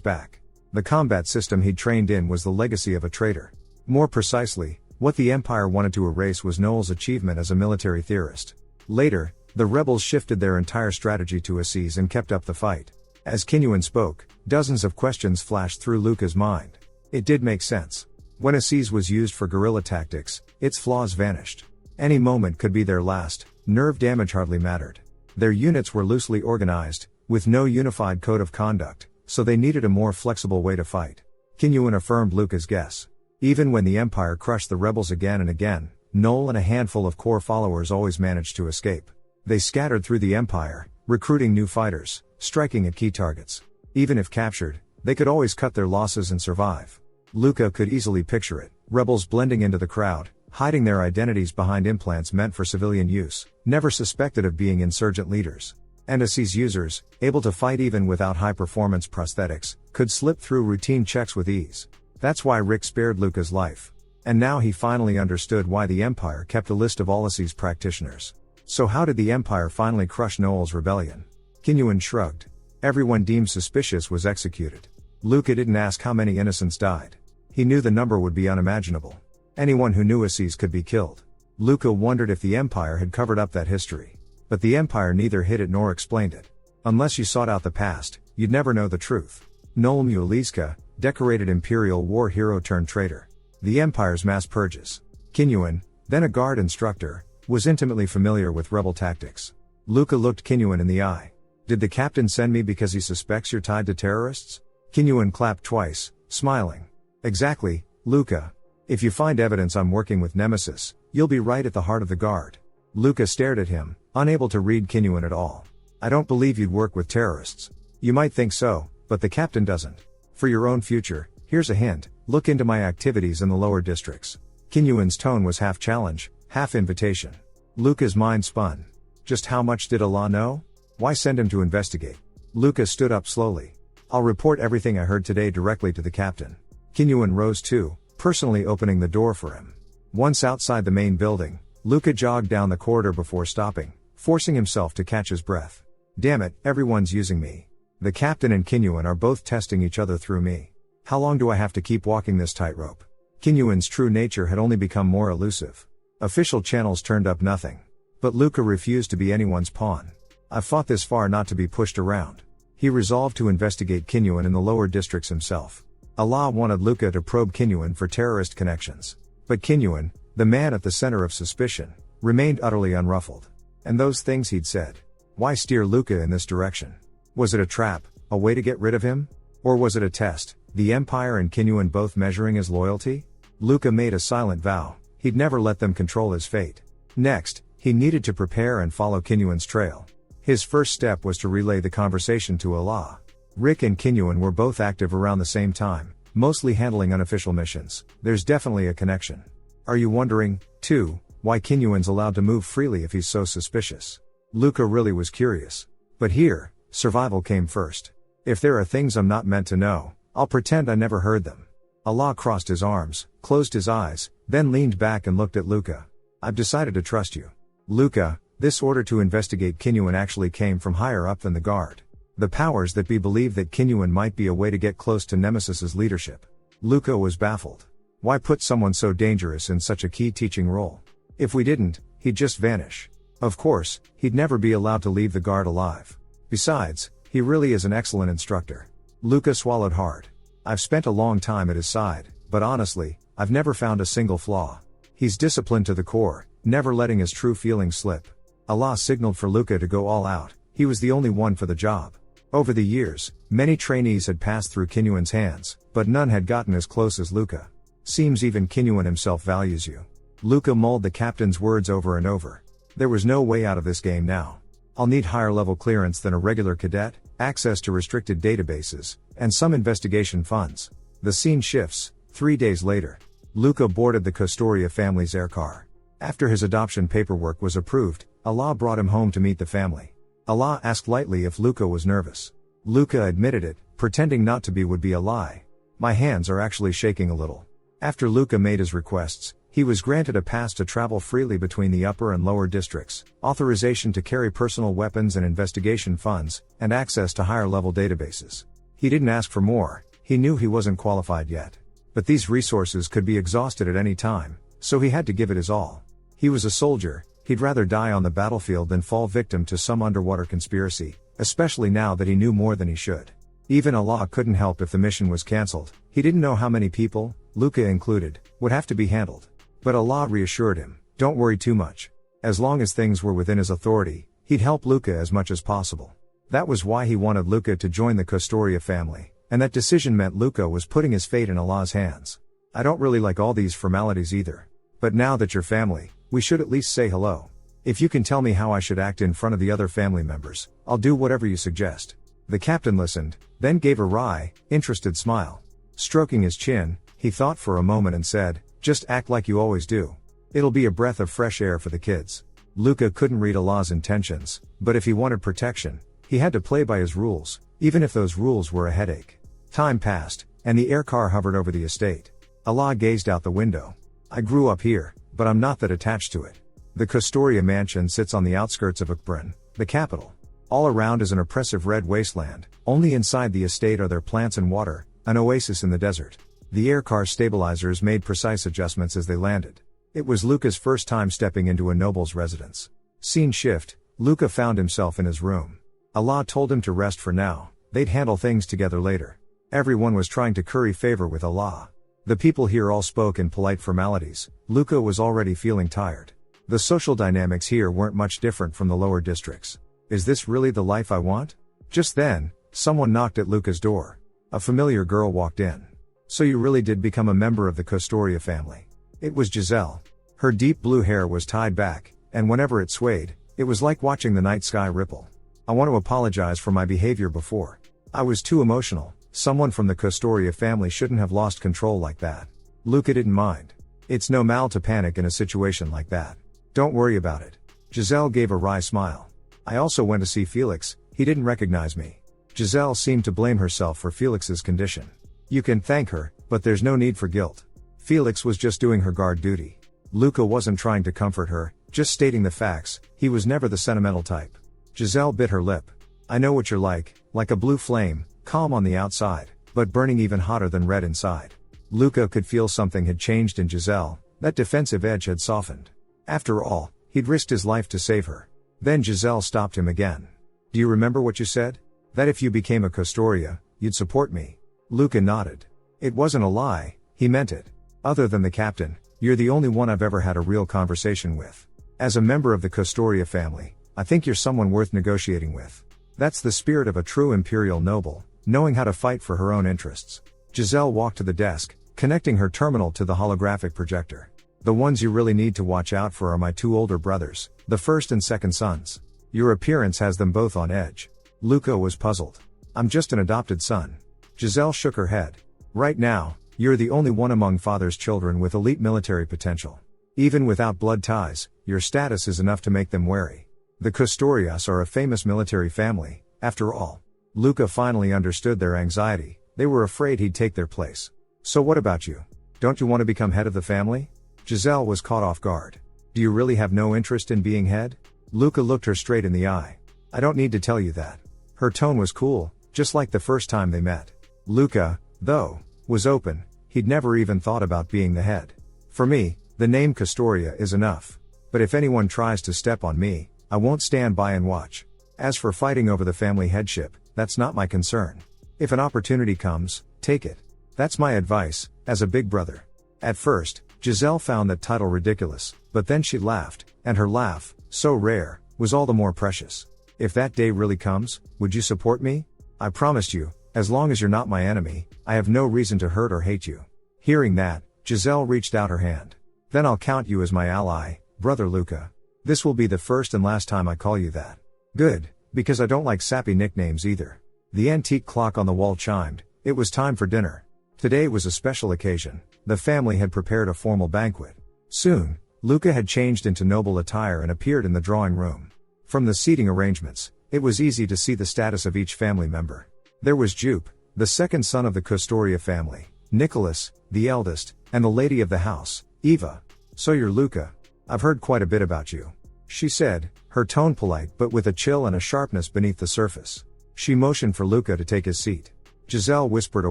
back. The combat system he'd trained in was the legacy of a traitor. More precisely, what the Empire wanted to erase was Noel's achievement as a military theorist. Later, the rebels shifted their entire strategy to Assis and kept up the fight. As Kinyuan spoke, dozens of questions flashed through Luca's mind. It did make sense. When Assis was used for guerrilla tactics, its flaws vanished. Any moment could be their last, nerve damage hardly mattered. Their units were loosely organized, with no unified code of conduct, so they needed a more flexible way to fight. Kinyuan affirmed Luca's guess. Even when the Empire crushed the rebels again and again, Noel and a handful of core followers always managed to escape. They scattered through the Empire, recruiting new fighters, striking at key targets. Even if captured, they could always cut their losses and survive. Luca could easily picture it, rebels blending into the crowd, hiding their identities behind implants meant for civilian use, never suspected of being insurgent leaders. And NSC's users, able to fight even without high-performance prosthetics, could slip through routine checks with ease. That's why Rick spared Luca's life. And now he finally understood why the Empire kept a list of all NSC's practitioners. So how did the Empire finally crush Noel's rebellion? Kinyuan shrugged. Everyone deemed suspicious was executed. Luca didn't ask how many innocents died. He knew the number would be unimaginable. Anyone who knew NSC's could be killed. Luca wondered if the Empire had covered up that history. But the Empire neither hid it nor explained it. Unless you sought out the past, you'd never know the truth. Noel Muliska, decorated Imperial war hero turned traitor. The Empire's mass purges. Kinyuan, then a guard instructor, was intimately familiar with rebel tactics. Luca looked Kinyuan in the eye. Did the captain send me because he suspects you're tied to terrorists? Kinyuan clapped twice, smiling. Exactly, Luca. If you find evidence I'm working with Nemesis, you'll be right at the heart of the guard. Luca stared at him, unable to read Kinyuan at all. I don't believe you'd work with terrorists. You might think so, but the captain doesn't. For your own future, here's a hint, look into my activities in the lower districts. Kinyuan's tone was half challenge, half invitation. Luca's mind spun. Just how much did Allah know? Why send him to investigate? Luca stood up slowly. I'll report everything I heard today directly to the captain. Kinyuan rose too, personally opening the door for him. Once outside the main building, Luca jogged down the corridor before stopping, forcing himself to catch his breath. Damn it, everyone's using me. The captain and Kinyuan are both testing each other through me. How long do I have to keep walking this tightrope? Kinyuan's true nature had only become more elusive. Official channels turned up nothing. But Luca refused to be anyone's pawn. I've fought this far not to be pushed around. He resolved to investigate Kinyuan in the lower districts himself. Allah wanted Luca to probe Kinyuan for terrorist connections. But Kinyuan, the man at the center of suspicion, remained utterly unruffled. And those things he'd said. Why steer Luca in this direction? Was it a trap, a way to get rid of him? Or was it a test, the Empire and Kinyuan both measuring his loyalty? Luca made a silent vow, he'd never let them control his fate. Next, he needed to prepare and follow Kinyuan's trail. His first step was to relay the conversation to Allah. Rick and Kinyuan were both active around the same time, mostly handling unofficial missions. There's definitely a connection. Are you wondering, too, why Kinyuan's allowed to move freely if he's so suspicious? Luca really was curious. But here, survival came first. If there are things I'm not meant to know, I'll pretend I never heard them. Allah crossed his arms, closed his eyes, then leaned back and looked at Luca. I've decided to trust you. Luca, this order to investigate Kinyuan actually came from higher up than the guard. The powers that be believed that Kinyuan might be a way to get close to Nemesis's leadership. Luca was baffled. Why put someone so dangerous in such a key teaching role? If we didn't, he'd just vanish. Of course, he'd never be allowed to leave the guard alive. Besides, he really is an excellent instructor. Luca swallowed hard. I've spent a long time at his side, but honestly, I've never found a single flaw. He's disciplined to the core, never letting his true feelings slip. Allah signaled for Luca to go all out, he was the only one for the job. Over the years, many trainees had passed through Kinyuan's hands, but none had gotten as close as Luca. Seems even Kinyuan himself values you. Luca mulled the captain's words over and over. There was no way out of this game now. I'll need higher level clearance than a regular cadet, access to restricted databases, and some investigation funds. The scene shifts. 3 days later. Luca boarded the Kostoria family's aircar. After his adoption paperwork was approved, Allah brought him home to meet the family. Allah asked lightly if Luca was nervous. Luca admitted it, pretending not to be would be a lie. My hands are actually shaking a little. After Luca made his requests, he was granted a pass to travel freely between the upper and lower districts, authorization to carry personal weapons and investigation funds, and access to higher-level databases. He didn't ask for more, he knew he wasn't qualified yet. But these resources could be exhausted at any time, so he had to give it his all. He was a soldier, he'd rather die on the battlefield than fall victim to some underwater conspiracy, especially now that he knew more than he should. Even Allah couldn't help if the mission was cancelled. He didn't know how many people, Luca included, would have to be handled. But Allah reassured him, don't worry too much. As long as things were within his authority, he'd help Luca as much as possible. That was why he wanted Luca to join the Kostoria family, and that decision meant Luca was putting his fate in Allah's hands. I don't really like all these formalities either. But now that you're family, we should at least say hello. If you can tell me how I should act in front of the other family members, I'll do whatever you suggest. The captain listened, then gave a wry, interested smile. Stroking his chin, he thought for a moment and said, "Just act like you always do. It'll be a breath of fresh air for the kids." Luca couldn't read Allah's intentions, but if he wanted protection, he had to play by his rules, even if those rules were a headache. Time passed, and the air car hovered over the estate. Allah gazed out the window. "I grew up here, but I'm not that attached to it. The Kostoria mansion sits on the outskirts of Ukbrin, the capital. All around is an oppressive red wasteland, only inside the estate are there plants and water, an oasis in the desert." The aircar stabilizers made precise adjustments as they landed. It was Luca's first time stepping into a noble's residence. Scene shift, Luca found himself in his room. Allah told him to rest for now, they'd handle things together later. Everyone was trying to curry favor with Allah. The people here all spoke in polite formalities. Luca was already feeling tired. The social dynamics here weren't much different from the lower districts. Is this really the life I want? Just then, someone knocked at Luca's door. A familiar girl walked in. "So you really did become a member of the Kostoria family." It was Giselle. Her deep blue hair was tied back, and whenever it swayed, it was like watching the night sky ripple. "I want to apologize for my behavior before. I was too emotional. Someone from the Kostoria family shouldn't have lost control like that." Luca didn't mind. It's no mal to panic in a situation like that. "Don't worry about it." Giselle gave a wry smile. "I also went to see Felix, he didn't recognize me." Giselle seemed to blame herself for Felix's condition. "You can thank her, but there's no need for guilt. Felix was just doing her guard duty." Luca wasn't trying to comfort her, just stating the facts. He was never the sentimental type. Giselle bit her lip. "I know what you're like a blue flame, calm on the outside, but burning even hotter than red inside." Luca could feel something had changed in Giselle, that defensive edge had softened. After all, he'd risked his life to save her. Then Giselle stopped him again. "Do you remember what you said? That if you became a Kostoria, you'd support me?" Luca nodded. It wasn't a lie, he meant it. "Other than the captain, you're the only one I've ever had a real conversation with. As a member of the Kostoria family, I think you're someone worth negotiating with." That's the spirit of a true imperial noble, knowing how to fight for her own interests. Giselle walked to the desk, connecting her terminal to the holographic projector. "The ones you really need to watch out for are my two older brothers, the first and second sons. Your appearance has them both on edge." Luca was puzzled. "I'm just an adopted son." Giselle shook her head. "Right now, you're the only one among father's children with elite military potential. Even without blood ties, your status is enough to make them wary. The Kostorias are a famous military family, after all." Luca finally understood their anxiety. They were afraid he'd take their place. "So what about you? Don't you want to become head of the family?" Giselle was caught off guard. "Do you really have no interest in being head?" Luca looked her straight in the eye. "I don't need to tell you that." Her tone was cool, just like the first time they met. Luca, though, was open. He'd never even thought about being the head. "For me, the name Kostoria is enough. But if anyone tries to step on me, I won't stand by and watch. As for fighting over the family headship, that's not my concern. If an opportunity comes, take it. That's my advice, as a big brother." At first, Giselle found that title ridiculous, but then she laughed, and her laugh, so rare, was all the more precious. "If that day really comes, would you support me? I promised you, as long as you're not my enemy, I have no reason to hurt or hate you." Hearing that, Giselle reached out her hand. "Then I'll count you as my ally, brother Luca. This will be the first and last time I call you that." "Good, because I don't like sappy nicknames either." The antique clock on the wall chimed. It was time for dinner. Today was a special occasion. The family had prepared a formal banquet. Soon, Luca had changed into noble attire and appeared in the drawing room. From the seating arrangements, it was easy to see the status of each family member. There was Jupe, the second son of the Kostoria family, Nicholas, the eldest, and the lady of the house, Eva. "So you're Luca. I've heard quite a bit about you," she said, her tone polite but with a chill and a sharpness beneath the surface. She motioned for Luca to take his seat. Giselle whispered a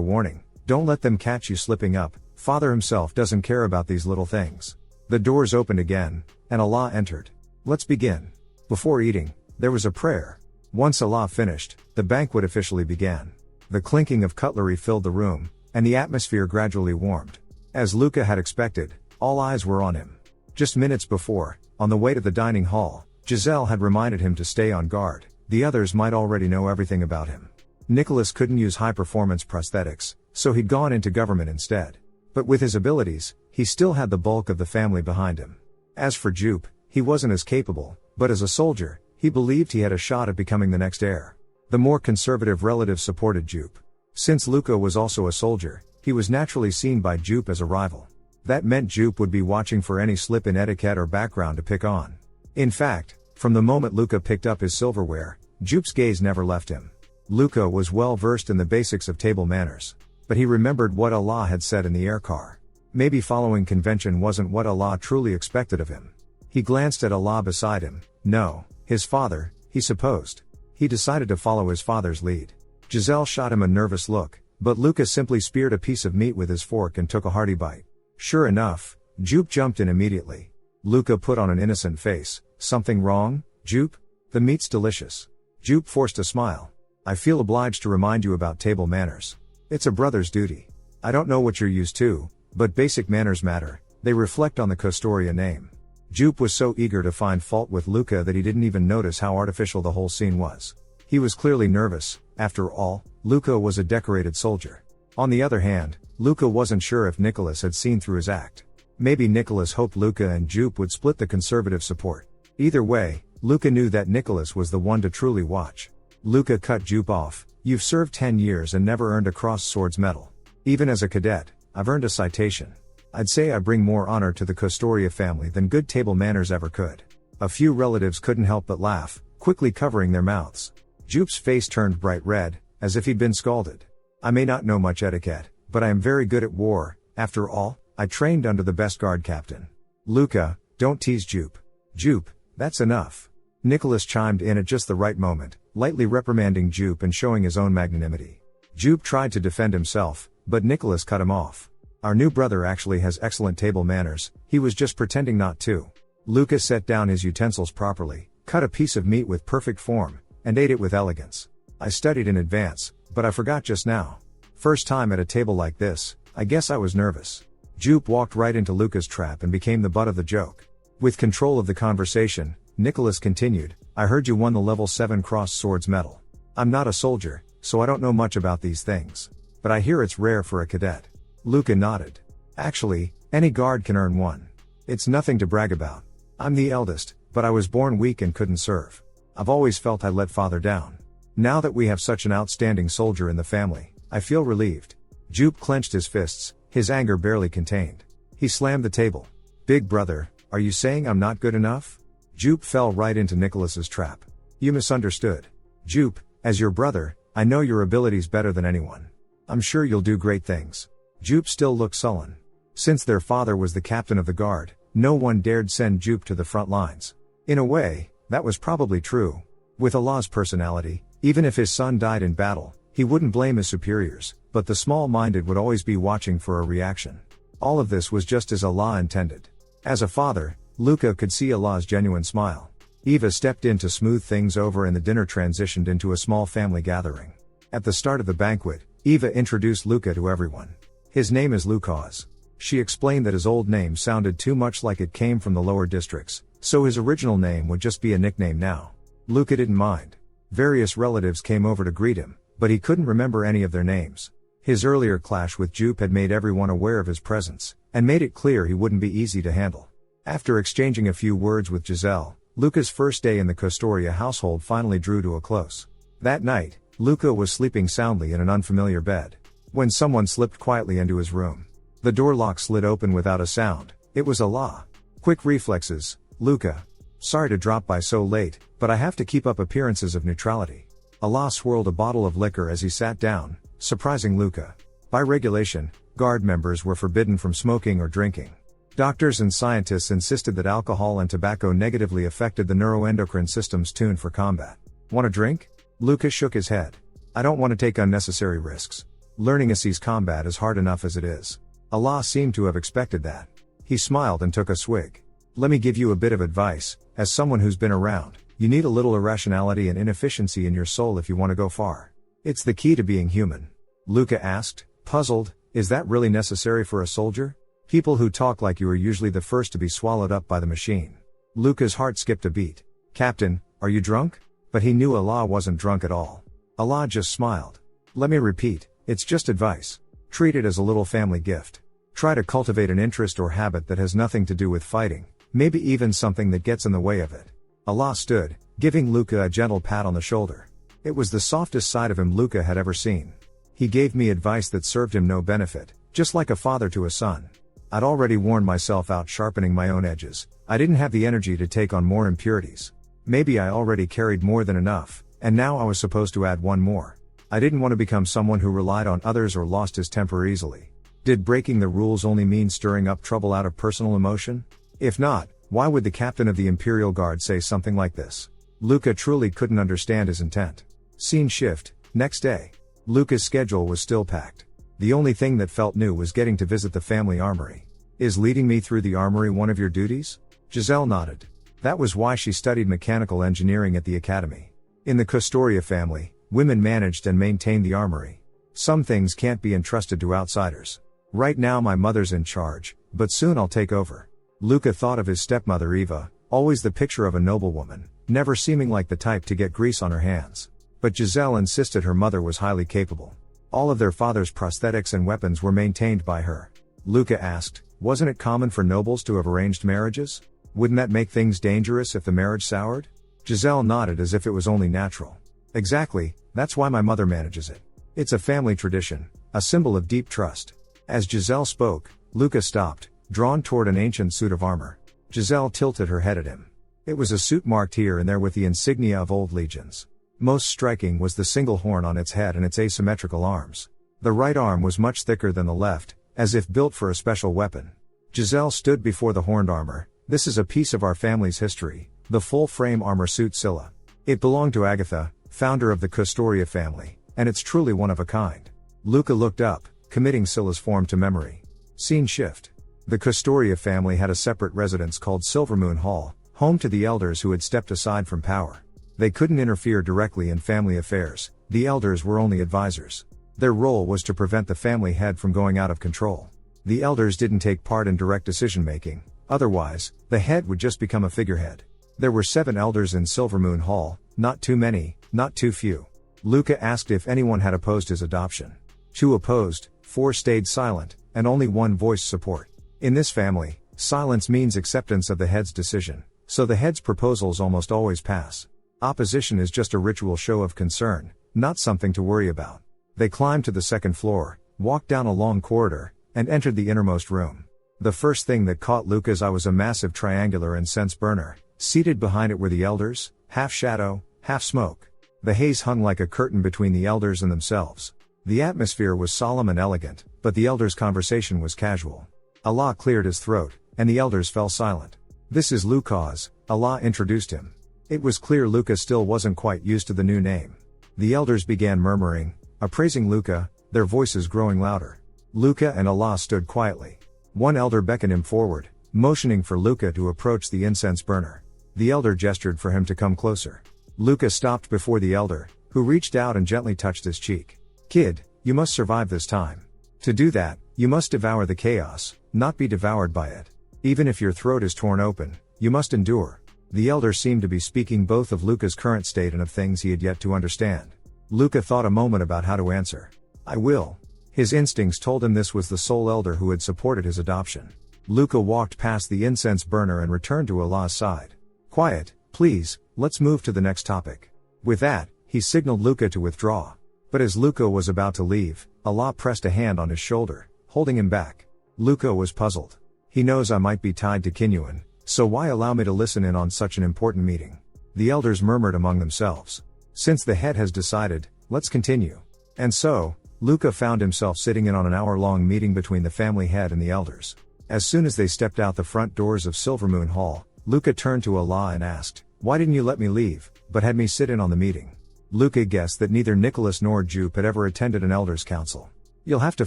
warning. "Don't let them catch you slipping up. Father himself doesn't care about these little things." The doors opened again, and Allah entered. "Let's begin." Before eating, there was a prayer. Once Allah finished, the banquet officially began. The clinking of cutlery filled the room, and the atmosphere gradually warmed. As Luca had expected, all eyes were on him. Just minutes before, on the way to the dining hall, Giselle had reminded him to stay on guard. The others might already know everything about him. Nicholas couldn't use high-performance prosthetics, so he'd gone into government instead. But with his abilities, he still had the bulk of the family behind him. As for Jupe, he wasn't as capable, but as a soldier, he believed he had a shot at becoming the next heir. The more conservative relatives supported Jupe. Since Luca was also a soldier, he was naturally seen by Jupe as a rival. That meant Jupe would be watching for any slip in etiquette or background to pick on. In fact, from the moment Luca picked up his silverware, Jupe's gaze never left him. Luca was well versed in the basics of table manners. But he remembered what Allah had said in the air car. Maybe following convention wasn't what Allah truly expected of him. He glanced at Allah beside him. No, his father, he supposed. He decided to follow his father's lead. Giselle shot him a nervous look, but Luca simply speared a piece of meat with his fork and took a hearty bite. Sure enough, Jupe jumped in immediately. Luca put on an innocent face. Something wrong, Jupe? The meat's delicious. Jupe forced a smile. I feel obliged to remind you about table manners. It's a brother's duty. I don't know what you're used to, but basic manners matter. They reflect on the Kostoria name. Jupe was so eager to find fault with Luca that he didn't even notice how artificial the whole scene was. He was clearly nervous. After all, Luca was a decorated soldier. On the other hand, Luca wasn't sure if Nicholas had seen through his act. Maybe Nicholas hoped Luca and Jupe would split the conservative support. Either way, Luca knew that Nicholas was the one to truly watch. Luca cut Jupe off. You've served 10 years and never earned a Crossed Swords medal. Even as a cadet, I've earned a citation. I'd say I bring more honor to the Kostoria family than good table manners ever could. A few relatives couldn't help but laugh, quickly covering their mouths. Jupe's face turned bright red, as if he'd been scalded. I may not know much etiquette, but I am very good at war. After all, I trained under the best guard captain. Luca, don't tease Jupe. Jupe, that's enough. Nicholas chimed in at just the right moment, lightly reprimanding Jupe and showing his own magnanimity. Jupe tried to defend himself, but Nicholas cut him off. Our new brother actually has excellent table manners, he was just pretending not to. Luca set down his utensils properly, cut a piece of meat with perfect form, and ate it with elegance. I studied in advance, but I forgot just now. First time at a table like this, I guess I was nervous. Jupe walked right into Luca's trap and became the butt of the joke. With control of the conversation, Nicholas continued, I heard you won the level 7 Crossed Swords medal. I'm not a soldier, so I don't know much about these things. But I hear it's rare for a cadet. Luca nodded. Actually, any guard can earn one. It's nothing to brag about. I'm the eldest, but I was born weak and couldn't serve. I've always felt I let father down. Now that we have such an outstanding soldier in the family, I feel relieved. Jupe clenched his fists, his anger barely contained. He slammed the table. Big brother, are you saying I'm not good enough? Jupe fell right into Nicholas's trap. You misunderstood. Jupe, as your brother, I know your abilities better than anyone. I'm sure you'll do great things. Jupe still looked sullen. Since their father was the captain of the guard, no one dared send Jupe to the front lines. In a way, that was probably true. With Allah's personality, even if his son died in battle, he wouldn't blame his superiors, but the small-minded would always be watching for a reaction. All of this was just as Allah intended. As a father, Luca could see Allah's genuine smile. Eva stepped in to smooth things over and the dinner transitioned into a small family gathering. At the start of the banquet, Eva introduced Luca to everyone. His name is Lucas. She explained that his old name sounded too much like it came from the lower districts, so his original name would just be a nickname now. Luca didn't mind. Various relatives came over to greet him, but he couldn't remember any of their names. His earlier clash with Jupe had made everyone aware of his presence, and made it clear he wouldn't be easy to handle. After exchanging a few words with Giselle, Luca's first day in the Kostoria household finally drew to a close. That night, Luca was sleeping soundly in an unfamiliar bed, when someone slipped quietly into his room. The door lock slid open without a sound. It was Allah. Quick reflexes. Luca. Sorry to drop by so late, but I have to keep up appearances of neutrality. Allah swirled a bottle of liquor as he sat down, surprising Luca. By regulation, guard members were forbidden from smoking or drinking. Doctors and scientists insisted that alcohol and tobacco negatively affected the neuroendocrine systems tuned for combat. Want a drink? Luca shook his head. I don't want to take unnecessary risks. Learning Ass's combat is hard enough as it is. Allah seemed to have expected that. He smiled and took a swig. Let me give you a bit of advice, as someone who's been around. You need a little irrationality and inefficiency in your soul if you want to go far. It's the key to being human. Luca asked, puzzled, is that really necessary for a soldier? People who talk like you are usually the first to be swallowed up by the machine. Luca's heart skipped a beat. Captain, are you drunk? But he knew Allah wasn't drunk at all. Allah just smiled. Let me repeat, it's just advice. Treat it as a little family gift. Try to cultivate an interest or habit that has nothing to do with fighting, maybe even something that gets in the way of it. Allah stood, giving Luca a gentle pat on the shoulder. It was the softest side of him Luca had ever seen. He gave me advice that served him no benefit, just like a father to a son. I'd already worn myself out sharpening my own edges. I didn't have the energy to take on more impurities. Maybe I already carried more than enough, and now I was supposed to add one more. I didn't want to become someone who relied on others or lost his temper easily. Did breaking the rules only mean stirring up trouble out of personal emotion? If not, why would the captain of the Imperial Guard say something like this? Luca truly couldn't understand his intent. Scene shift, next day. Luca's schedule was still packed. The only thing that felt new was getting to visit the family armory. Is leading me through the armory one of your duties? Giselle nodded. That was why she studied mechanical engineering at the academy. In the Custoria family, women managed and maintained the armory. Some things can't be entrusted to outsiders. Right now my mother's in charge, but soon I'll take over. Luca thought of his stepmother Eva, always the picture of a noblewoman, never seeming like the type to get grease on her hands. But Giselle insisted her mother was highly capable. All of their father's prosthetics and weapons were maintained by her. Luca asked, wasn't it common for nobles to have arranged marriages? Wouldn't that make things dangerous if the marriage soured? Giselle nodded as if it was only natural. Exactly, that's why my mother manages it. It's a family tradition, a symbol of deep trust. As Giselle spoke, Luca stopped, drawn toward an ancient suit of armor. Giselle tilted her head at him. It was a suit marked here and there with the insignia of old legions. Most striking was the single horn on its head and its asymmetrical arms. The right arm was much thicker than the left, as if built for a special weapon. Giselle stood before the horned armor. This is a piece of our family's history, the full-frame armor suit Scylla. It belonged to Agatha, founder of the Custoria family, and it's truly one of a kind. Luca looked up, committing Scylla's form to memory. Scene shift. The Custoria family had a separate residence called Silvermoon Hall, home to the elders who had stepped aside from power. They couldn't interfere directly in family affairs, the elders were only advisors. Their role was to prevent the family head from going out of control. The elders didn't take part in direct decision-making, otherwise, the head would just become a figurehead. There were 7 elders in Silvermoon Hall, not too many, not too few. Luca asked if anyone had opposed his adoption. 2 opposed, 4 stayed silent, and only 1 voiced support. In this family, silence means acceptance of the head's decision, so the head's proposals almost always pass. Opposition is just a ritual show of concern, not something to worry about. They climbed to the 2nd floor, walked down a long corridor, and entered the innermost room. The first thing that caught Luca's eye was a massive triangular incense burner. Seated behind it were the elders, half shadow, half smoke. The haze hung like a curtain between the elders and themselves. The atmosphere was solemn and elegant, but the elders' conversation was casual. Allah cleared his throat, and the elders fell silent. This is Lucas, Allah introduced him. It was clear Luca still wasn't quite used to the new name. The elders began murmuring, appraising Luca, their voices growing louder. Luca and Allah stood quietly. One elder beckoned him forward, motioning for Luca to approach the incense burner. The elder gestured for him to come closer. Luca stopped before the elder, who reached out and gently touched his cheek. Kid, you must survive this time. To do that, you must devour the chaos, not be devoured by it. Even if your throat is torn open, you must endure. The elder seemed to be speaking both of Luca's current state and of things he had yet to understand. Luca thought a moment about how to answer. I will. His instincts told him this was the sole elder who had supported his adoption. Luca walked past the incense burner and returned to Allah's side. Quiet, please, let's move to the next topic. With that, he signaled Luca to withdraw. But as Luca was about to leave, Allah pressed a hand on his shoulder, holding him back. Luca was puzzled. He knows I might be tied to Kinyuan, so why allow me to listen in on such an important meeting? The elders murmured among themselves. Since the head has decided, let's continue. And so, Luca found himself sitting in on an hour-long meeting between the family head and the elders. As soon as they stepped out the front doors of Silvermoon Hall, Luca turned to Allah and asked, why didn't you let me leave, but had me sit in on the meeting? Luca guessed that neither Nicholas nor Jupe had ever attended an elders' council. You'll have to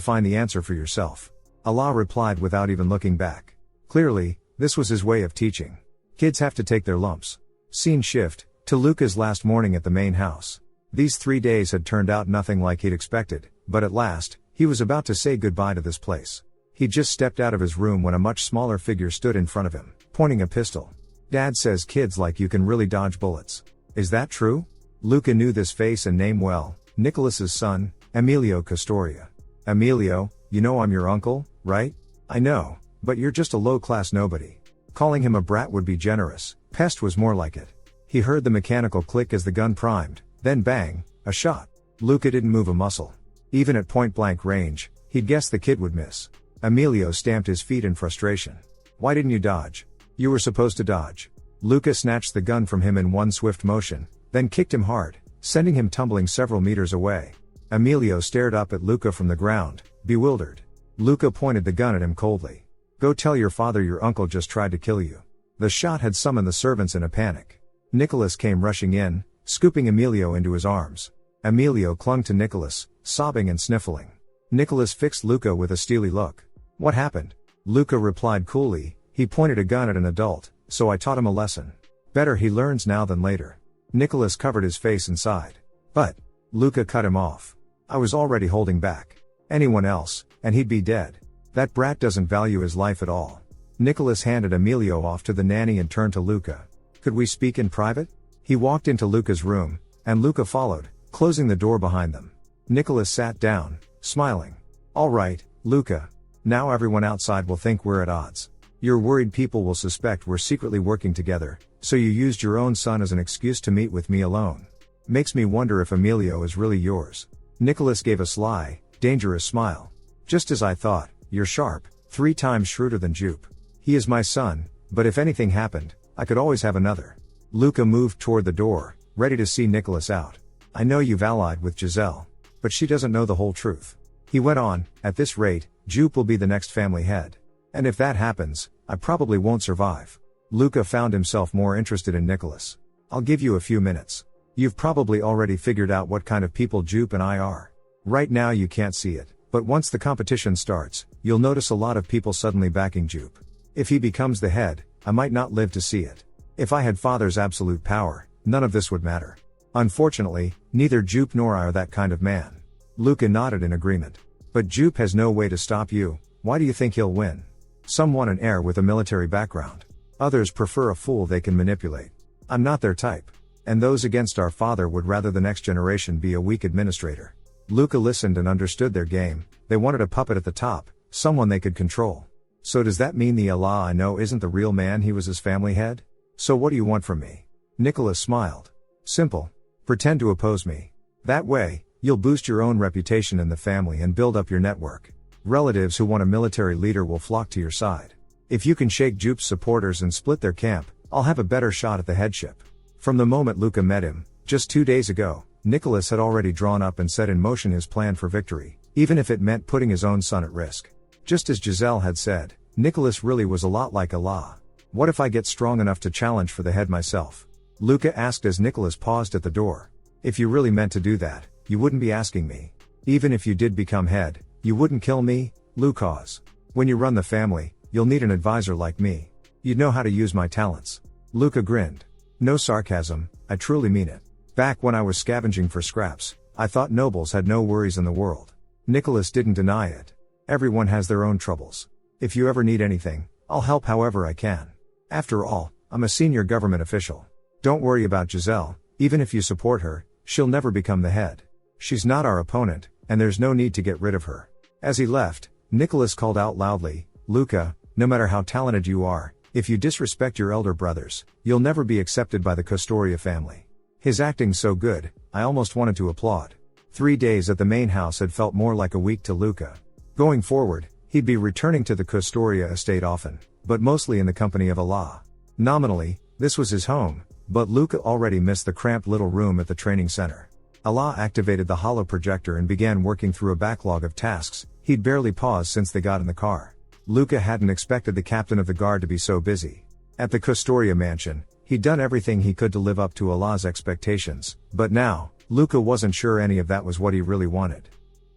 find the answer for yourself. Allah replied without even looking back. Clearly, this was his way of teaching. Kids have to take their lumps. Scene shift, to Luca's last morning at the main house. These 3 days had turned out nothing like he'd expected, but at last, he was about to say goodbye to this place. He just stepped out of his room when a much smaller figure stood in front of him, pointing a pistol. Dad says kids like you can really dodge bullets. Is that true? Luca knew this face and name well, Nicholas's son, Emilio Custoria. Emilio, you know I'm your uncle, right? I know, but you're just a low-class nobody. Calling him a brat would be generous, pest was more like it. He heard the mechanical click as the gun primed, then bang, a shot. Luca didn't move a muscle. Even at point-blank range, he'd guessed the kid would miss. Emilio stamped his feet in frustration. Why didn't you dodge? You were supposed to dodge. Luca snatched the gun from him in one swift motion, then kicked him hard, sending him tumbling several meters away. Emilio stared up at Luca from the ground, bewildered. Luca pointed the gun at him coldly. Go tell your father your uncle just tried to kill you. The shot had summoned the servants in a panic. Nicholas came rushing in, scooping Emilio into his arms. Emilio clung to Nicholas, sobbing and sniffling. Nicholas fixed Luca with a steely look. What happened? Luca replied coolly, he pointed a gun at an adult, so I taught him a lesson. Better he learns now than later. Nicholas covered his face and sighed. But, Luca cut him off. I was already holding back. Anyone else, and he'd be dead. That brat doesn't value his life at all. Nicholas handed Emilio off to the nanny and turned to Luca. Could we speak in private? He walked into Luca's room, and Luca followed, closing the door behind them. Nicholas sat down, smiling. All right, Luca. Now everyone outside will think we're at odds. You're worried people will suspect we're secretly working together, so you used your own son as an excuse to meet with me alone. Makes me wonder if Emilio is really yours. Nicholas gave a sly, dangerous smile. Just as I thought, you're sharp, 3 times shrewder than Jupe. He is my son, but if anything happened, I could always have another. Luca moved toward the door, ready to see Nicholas out. I know you've allied with Giselle, but she doesn't know the whole truth. He went on, at this rate, Jupe will be the next family head. And if that happens, I probably won't survive. Luca found himself more interested in Nicholas. I'll give you a few minutes. You've probably already figured out what kind of people Jupe and I are. Right now you can't see it, but once the competition starts, you'll notice a lot of people suddenly backing Jupe. If he becomes the head, I might not live to see it. If I had father's absolute power, none of this would matter. Unfortunately, neither Jupe nor I are that kind of man. Luca nodded in agreement. But Jupe has no way to stop you. Why do you think he'll win? Some want an heir with a military background. Others prefer a fool they can manipulate. I'm not their type. And those against our father would rather the next generation be a weak administrator. Luca listened and understood their game. They wanted a puppet at the top, someone they could control. So does that mean the Allah I know isn't the real man he was his family head? So what do you want from me? Nicholas smiled. Simple. Pretend to oppose me. That way, you'll boost your own reputation in the family and build up your network. Relatives who want a military leader will flock to your side. If you can shake Jupe's supporters and split their camp, I'll have a better shot at the headship. From the moment Luca met him, just 2 days ago, Nicholas had already drawn up and set in motion his plan for victory, even if it meant putting his own son at risk. Just as Giselle had said, Nicholas really was a lot like Allah. What if I get strong enough to challenge for the head myself? Luca asked as Nicholas paused at the door. If you really meant to do that, you wouldn't be asking me. Even if you did become head, you wouldn't kill me, Lucas. When you run the family, you'll need an advisor like me. You'd know how to use my talents. Luca grinned. No sarcasm, I truly mean it. Back when I was scavenging for scraps, I thought nobles had no worries in the world. Nicholas didn't deny it. Everyone has their own troubles. If you ever need anything, I'll help however I can. After all, I'm a senior government official. Don't worry about Giselle, even if you support her, she'll never become the head. She's not our opponent, and there's no need to get rid of her. As he left, Nicholas called out loudly, Luca, no matter how talented you are, if you disrespect your elder brothers, you'll never be accepted by the Custoria family. His acting's so good, I almost wanted to applaud. 3 days at the main house had felt more like a week to Luca. Going forward, he'd be returning to the Custoria estate often, but mostly in the company of Allah. Nominally, this was his home, but Luca already missed the cramped little room at the training center. Allah activated the holo projector and began working through a backlog of tasks. He'd barely paused since they got in the car. Luca hadn't expected the captain of the guard to be so busy. At the Custoria mansion, he'd done everything he could to live up to Allah's expectations, but now, Luca wasn't sure any of that was what he really wanted.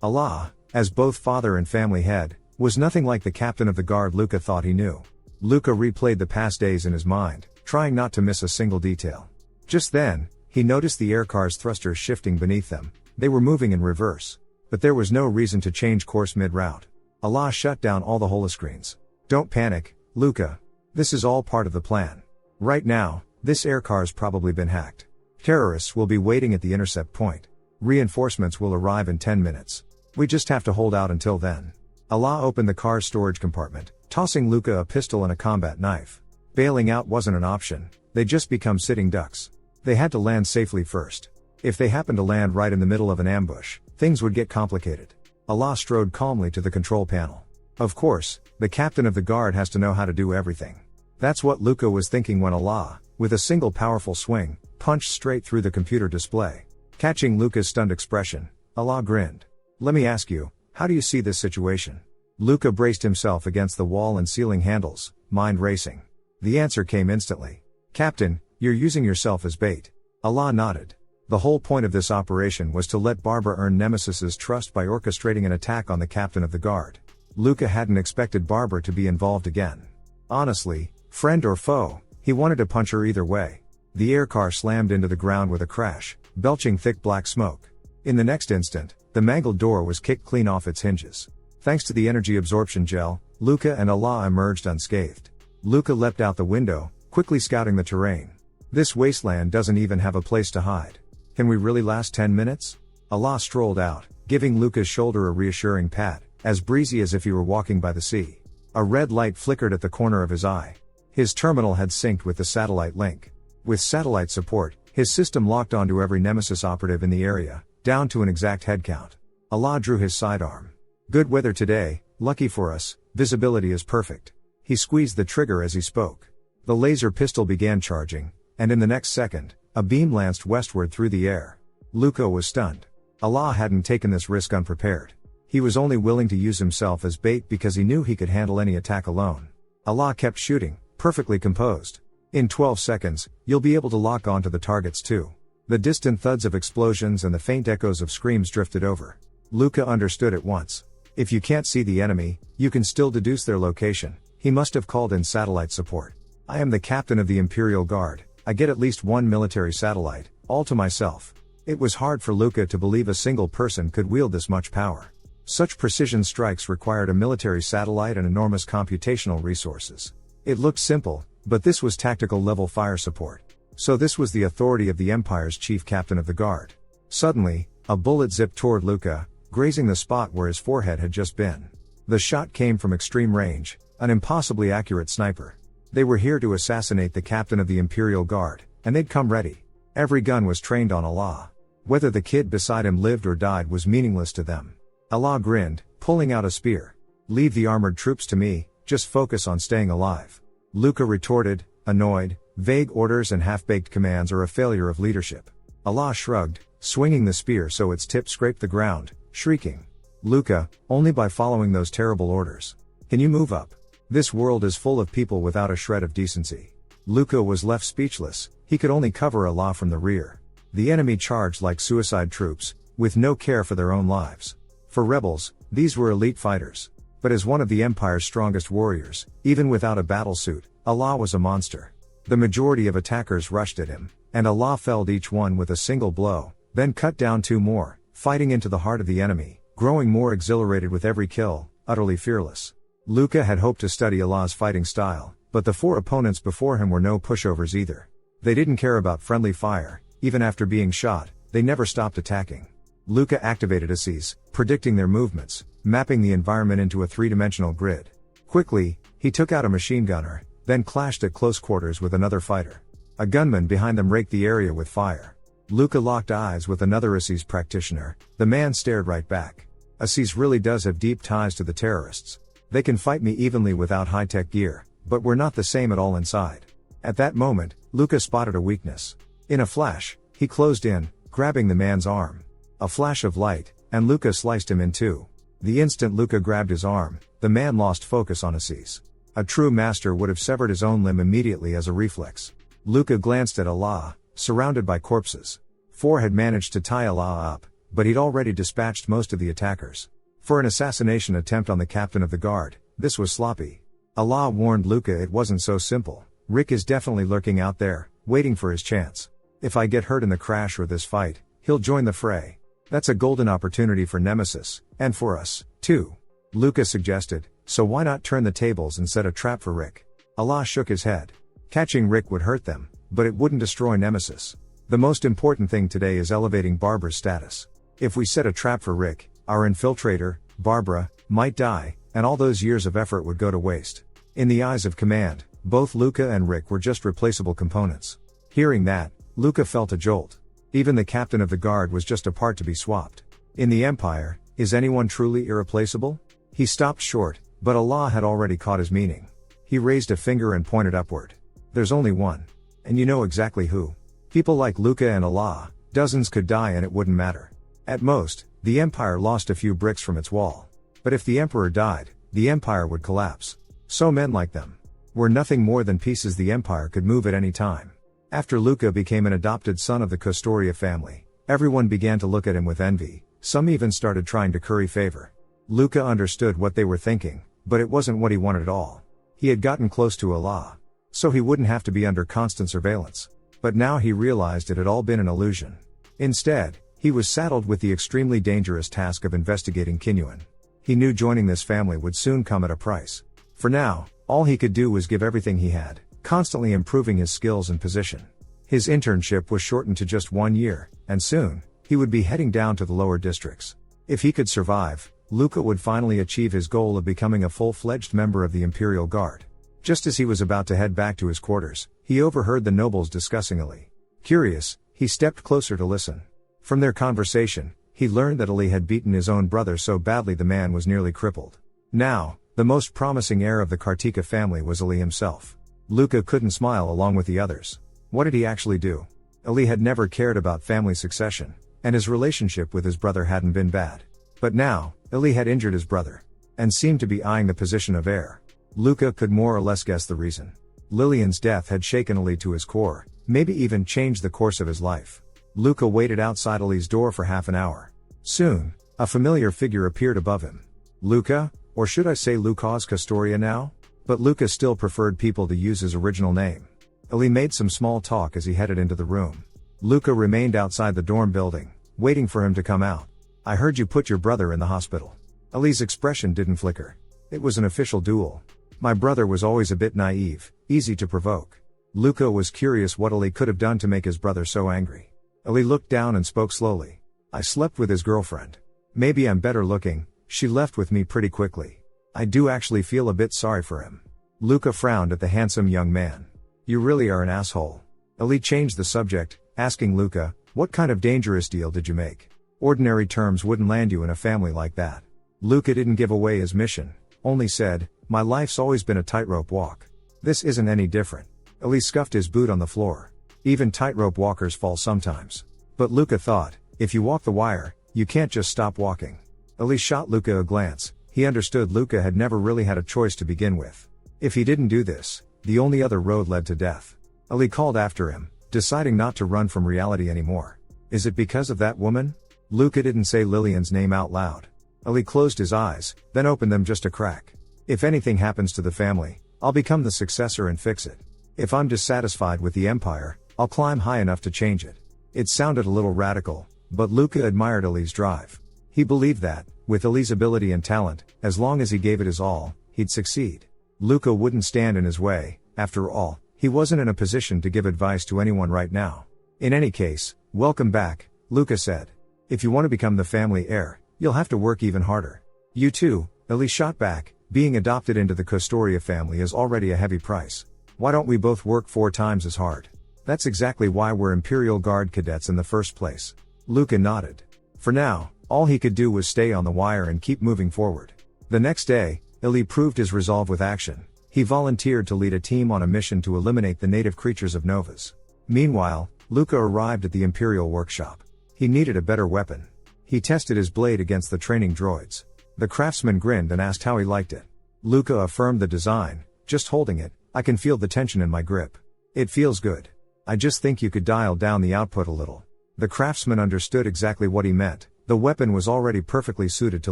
Allah, as both father and family head, was nothing like the captain of the guard Luca thought he knew. Luca replayed the past days in his mind, trying not to miss a single detail. Just then, he noticed the aircar's thrusters shifting beneath them. They were moving in reverse. But there was no reason to change course mid-route. Allah shut down all the holoscreens. Don't panic, Luca. This is all part of the plan. Right now, this aircar's probably been hacked. Terrorists will be waiting at the intercept point. Reinforcements will arrive in 10 minutes. We just have to hold out until then. Allah opened the car's storage compartment, tossing Luca a pistol and a combat knife. Bailing out wasn't an option, they'd just become sitting ducks. They had to land safely first. If they happened to land right in the middle of an ambush, things would get complicated. Allah strode calmly to the control panel. Of course, the captain of the guard has to know how to do everything. That's what Luca was thinking when Allah, with a single powerful swing, punched straight through the computer display. Catching Luca's stunned expression, Allah grinned. Let me ask you, how do you see this situation? Luca braced himself against the wall and ceiling handles, mind racing. The answer came instantly. Captain, you're using yourself as bait. Allah nodded. The whole point of this operation was to let Barbara earn Nemesis's trust by orchestrating an attack on the captain of the guard. Luca hadn't expected Barbara to be involved again. Honestly, friend or foe, he wanted to punch her either way. The air car slammed into the ground with a crash, belching thick black smoke. In the next instant, the mangled door was kicked clean off its hinges. Thanks to the energy absorption gel, Luca and Allah emerged unscathed. Luca leapt out the window, quickly scouting the terrain. This wasteland doesn't even have a place to hide. Can we really last 10 minutes? Allah strolled out, giving Luca's shoulder a reassuring pat, as breezy as if he were walking by the sea. A red light flickered at the corner of his eye. His terminal had synced with the satellite link. With satellite support, his system locked onto every Nemesis operative in the area, down to an exact head count. Allah drew his sidearm. Good weather today, lucky for us, visibility is perfect. He squeezed the trigger as he spoke. The laser pistol began charging, and in the next second, a beam lanced westward through the air. Luca was stunned. Allah hadn't taken this risk unprepared. He was only willing to use himself as bait because he knew he could handle any attack alone. Allah kept shooting, perfectly composed. In 12 seconds, you'll be able to lock onto the targets too. The distant thuds of explosions and the faint echoes of screams drifted over. Luca understood at once. If you can't see the enemy, you can still deduce their location. He must have called in satellite support. I am the captain of the Imperial Guard. I get at least one military satellite, all to myself. It was hard for Luca to believe a single person could wield this much power. Such precision strikes required a military satellite and enormous computational resources. It looked simple, but this was tactical level fire support. So this was the authority of the Empire's chief captain of the guard. Suddenly, a bullet zipped toward Luca, grazing the spot where his forehead had just been. The shot came from extreme range, an impossibly accurate sniper. They were here to assassinate the captain of the Imperial Guard, and they'd come ready. Every gun was trained on Allah. Whether the kid beside him lived or died was meaningless to them. Allah grinned, pulling out a spear. Leave the armored troops to me, just focus on staying alive. Luca retorted, annoyed, vague orders and half-baked commands are a failure of leadership. Allah shrugged, swinging the spear so its tip scraped the ground, shrieking. Luca, only by following those terrible orders. Can you move up? This world is full of people without a shred of decency. Luca was left speechless, he could only cover Allah from the rear. The enemy charged like suicide troops, with no care for their own lives. For rebels, these were elite fighters. But as one of the Empire's strongest warriors, even without a battlesuit, Allah was a monster. The majority of attackers rushed at him, and Allah felled each one with a single blow, then cut down two more, fighting into the heart of the enemy, growing more exhilarated with every kill, utterly fearless. Luca had hoped to study Allah's fighting style, but the four opponents before him were no pushovers either. They didn't care about friendly fire, even after being shot, they never stopped attacking. Luca activated ASIs, predicting their movements, mapping the environment into a three-dimensional grid. Quickly, he took out a machine gunner, then clashed at close quarters with another fighter. A gunman behind them raked the area with fire. Luca locked eyes with another ASIS practitioner, the man stared right back. ASIS really does have deep ties to the terrorists. They can fight me evenly without high-tech gear, but we're not the same at all inside. At that moment, Luca spotted a weakness. In a flash, he closed in, grabbing the man's arm. A flash of light, and Luca sliced him in two. The instant Luca grabbed his arm, the man lost focus on ASIS. A true master would have severed his own limb immediately as a reflex. Luca glanced at Allah, surrounded by corpses. Four had managed to tie Allah up, but he'd already dispatched most of the attackers. For an assassination attempt on the captain of the guard, this was sloppy. Allah warned Luca it wasn't so simple. Rick is definitely lurking out there, waiting for his chance. If I get hurt in the crash or this fight, he'll join the fray. That's a golden opportunity for Nemesis, and for us, too. Luca suggested, so why not turn the tables and set a trap for Rick? Allah shook his head. Catching Rick would hurt them, but it wouldn't destroy Nemesis. The most important thing today is elevating Barbara's status. If we set a trap for Rick, our infiltrator, Barbara, might die, and all those years of effort would go to waste. In the eyes of command, both Luca and Rick were just replaceable components. Hearing that, Luca felt a jolt. Even the captain of the guard was just a part to be swapped. In the Empire, is anyone truly irreplaceable? He stopped short, but Allah had already caught his meaning. He raised a finger and pointed upward. There's only one. And you know exactly who. People like Luca and Allah, dozens could die and it wouldn't matter. At most, the Empire lost a few bricks from its wall. But if the Emperor died, the Empire would collapse. So men like them were nothing more than pieces the Empire could move at any time. After Luca became an adopted son of the Kostoria family, everyone began to look at him with envy, some even started trying to curry favor. Luca understood what they were thinking, but it wasn't what he wanted at all. He had gotten close to Allah, so he wouldn't have to be under constant surveillance. But now he realized it had all been an illusion. Instead, he was saddled with the extremely dangerous task of investigating Kinyuan. He knew joining this family would soon come at a price. For now, all he could do was give everything he had, constantly improving his skills and position. His internship was shortened to just 1 year, and soon, he would be heading down to the lower districts. If he could survive, Luca would finally achieve his goal of becoming a full-fledged member of the Imperial Guard. Just as he was about to head back to his quarters, he overheard the nobles discussing Ali. Curious, he stepped closer to listen. From their conversation, he learned that Ali had beaten his own brother so badly the man was nearly crippled. Now, the most promising heir of the Kartika family was Ali himself. Luca couldn't smile along with the others. What did he actually do? Ali had never cared about family succession, and his relationship with his brother hadn't been bad. But now, Ali had injured his brother, and seemed to be eyeing the position of heir. Luca could more or less guess the reason. Lillian's death had shaken Ali to his core, maybe even changed the course of his life. Luca waited outside Ali's door for half an hour. Soon, a familiar figure appeared above him. Luca, or should I say Lucas Castoria now? But Luca still preferred people to use his original name. Ali made some small talk as he headed into the room. Luca remained outside the dorm building, waiting for him to come out. I heard you put your brother in the hospital. Ali's expression didn't flicker. It was an official duel. My brother was always a bit naive, easy to provoke. Luca was curious what Ali could have done to make his brother so angry. Ali looked down and spoke slowly. I slept with his girlfriend. Maybe I'm better looking, she left with me pretty quickly. I do actually feel a bit sorry for him. Luca frowned at the handsome young man. You really are an asshole. Ali changed the subject, asking Luca, what kind of dangerous deal did you make? Ordinary terms wouldn't land you in a family like that. Luca didn't give away his mission, only said, my life's always been a tightrope walk. This isn't any different. Ali scuffed his boot on the floor. Even tightrope walkers fall sometimes. But Luca thought, if you walk the wire, you can't just stop walking. Ali shot Luca a glance. He understood Luca had never really had a choice to begin with. If he didn't do this, the only other road led to death. Ali called after him, deciding not to run from reality anymore. Is it because of that woman? Luca didn't say Lillian's name out loud. Ali closed his eyes, then opened them just a crack. If anything happens to the family, I'll become the successor and fix it. If I'm dissatisfied with the empire, I'll climb high enough to change it. It sounded a little radical, but Luca admired Ali's drive. He believed that, with Ali's ability and talent, as long as he gave it his all, he'd succeed. Luca wouldn't stand in his way. After all, he wasn't in a position to give advice to anyone right now. In any case, welcome back, Luca said. If you want to become the family heir, you'll have to work even harder. You too, Ali shot back. Being adopted into the Kostoria family is already a heavy price. Why don't we both work 4 times as hard? That's exactly why we're Imperial Guard cadets in the first place. Luca nodded. For now, all he could do was stay on the wire and keep moving forward. The next day, Ali proved his resolve with action. He volunteered to lead a team on a mission to eliminate the native creatures of Novas. Meanwhile, Luca arrived at the Imperial workshop. He needed a better weapon. He tested his blade against the training droids. The craftsman grinned and asked how he liked it. Luca affirmed the design. Just holding it, I can feel the tension in my grip. It feels good. I just think you could dial down the output a little. The craftsman understood exactly what he meant. The weapon was already perfectly suited to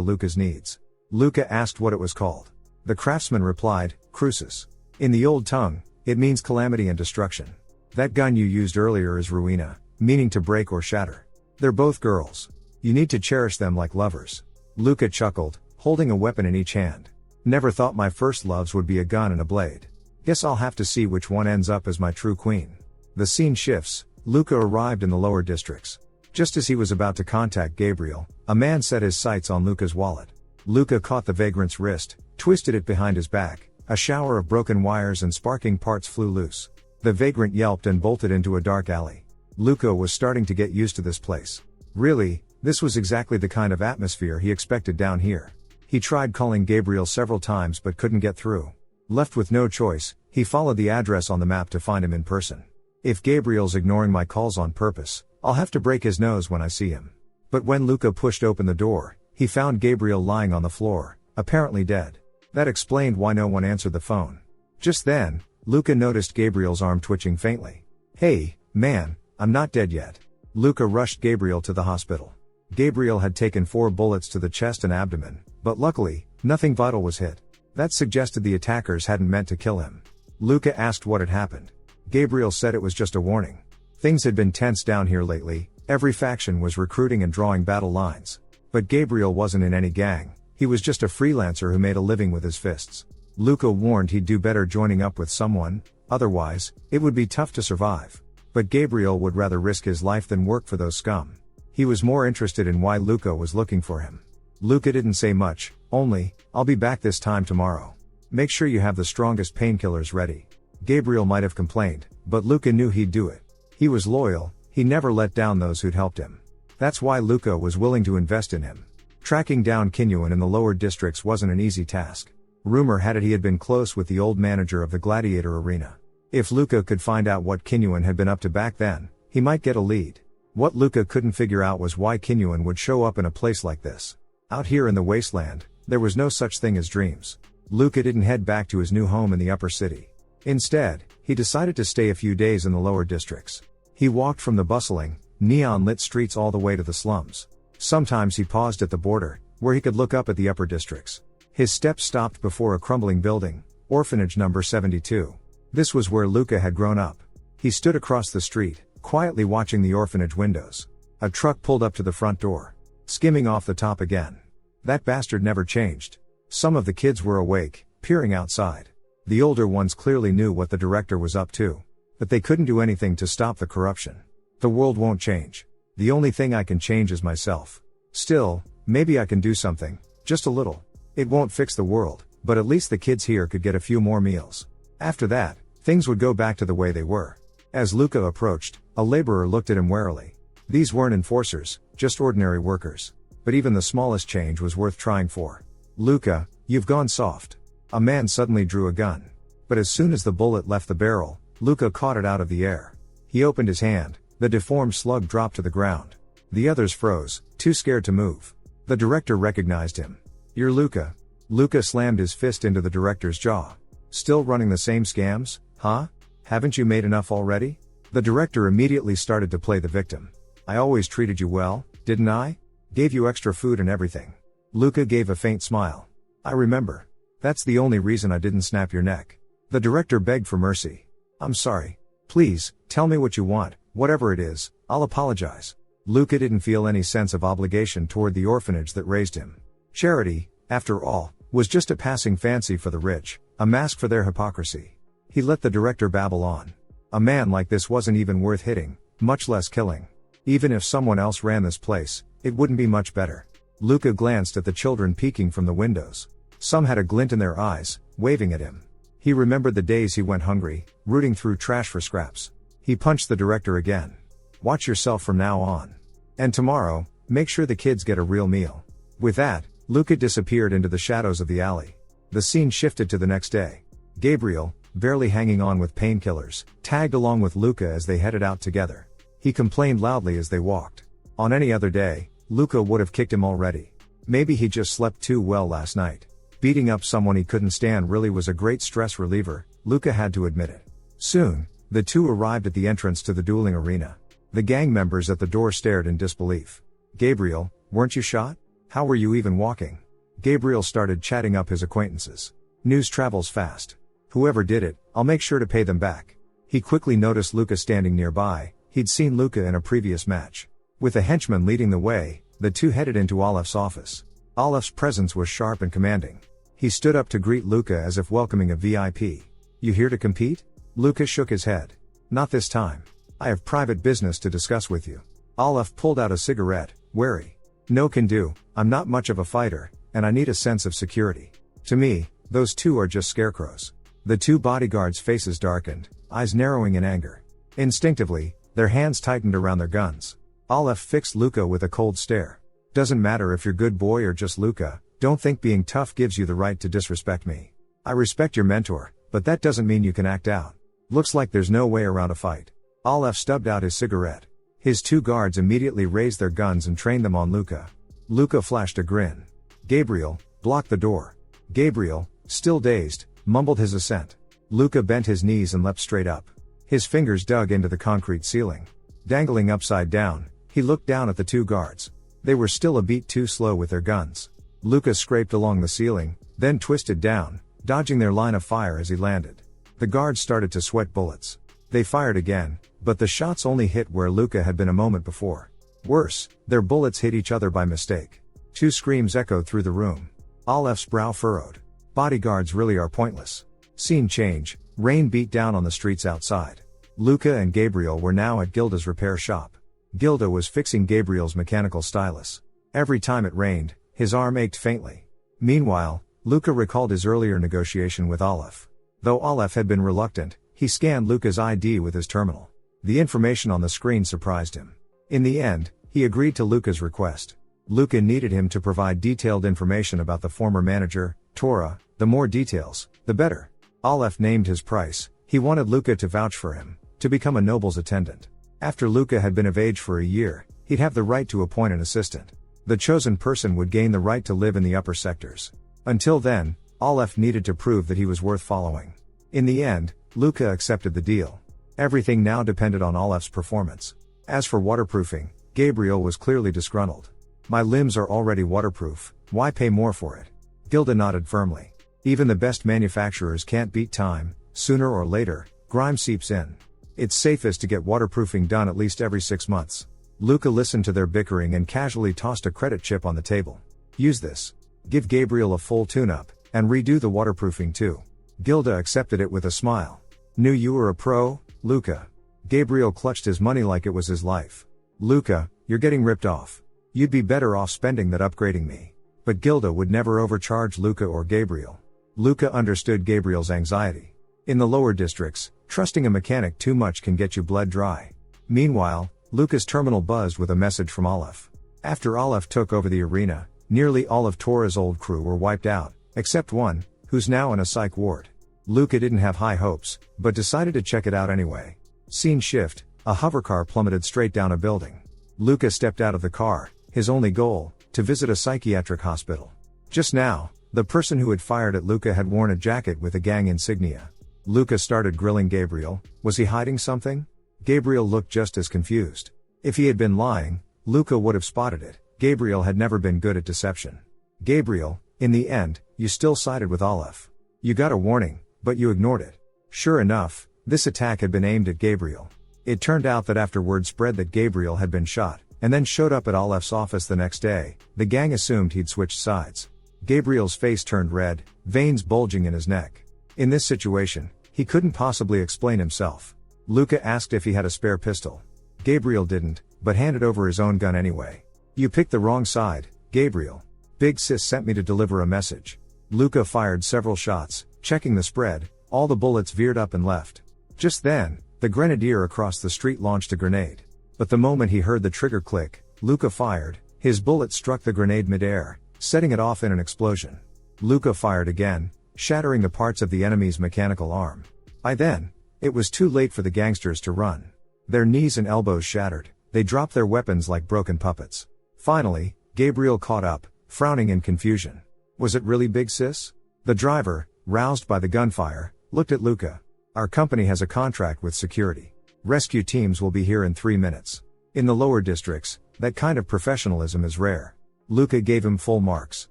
Luca's needs. Luca asked what it was called. The craftsman replied, Crucis. In the old tongue, it means calamity and destruction. That gun you used earlier is Ruina, meaning to break or shatter. They're both girls. You need to cherish them like lovers. Luca chuckled, holding a weapon in each hand. Never thought my first loves would be a gun and a blade. Guess I'll have to see which one ends up as my true queen. The scene shifts. Luca arrived in the lower districts. Just as he was about to contact Gabriel, a man set his sights on Luca's wallet. Luca caught the vagrant's wrist, twisted it behind his back. A shower of broken wires and sparking parts flew loose. The vagrant yelped and bolted into a dark alley. Luca was starting to get used to this place. Really, this was exactly the kind of atmosphere he expected down here. He tried calling Gabriel several times but couldn't get through. Left with no choice, he followed the address on the map to find him in person. If Gabriel's ignoring my calls on purpose, I'll have to break his nose when I see him. But when Luca pushed open the door, he found Gabriel lying on the floor, apparently dead. That explained why no one answered the phone. Just then, Luca noticed Gabriel's arm twitching faintly. "Hey, man, I'm not dead yet." Luca rushed Gabriel to the hospital. Gabriel had taken 4 bullets to the chest and abdomen, but luckily, nothing vital was hit. That suggested the attackers hadn't meant to kill him. Luca asked what had happened. Gabriel said it was just a warning. Things had been tense down here lately, every faction was recruiting and drawing battle lines. But Gabriel wasn't in any gang, he was just a freelancer who made a living with his fists. Luca warned he'd do better joining up with someone, otherwise, it would be tough to survive. But Gabriel would rather risk his life than work for those scum. He was more interested in why Luca was looking for him. Luca didn't say much, only, "I'll be back this time tomorrow. Make sure you have the strongest painkillers ready." Gabriel might have complained, but Luca knew he'd do it. He was loyal, he never let down those who'd helped him. That's why Luca was willing to invest in him. Tracking down Kinyuan in the lower districts wasn't an easy task. Rumor had it he had been close with the old manager of the gladiator arena. If Luca could find out what Kinyuan had been up to back then, he might get a lead. What Luca couldn't figure out was why Kinyuan would show up in a place like this. Out here in the wasteland, there was no such thing as dreams. Luca didn't head back to his new home in the upper city. Instead, he decided to stay a few days in the lower districts. He walked from the bustling, neon-lit streets all the way to the slums. Sometimes he paused at the border, where he could look up at the upper districts. His steps stopped before a crumbling building, orphanage number 72. This was where Luca had grown up. He stood across the street, quietly watching the orphanage windows. A truck pulled up to the front door. Skimming off the top again. That bastard never changed. Some of the kids were awake, peering outside. The older ones clearly knew what the director was up to. But they couldn't do anything to stop the corruption. The world won't change. The only thing I can change is myself. Still, maybe I can do something, just a little. It won't fix the world, but at least the kids here could get a few more meals. After that, things would go back to the way they were. As Luca approached, a laborer looked at him warily. These weren't enforcers, just ordinary workers. But even the smallest change was worth trying for. "Luca, you've gone soft." A man suddenly drew a gun. But as soon as the bullet left the barrel, Luca caught it out of the air. He opened his hand, the deformed slug dropped to the ground. The others froze, too scared to move. The director recognized him. "You're Luca." Luca slammed his fist into the director's jaw. "Still running the same scams, huh? Haven't you made enough already?" The director immediately started to play the victim. "I always treated you well, didn't I? Gave you extra food and everything." Luca gave a faint smile. "I remember. That's the only reason I didn't snap your neck." The director begged for mercy. "I'm sorry. Please, tell me what you want, whatever it is, I'll apologize." Luca didn't feel any sense of obligation toward the orphanage that raised him. Charity, after all, was just a passing fancy for the rich, a mask for their hypocrisy. He let the director babble on. A man like this wasn't even worth hitting, much less killing. Even if someone else ran this place, it wouldn't be much better. Luca glanced at the children peeking from the windows. Some had a glint in their eyes, waving at him. He remembered the days he went hungry, rooting through trash for scraps. He punched the director again. "Watch yourself from now on. And tomorrow, make sure the kids get a real meal." With that, Luca disappeared into the shadows of the alley. The scene shifted to the next day. Gabriel, barely hanging on with painkillers, tagged along with Luca as they headed out together. He complained loudly as they walked. On any other day, Luca would have kicked him already. Maybe he just slept too well last night. Beating up someone he couldn't stand really was a great stress reliever, Luca had to admit it. Soon, the two arrived at the entrance to the dueling arena. The gang members at the door stared in disbelief. "Gabriel, weren't you shot? How were you even walking?" Gabriel started chatting up his acquaintances. "News travels fast. Whoever did it, I'll make sure to pay them back." He quickly noticed Luca standing nearby. He'd seen Luca in a previous match. With a henchman leading the way, the two headed into Alepht's office. Alepht's presence was sharp and commanding. He stood up to greet Luca as if welcoming a VIP. "You here to compete?" Luca shook his head. "Not this time. I have private business to discuss with you. Olaf pulled out a cigarette, wary. No can do, I'm not much of a fighter, and I need a sense of security. To me, those two are just scarecrows. The two bodyguards' faces darkened, eyes narrowing in anger. Instinctively, their hands tightened around their guns. Olaf fixed Luca with a cold stare. Doesn't matter if you're good boy or just Luca, don't think being tough gives you the right to disrespect me. I respect your mentor, but that doesn't mean you can act out. Looks like there's no way around a fight. Olaf stubbed out his cigarette. His two guards immediately raised their guns and trained them on Luca. Luca flashed a grin. Gabriel, block the door. Gabriel, still dazed, mumbled his assent. Luca bent his knees and leapt straight up. His fingers dug into the concrete ceiling. Dangling upside down, he looked down at the two guards. They were still a beat too slow with their guns. Luca scraped along the ceiling, then twisted down, dodging their line of fire as he landed. The guards started to sweat bullets. They fired again, but the shots only hit where Luca had been a moment before. Worse, their bullets hit each other by mistake. Two screams echoed through the room. Olaf's brow furrowed. Bodyguards really are pointless. Scene change, rain beat down on the streets outside. Luca and Gabriel were now at Gilda's repair shop. Gilda was fixing Gabriel's mechanical stylus. Every time it rained, his arm ached faintly. Meanwhile, Luca recalled his earlier negotiation with Olaf. Though Olaf had been reluctant, he scanned Luca's ID with his terminal. The information on the screen surprised him. In the end, he agreed to Luca's request. Luca needed him to provide detailed information about the former manager, Tora. The more details, the better. Olaf named his price. He wanted Luca to vouch for him, to become a noble's attendant. After Luca had been of age for a year, he'd have the right to appoint an assistant. The chosen person would gain the right to live in the upper sectors. Until then, Olaf needed to prove that he was worth following. In the end, Luca accepted the deal. Everything now depended on Olaf's performance. As for waterproofing, Gabriel was clearly disgruntled. My limbs are already waterproof, why pay more for it? Gilda nodded firmly. Even the best manufacturers can't beat time. Sooner or later, grime seeps in. It's safest to get waterproofing done at least every 6 months. Luca listened to their bickering and casually tossed a credit chip on the table. Use this. Give Gabriel a full tune-up, and redo the waterproofing too. Gilda accepted it with a smile. Knew you were a pro, Luca. Gabriel clutched his money like it was his life. Luca, you're getting ripped off. You'd be better off spending that upgrading me. But Gilda would never overcharge Luca or Gabriel. Luca understood Gabriel's anxiety. In the lower districts, trusting a mechanic too much can get you bled dry. Meanwhile, Luca's terminal buzzed with a message from Olaf. After Olaf took over the arena, nearly all of Tora's old crew were wiped out, except one, who's now in a psych ward. Luca didn't have high hopes, but decided to check it out anyway. Scene shift, a hovercar plummeted straight down a building. Luca stepped out of the car, his only goal, to visit a psychiatric hospital. Just now, the person who had fired at Luca had worn a jacket with a gang insignia. Luca started grilling Gabriel. Was he hiding something? Gabriel looked just as confused. If he had been lying, Luca would have spotted it. Gabriel had never been good at deception. Gabriel, in the end, you still sided with Olaf. You got a warning, but you ignored it. Sure enough, this attack had been aimed at Gabriel. It turned out that after word spread that Gabriel had been shot, and then showed up at Olaf's office the next day, the gang assumed he'd switched sides. Gabriel's face turned red, veins bulging in his neck. In this situation, he couldn't possibly explain himself. Luca asked if he had a spare pistol. Gabriel didn't, but handed over his own gun anyway. You picked the wrong side, Gabriel. Big Sis sent me to deliver a message. Luca fired several shots, checking the spread. All the bullets veered up and left. Just then, the grenadier across the street launched a grenade. But the moment he heard the trigger click, Luca fired. His bullet struck the grenade mid-air, setting it off in an explosion. Luca fired again, shattering the parts of the enemy's mechanical arm. By then, it was too late for the gangsters to run. Their knees and elbows shattered, they dropped their weapons like broken puppets. Finally, Gabriel caught up, frowning in confusion. Was it really Big Sis? The driver, roused by the gunfire, looked at Luca. Our company has a contract with security. Rescue teams will be here in 3 minutes. In the lower districts, that kind of professionalism is rare. Luca gave him full marks.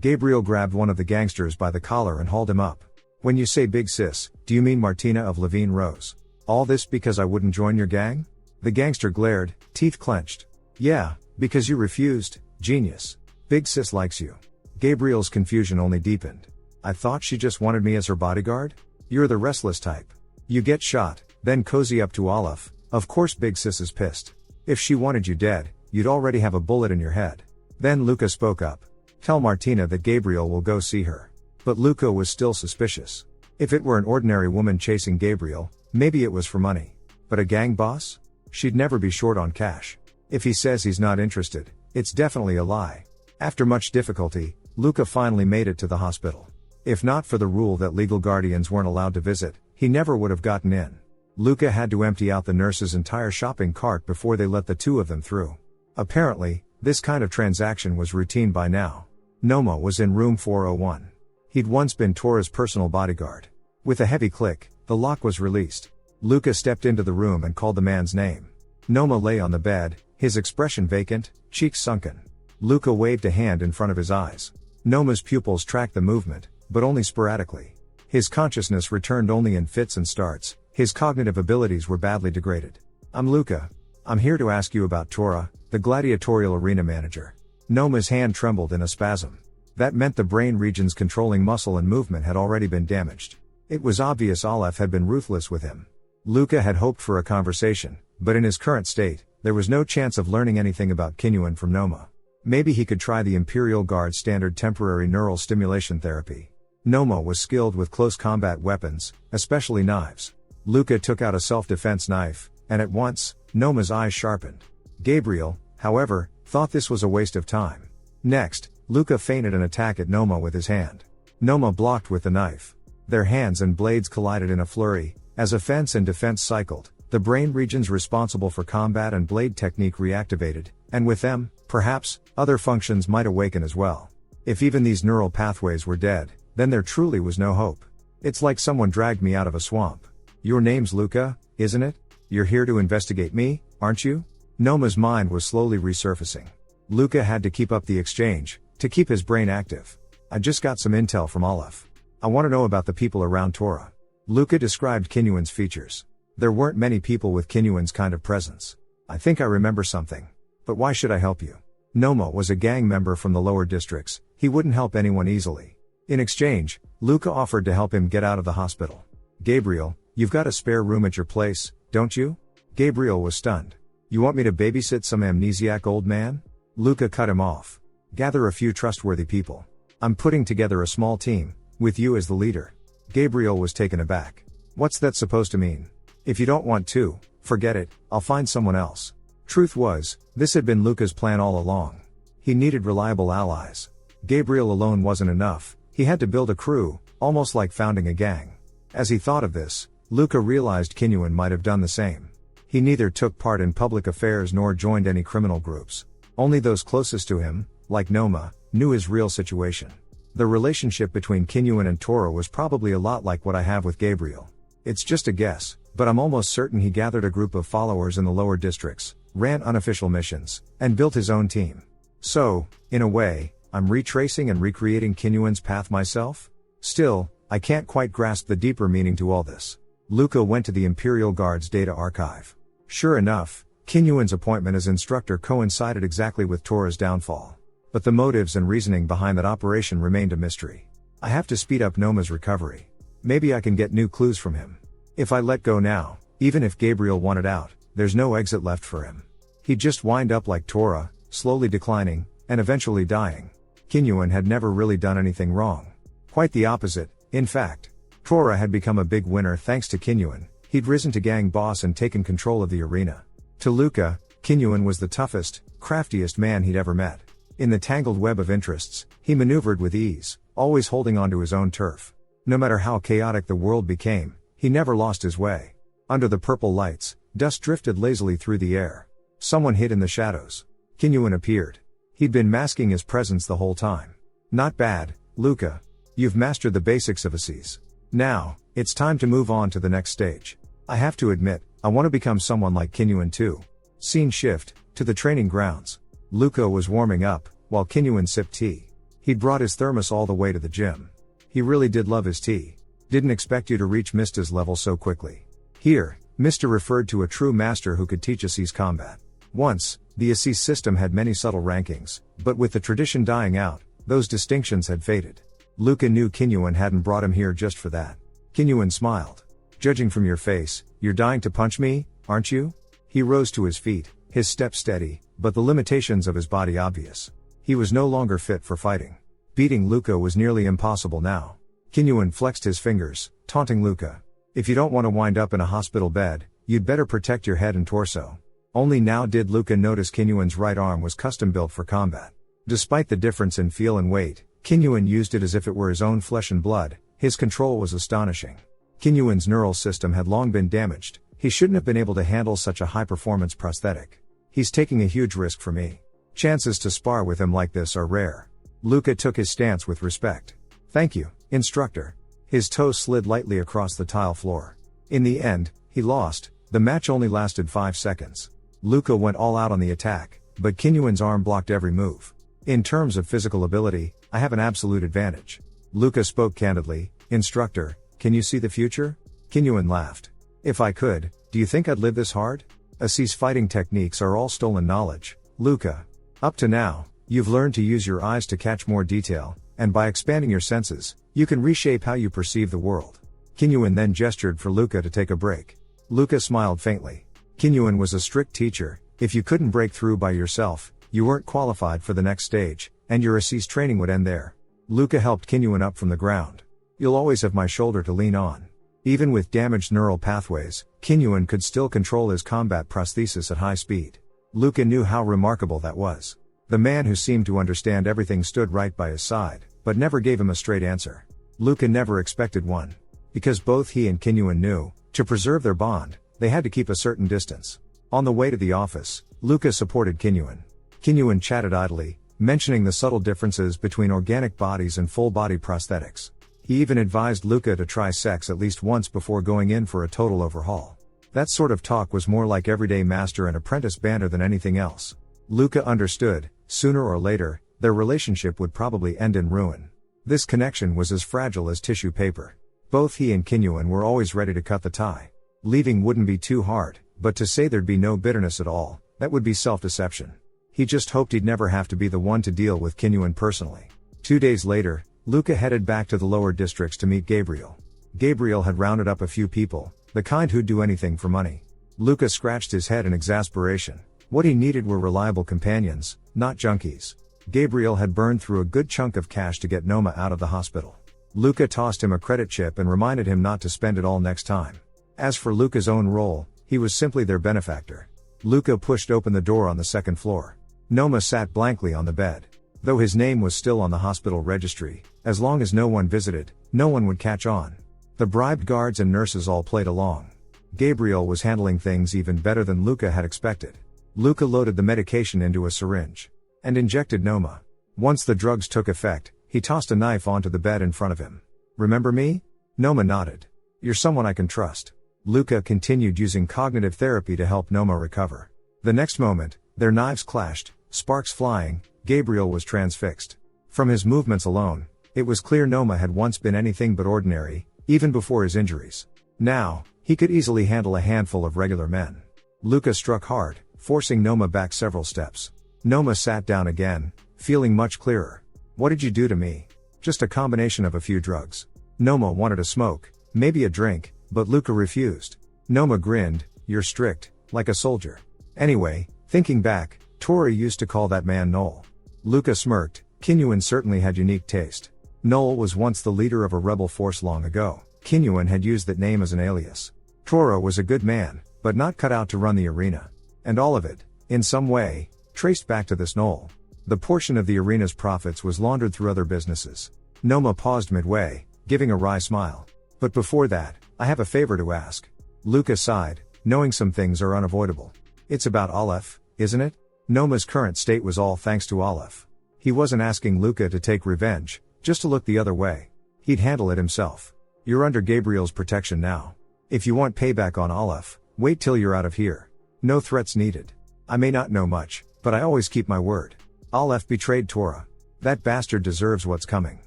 Gabriel grabbed one of the gangsters by the collar and hauled him up. When you say Big Sis, do you mean Martina of Levine Rose? All this because I wouldn't join your gang? The gangster glared, teeth clenched. Yeah, because you refused, genius. Big Sis likes you. Gabriel's confusion only deepened. I thought she just wanted me as her bodyguard? You're the restless type. You get shot, then cozy up to Olaf, Of course Big Sis is pissed. If she wanted you dead, you'd already have a bullet in your head. Then Luca spoke up. Tell Martina that Gabriel will go see her. But Luca was still suspicious. If it were an ordinary woman chasing Gabriel, maybe it was for money. But a gang boss? She'd never be short on cash. If he says he's not interested, it's definitely a lie. After much difficulty, Luca finally made it to the hospital. If not for the rule that legal guardians weren't allowed to visit, he never would have gotten in. Luca had to empty out the nurse's entire shopping cart before they let the two of them through. Apparently, this kind of transaction was routine by now. Noma was in room 401. He'd once been Tora's personal bodyguard. With a heavy click, the lock was released. Luca stepped into the room and called the man's name. Noma lay on the bed, his expression vacant, cheeks sunken. Luca waved a hand in front of his eyes. Noma's pupils tracked the movement, but only sporadically. His consciousness returned only in fits and starts, his cognitive abilities were badly degraded. I'm Luca. I'm here to ask you about Tora, the gladiatorial arena manager. Noma's hand trembled in a spasm. That meant the brain regions controlling muscle and movement had already been damaged. It was obvious Aleph had been ruthless with him. Luca had hoped for a conversation, but in his current state, there was no chance of learning anything about Kinyuan from Noma. Maybe he could try the Imperial Guard standard temporary neural stimulation therapy. Noma was skilled with close combat weapons, especially knives. Luca took out a self-defense knife, and at once, Noma's eyes sharpened. Gabriel, however, thought this was a waste of time. Next, Luca feinted an attack at Noma with his hand. Noma blocked with the knife. Their hands and blades collided in a flurry. As offense and defense cycled, the brain regions responsible for combat and blade technique reactivated, and with them, perhaps, other functions might awaken as well. If even these neural pathways were dead, then there truly was no hope. It's like someone dragged me out of a swamp. Your name's Luca, isn't it? You're here to investigate me, aren't you? Noma's mind was slowly resurfacing. Luca had to keep up the exchange, to keep his brain active. I just got some intel from Aleph. I want to know about the people around Tora. Luca described Kinyuan's features. There weren't many people with Kinyuan's kind of presence. I think I remember something. But why should I help you? Noma was a gang member from the lower districts, he wouldn't help anyone easily. In exchange, Luca offered to help him get out of the hospital. Gabriel, you've got a spare room at your place, don't you? Gabriel was stunned. You want me to babysit some amnesiac old man? Luca cut him off. Gather a few trustworthy people. I'm putting together a small team, with you as the leader. Gabriel was taken aback. What's that supposed to mean? If you don't want to, forget it, I'll find someone else. Truth was, this had been Luca's plan all along. He needed reliable allies. Gabriel alone wasn't enough, he had to build a crew, almost like founding a gang. As he thought of this, Luca realized Kinyuan might have done the same. He neither took part in public affairs nor joined any criminal groups. Only those closest to him, like Noma, knew his real situation. The relationship between Kinyuan and Tora was probably a lot like what I have with Gabriel. It's just a guess, but I'm almost certain he gathered a group of followers in the lower districts, ran unofficial missions, and built his own team. So, in a way, I'm retracing and recreating Kinyuan's path myself? Still, I can't quite grasp the deeper meaning to all this. Luca went to the Imperial Guard's data archive. Sure enough, Kinyuan's appointment as instructor coincided exactly with Tora's downfall. But the motives and reasoning behind that operation remained a mystery. I have to speed up Noma's recovery. Maybe I can get new clues from him. If I let go now, even if Gabriel wanted out, there's no exit left for him. He'd just wind up like Tora, slowly declining, and eventually dying. Kinyuan had never really done anything wrong. Quite the opposite, in fact. Tora had become a big winner thanks to Kinyuan. He'd risen to gang boss and taken control of the arena. To Luca, Kinyuan was the toughest, craftiest man he'd ever met. In the tangled web of interests, he maneuvered with ease, always holding onto his own turf. No matter how chaotic the world became, he never lost his way. Under the purple lights, dust drifted lazily through the air. Someone hid in the shadows. Kinyuan appeared. He'd been masking his presence the whole time. Not bad, Luca. You've mastered the basics of a seize. Now, it's time to move on to the next stage. I have to admit, I want to become someone like Kinyuan too. Scene shift, to the training grounds. Luca was warming up, while Kinyuan sipped tea. He'd brought his thermos all the way to the gym. He really did love his tea. Didn't expect you to reach Mista's level so quickly. Here, Mista referred to a true master who could teach Assis combat. Once, the Assis system had many subtle rankings, but with the tradition dying out, those distinctions had faded. Luca knew Kinyuan hadn't brought him here just for that. Kinyuan smiled. Judging from your face, you're dying to punch me, aren't you? He rose to his feet, his step steady, but the limitations of his body obvious. He was no longer fit for fighting. Beating Luca was nearly impossible now. Kinyuan flexed his fingers, taunting Luca. If you don't want to wind up in a hospital bed, you'd better protect your head and torso. Only now did Luca notice Kinyuan's right arm was custom built for combat. Despite the difference in feel and weight, Kinyuan used it as if it were his own flesh and blood. His control was astonishing. Kinyuan's neural system had long been damaged. He shouldn't have been able to handle such a high-performance prosthetic. He's taking a huge risk for me. Chances to spar with him like this are rare. Luca took his stance with respect. Thank you, instructor. His toe slid lightly across the tile floor. In the end, he lost. The match only lasted 5 seconds. Luca went all out on the attack, but Kinyuan's arm blocked every move. In terms of physical ability, I have an absolute advantage. Luca spoke candidly. Instructor, can you see the future? Kinyuan laughed. If I could, do you think I'd live this hard? Asi's fighting techniques are all stolen knowledge, Luca. Up to now, you've learned to use your eyes to catch more detail, and by expanding your senses, you can reshape how you perceive the world. Kinyuan then gestured for Luca to take a break. Luca smiled faintly. Kinyuan was a strict teacher. If you couldn't break through by yourself, you weren't qualified for the next stage, and your Asi's training would end there. Luca helped Kinyuan up from the ground. You'll always have my shoulder to lean on. Even with damaged neural pathways, Kinyuan could still control his combat prosthesis at high speed. Luca knew how remarkable that was. The man who seemed to understand everything stood right by his side, but never gave him a straight answer. Luca never expected one. Because both he and Kinyuan knew, to preserve their bond, they had to keep a certain distance. On the way to the office, Luca supported Kinyuan. Kinyuan chatted idly, mentioning the subtle differences between organic bodies and full-body prosthetics. He even advised Luca to try sex at least once before going in for a total overhaul. That sort of talk was more like everyday master and apprentice banter than anything else. Luca understood, sooner or later, their relationship would probably end in ruin. This connection was as fragile as tissue paper. Both he and Kinyuan were always ready to cut the tie. Leaving wouldn't be too hard, but to say there'd be no bitterness at all, that would be self-deception. He just hoped he'd never have to be the one to deal with Kinyuan personally. 2 days later, Luca headed back to the lower districts to meet Gabriel. Gabriel had rounded up a few people, the kind who'd do anything for money. Luca scratched his head in exasperation. What he needed were reliable companions, not junkies. Gabriel had burned through a good chunk of cash to get Noma out of the hospital. Luca tossed him a credit chip and reminded him not to spend it all next time. As for Luca's own role, he was simply their benefactor. Luca pushed open the door on the second floor. Noma sat blankly on the bed. Though his name was still on the hospital registry, as long as no one visited, no one would catch on. The bribed guards and nurses all played along. Gabriel was handling things even better than Luca had expected. Luca loaded the medication into a syringe and injected Noma. Once the drugs took effect, he tossed a knife onto the bed in front of him. Remember me? Noma nodded. You're someone I can trust. Luca continued using cognitive therapy to help Noma recover. The next moment, their knives clashed, sparks flying. Gabriel was transfixed. From his movements alone, it was clear Noma had once been anything but ordinary, even before his injuries. Now, he could easily handle a handful of regular men. Luca struck hard, forcing Noma back several steps. Noma sat down again, feeling much clearer. What did you do to me? Just a combination of a few drugs. Noma wanted a smoke, maybe a drink, but Luca refused. Noma grinned. You're strict, like a soldier. Anyway, thinking back, Tori used to call that man Noel. Luca smirked. Kinyuan certainly had unique taste. Noel was once the leader of a rebel force long ago. Kinyuan had used that name as an alias. Tora was a good man, but not cut out to run the arena. And all of it, in some way, traced back to this Noel. The portion of the arena's profits was laundered through other businesses. Noma paused midway, giving a wry smile. But before that, I have a favor to ask. Luca sighed, knowing some things are unavoidable. It's about Aleph, isn't it? Noma's current state was all thanks to Aleph. He wasn't asking Luca to take revenge, just to look the other way. He'd handle it himself. You're under Gabriel's protection now. If you want payback on Aleph, wait till you're out of here. No threats needed. I may not know much, but I always keep my word. Aleph betrayed Tora. That bastard deserves what's coming.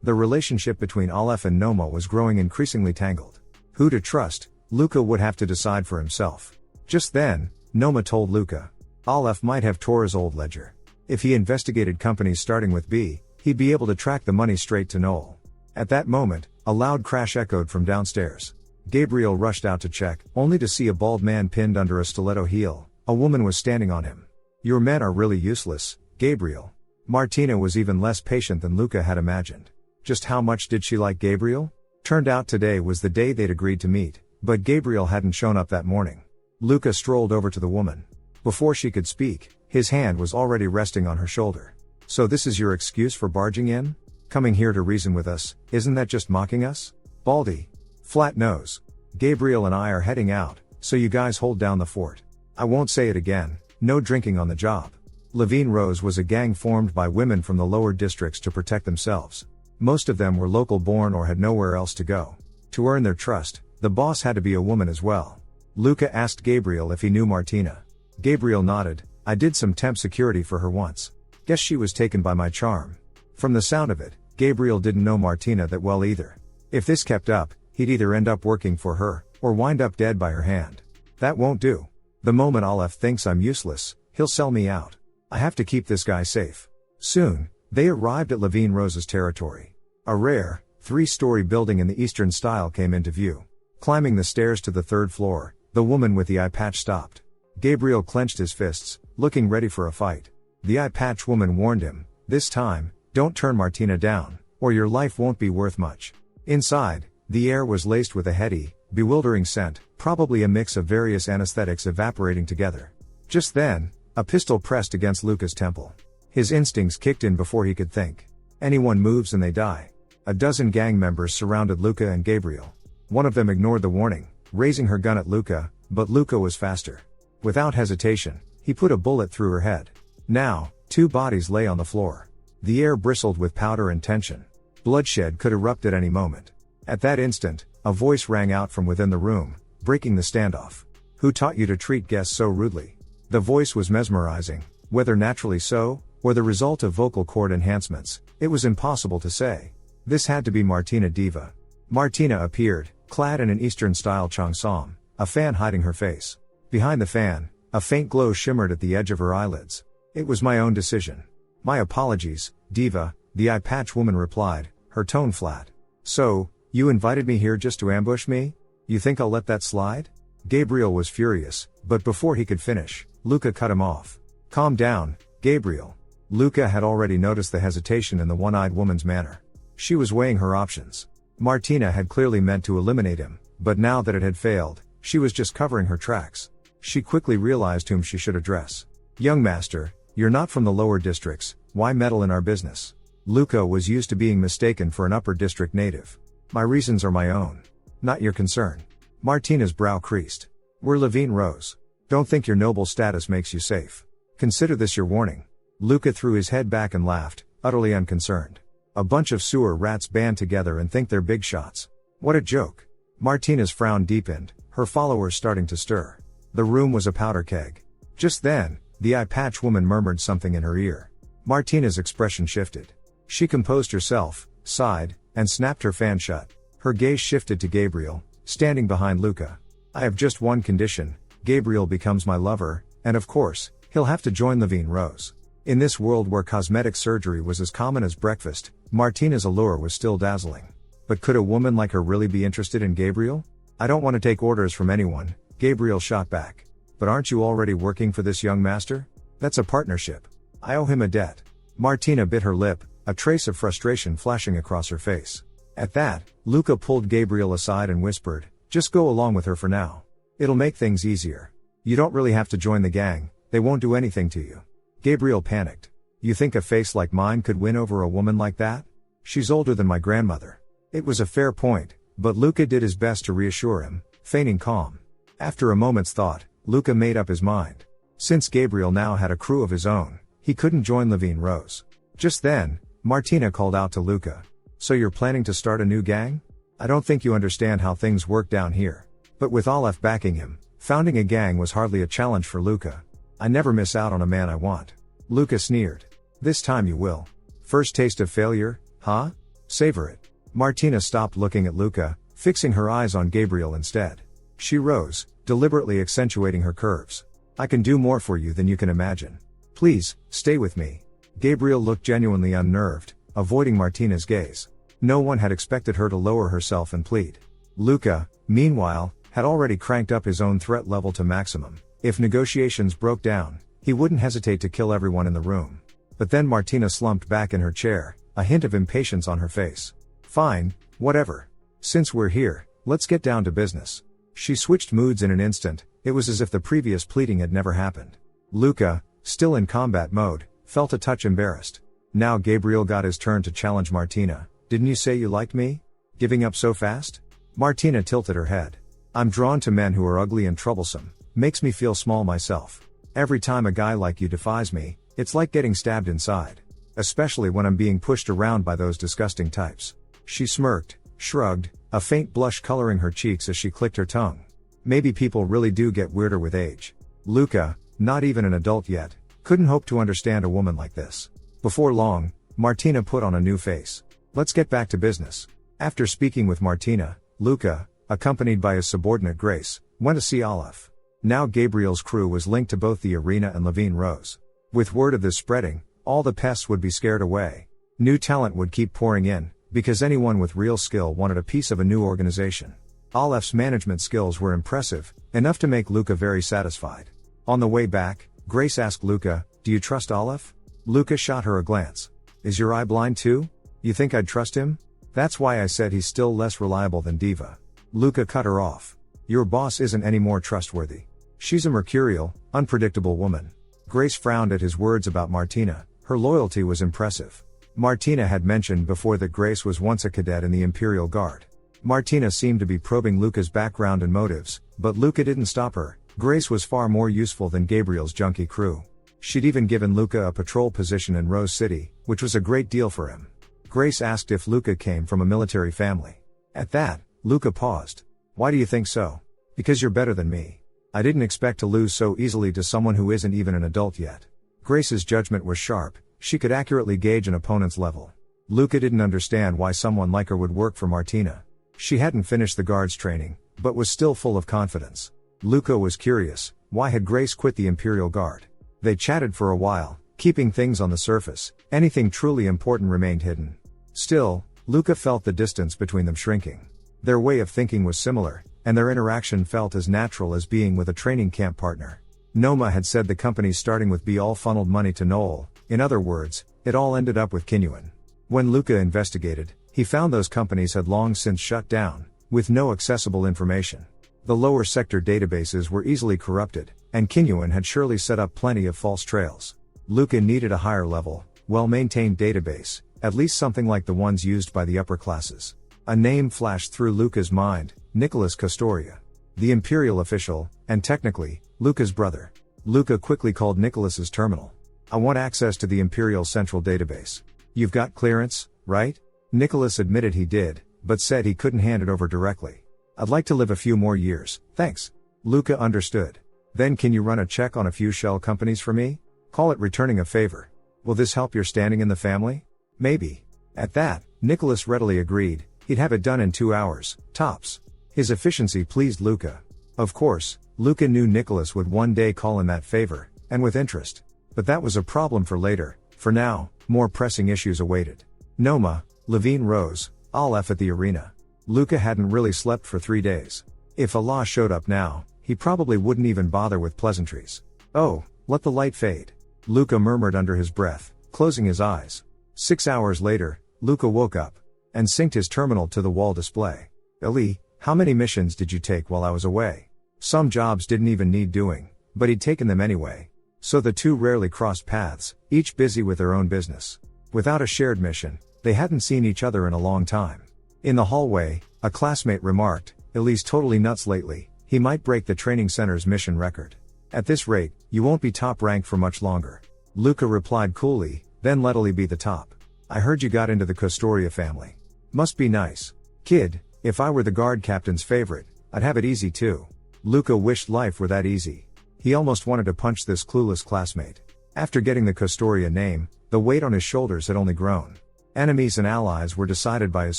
The relationship between Aleph and Noma was growing increasingly tangled. Who to trust, Luca would have to decide for himself. Just then, Noma told Luca. Aleph might have Tora's old ledger. If he investigated companies starting with B, he'd be able to track the money straight to Noel. At that moment, a loud crash echoed from downstairs. Gabriel rushed out to check, only to see a bald man pinned under a stiletto heel. A woman was standing on him. Your men are really useless, Gabriel. Martina was even less patient than Luca had imagined. Just how much did she like Gabriel? Turned out today was the day they'd agreed to meet, but Gabriel hadn't shown up that morning. Luca strolled over to the woman. Before she could speak, his hand was already resting on her shoulder. So this is your excuse for barging in? Coming here to reason with us, isn't that just mocking us? Baldy. Flat nose. Gabriel and I are heading out, so you guys hold down the fort. I won't say it again, no drinking on the job. Levine Rose was a gang formed by women from the lower districts to protect themselves. Most of them were local born or had nowhere else to go. To earn their trust, the boss had to be a woman as well. Luca asked Gabriel if he knew Martina. Gabriel nodded. I did some temp security for her once. Guess she was taken by my charm. From the sound of it, Gabriel didn't know Martina that well either. If this kept up, he'd either end up working for her, or wind up dead by her hand. That won't do. The moment Aleph thinks I'm useless, he'll sell me out. I have to keep this guy safe. Soon, they arrived at Levine Rose's territory. A rare, 3-story building in the Eastern style came into view. Climbing the stairs to the 3rd floor, the woman with the eye patch stopped. Gabriel clenched his fists, looking ready for a fight. The eye patch woman warned him, this time, don't turn Martina down, or your life won't be worth much. Inside, the air was laced with a heady, bewildering scent, probably a mix of various anesthetics evaporating together. Just then, a pistol pressed against Luca's temple. His instincts kicked in before he could think. Anyone moves and they die. A dozen gang members surrounded Luca and Gabriel. One of them ignored the warning, raising her gun at Luca, but Luca was faster. Without hesitation, he put a bullet through her head. Now, 2 bodies lay on the floor. The air bristled with powder and tension. Bloodshed could erupt at any moment. At that instant, a voice rang out from within the room, breaking the standoff. Who taught you to treat guests so rudely? The voice was mesmerizing, whether naturally so, or the result of vocal cord enhancements, it was impossible to say. This had to be Martina Diva. Martina appeared, clad in an Eastern-style cheongsam, a fan hiding her face. Behind the fan, a faint glow shimmered at the edge of her eyelids. It was my own decision. My apologies, Diva, the eye patch woman replied, her tone flat. So, you invited me here just to ambush me? You think I'll let that slide? Gabriel was furious, but before he could finish, Luca cut him off. Calm down, Gabriel. Luca had already noticed the hesitation in the one-eyed woman's manner. She was weighing her options. Martina had clearly meant to eliminate him, but now that it had failed, she was just covering her tracks. She quickly realized whom she should address. Young master, you're not from the lower districts, why meddle in our business? Luca was used to being mistaken for an upper district native. My reasons are my own. Not your concern. Martina's brow creased. We're Levine Rose. Don't think your noble status makes you safe. Consider this your warning. Luca threw his head back and laughed, utterly unconcerned. A bunch of sewer rats band together and think they're big shots. What a joke. Martina's frown deepened, her followers starting to stir. The room was a powder keg. Just then, the eye patch woman murmured something in her ear. Martina's expression shifted. She composed herself, sighed, and snapped her fan shut. Her gaze shifted to Gabriel, standing behind Luca. I have just one condition, Gabriel becomes my lover, and of course, he'll have to join Levine Rose. In this world where cosmetic surgery was as common as breakfast, Martina's allure was still dazzling. But could a woman like her really be interested in Gabriel? I don't want to take orders from anyone, Gabriel shot back. But aren't you already working for this young master? That's a partnership. I owe him a debt. Martina bit her lip, a trace of frustration flashing across her face. At that, Luca pulled Gabriel aside and whispered, just go along with her for now. It'll make things easier. You don't really have to join the gang, they won't do anything to you. Gabriel panicked. You think a face like mine could win over a woman like that? She's older than my grandmother. It was a fair point, but Luca did his best to reassure him, feigning calm. After a moment's thought, Luca made up his mind. Since Gabriel now had a crew of his own, he couldn't join Levine Rose. Just then, Martina called out to Luca. So you're planning to start a new gang? I don't think you understand how things work down here. But with Aleph backing him, founding a gang was hardly a challenge for Luca. I never miss out on a man I want. Luca sneered. This time you will. First taste of failure, huh? Savor it. Martina stopped looking at Luca, fixing her eyes on Gabriel instead. She rose, deliberately accentuating her curves. I can do more for you than you can imagine. Please, stay with me. Gabriel looked genuinely unnerved, avoiding Martina's gaze. No one had expected her to lower herself and plead. Luca, meanwhile, had already cranked up his own threat level to maximum. If negotiations broke down, he wouldn't hesitate to kill everyone in the room. But then Martina slumped back in her chair, a hint of impatience on her face. Fine, whatever. Since we're here, let's get down to business. She switched moods in an instant. It was as if the previous pleading had never happened. Luca, still in combat mode, felt a touch embarrassed. Now Gabriel got his turn to challenge Martina. Didn't you say you liked me? Giving up so fast? Martina tilted her head. I'm drawn to men who are ugly and troublesome. Makes me feel small myself. Every time a guy like you defies me, it's like getting stabbed inside. Especially when I'm being pushed around by those disgusting types. She smirked, shrugged, a faint blush coloring her cheeks as she clicked her tongue. Maybe people really do get weirder with age. Luca, not even an adult yet, couldn't hope to understand a woman like this. Before long, Martina put on a new face. Let's get back to business. After speaking with Martina, Luca, accompanied by his subordinate Grace, went to see Aleph. Now Gabriel's crew was linked to both the arena and Levine Rose. With word of this spreading, all the pests would be scared away. New talent would keep pouring in, because anyone with real skill wanted a piece of a new organization. Aleph's management skills were impressive, enough to make Luca very satisfied. On the way back, Grace asked Luca, do you trust Aleph? Luca shot her a glance. Is your eye blind too? You think I'd trust him? That's why I said he's still less reliable than Diva. Luca cut her off. Your boss isn't any more trustworthy. She's a mercurial, unpredictable woman. Grace frowned at his words about Martina. Her loyalty was impressive. Martina had mentioned before that Grace was once a cadet in the Imperial Guard. Martina seemed to be probing Luca's background and motives, but Luca didn't stop her. Grace was far more useful than Gabriel's junkie crew. She'd even given Luca a patrol position in Rose City, which was a great deal for him. Grace asked if Luca came from a military family. At that, Luca paused. Why do you think so? Because you're better than me. I didn't expect to lose so easily to someone who isn't even an adult yet. Grace's judgment was sharp. She could accurately gauge an opponent's level. Luca didn't understand why someone like her would work for Martina. She hadn't finished the guard's training, but was still full of confidence. Luca was curious, why had Grace quit the Imperial Guard? They chatted for a while, keeping things on the surface. Anything truly important remained hidden. Still, Luca felt the distance between them shrinking. Their way of thinking was similar, and their interaction felt as natural as being with a training camp partner. Noma had said the companies starting with B all funneled money to Noel. In other words, it all ended up with Kinyuan. When Luca investigated, he found those companies had long since shut down, with no accessible information. The lower sector databases were easily corrupted, and Kinyuan had surely set up plenty of false trails. Luca needed a higher level, well-maintained database, at least something like the ones used by the upper classes. A name flashed through Luca's mind, Nicholas Castoria. The Imperial official, and technically, Luca's brother. Luca quickly called Nicholas's terminal. I want access to the Imperial Central Database. You've got clearance, right? Nicholas admitted he did, but said he couldn't hand it over directly. I'd like to live a few more years, thanks. Luca understood. Then can you run a check on a few shell companies for me? Call it returning a favor. Will this help your standing in the family? Maybe. At that, Nicholas readily agreed. He'd have it done in 2 hours, tops. His efficiency pleased Luca. Of course, Luca knew Nicholas would one day call in that favor, and with interest. But that was a problem for later. For now, more pressing issues awaited. Noma, Levine Rose, Aleph at the arena. Luca hadn't really slept for 3 days. If Allah showed up now, he probably wouldn't even bother with pleasantries. Oh, let the light fade. Luca murmured under his breath, closing his eyes. 6 hours later, Luca woke up and synced his terminal to the wall display. Eli, how many missions did you take while I was away? Some jobs didn't even need doing, but he'd taken them anyway. So the two rarely crossed paths, each busy with their own business. Without a shared mission, they hadn't seen each other in a long time. In the hallway, a classmate remarked, Eli's totally nuts lately, he might break the training center's mission record. At this rate, you won't be top rank for much longer. Luca replied coolly, then let Eli be the top. I heard you got into the Castoria family. Must be nice. Kid, if I were the guard captain's favorite, I'd have it easy too. Luca wished life were that easy. He almost wanted to punch this clueless classmate. After getting the Castoria name, the weight on his shoulders had only grown. Enemies and allies were decided by his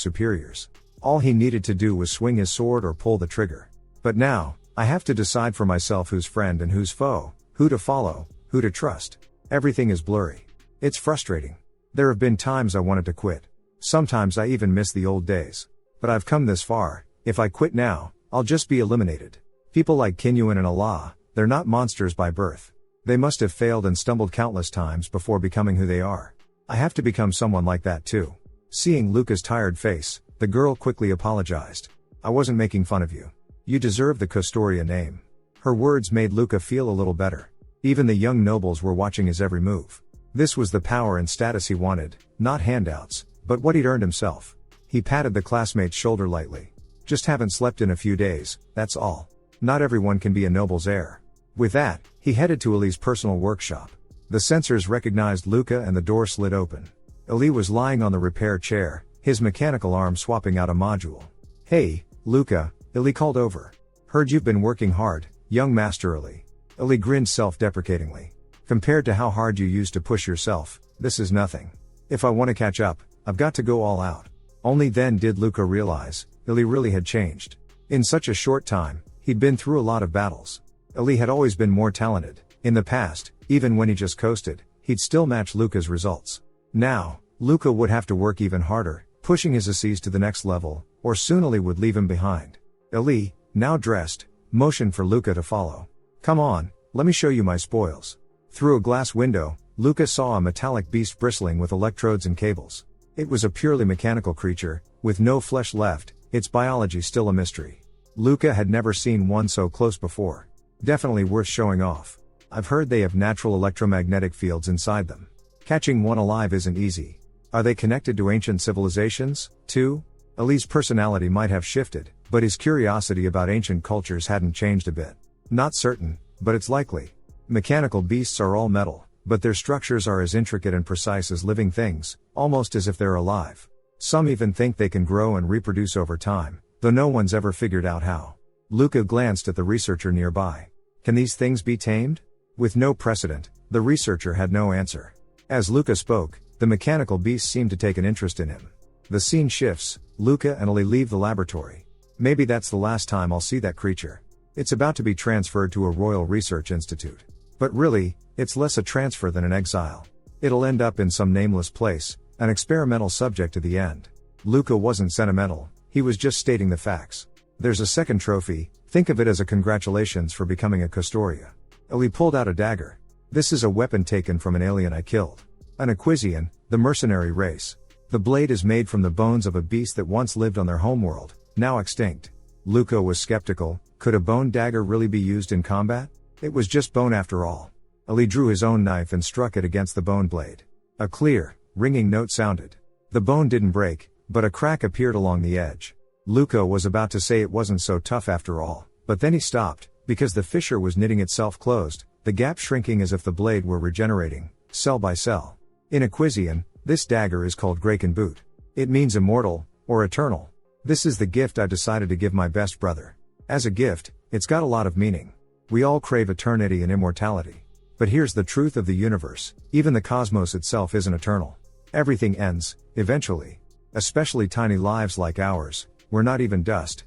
superiors. All he needed to do was swing his sword or pull the trigger. But now, I have to decide for myself who's friend and who's foe, who to follow, who to trust. Everything is blurry. It's frustrating. There have been times I wanted to quit. Sometimes I even miss the old days. But I've come this far, If I quit now, I'll just be eliminated. People like Kinyuan and Allah, they're not monsters by birth. They must have failed and stumbled countless times before becoming who they are. I have to become someone like that too. Seeing Luca's tired face, the girl quickly apologized. I wasn't making fun of you. You deserve the Kostoria name. Her words made Luca feel a little better. Even the young nobles were watching his every move. This was the power and status he wanted, not handouts, but what he'd earned himself. He patted the classmate's shoulder lightly. Just haven't slept in a few days, that's all. Not everyone can be a noble's heir. With that, he headed to Ali's personal workshop. The sensors recognized Luca and the door slid open. Ali was lying on the repair chair, his mechanical arm swapping out a module. Hey, Luca, Ali called over. Heard you've been working hard, young Master Ali. Ali grinned self-deprecatingly. Compared to how hard you used to push yourself, this is nothing. If I want to catch up, I've got to go all out. Only then did Luca realize, Ali really had changed. In such a short time, he'd been through a lot of battles. Ali had always been more talented. In the past, even when he just coasted, he'd still match Luca's results. Now, Luca would have to work even harder, pushing his assis to the next level, or soon Ali would leave him behind. Ali, now dressed, motioned for Luca to follow. Come on, let me show you my spoils. Through a glass window, Luca saw a metallic beast bristling with electrodes and cables. It was a purely mechanical creature, with no flesh left, its biology still a mystery. Luca had never seen one so close before. Definitely worth showing off. I've heard they have natural electromagnetic fields inside them. Catching one alive isn't easy. Are they connected to ancient civilizations, too? Ali's personality might have shifted, but his curiosity about ancient cultures hadn't changed a bit. Not certain, but it's likely. Mechanical beasts are all metal, but their structures are as intricate and precise as living things, almost as if they're alive. Some even think they can grow and reproduce over time, though no one's ever figured out how. Luca glanced at the researcher nearby. Can these things be tamed? With no precedent, the researcher had no answer. As Luca spoke, the mechanical beast seemed to take an interest in him. The scene shifts, Luca and Ali leave the laboratory. Maybe that's the last time I'll see that creature. It's about to be transferred to a royal research institute. But really, it's less a transfer than an exile. It'll end up in some nameless place, an experimental subject to the end. Luca wasn't sentimental, he was just stating the facts. There's a second trophy, think of it as a congratulations for becoming a Kostoria. Ali pulled out a dagger. This is a weapon taken from an alien I killed. An Equisian, the mercenary race. The blade is made from the bones of a beast that once lived on their homeworld, now extinct. Luca was skeptical, could a bone dagger really be used in combat? It was just bone after all. Ali drew his own knife and struck it against the bone blade. A clear, ringing note sounded. The bone didn't break, but a crack appeared along the edge. Luca was about to say it wasn't so tough after all, but then he stopped, because the fissure was knitting itself closed, the gap shrinking as if the blade were regenerating, cell by cell. In Equisian, this dagger is called Graken Boot. It means immortal, or eternal. This is the gift I decided to give my best brother. As a gift, it's got a lot of meaning. We all crave eternity and immortality. But here's the truth of the universe, even the cosmos itself isn't eternal. Everything ends, eventually. Especially tiny lives like ours. We're not even dust,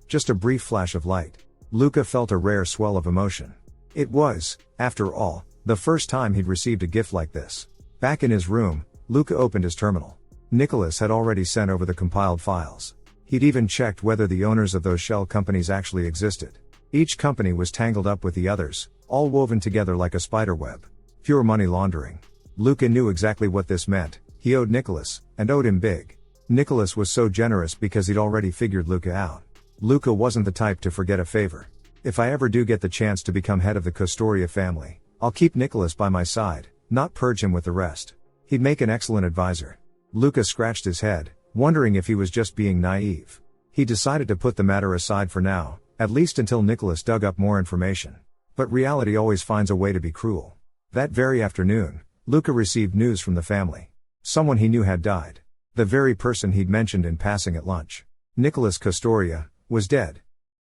just a brief flash of light. Luca felt a rare swell of emotion. It was, after all, the first time he'd received a gift like this. Back in his room, Luca opened his terminal. Nicholas had already sent over the compiled files. He'd even checked whether the owners of those shell companies actually existed. Each company was tangled up with the others, all woven together like a spider web. Pure money laundering. Luca knew exactly what this meant. He owed Nicholas, and owed him big. Nicholas was so generous because he'd already figured Luca out. Luca wasn't the type to forget a favor. If I ever do get the chance to become head of the Kostoria family, I'll keep Nicholas by my side, not purge him with the rest. He'd make an excellent advisor. Luca scratched his head, wondering if he was just being naive. He decided to put the matter aside for now, at least until Nicholas dug up more information. But reality always finds a way to be cruel. That very afternoon, Luca received news from the family. Someone he knew had died. The very person he'd mentioned in passing at lunch. Nicholas Kostoria was dead.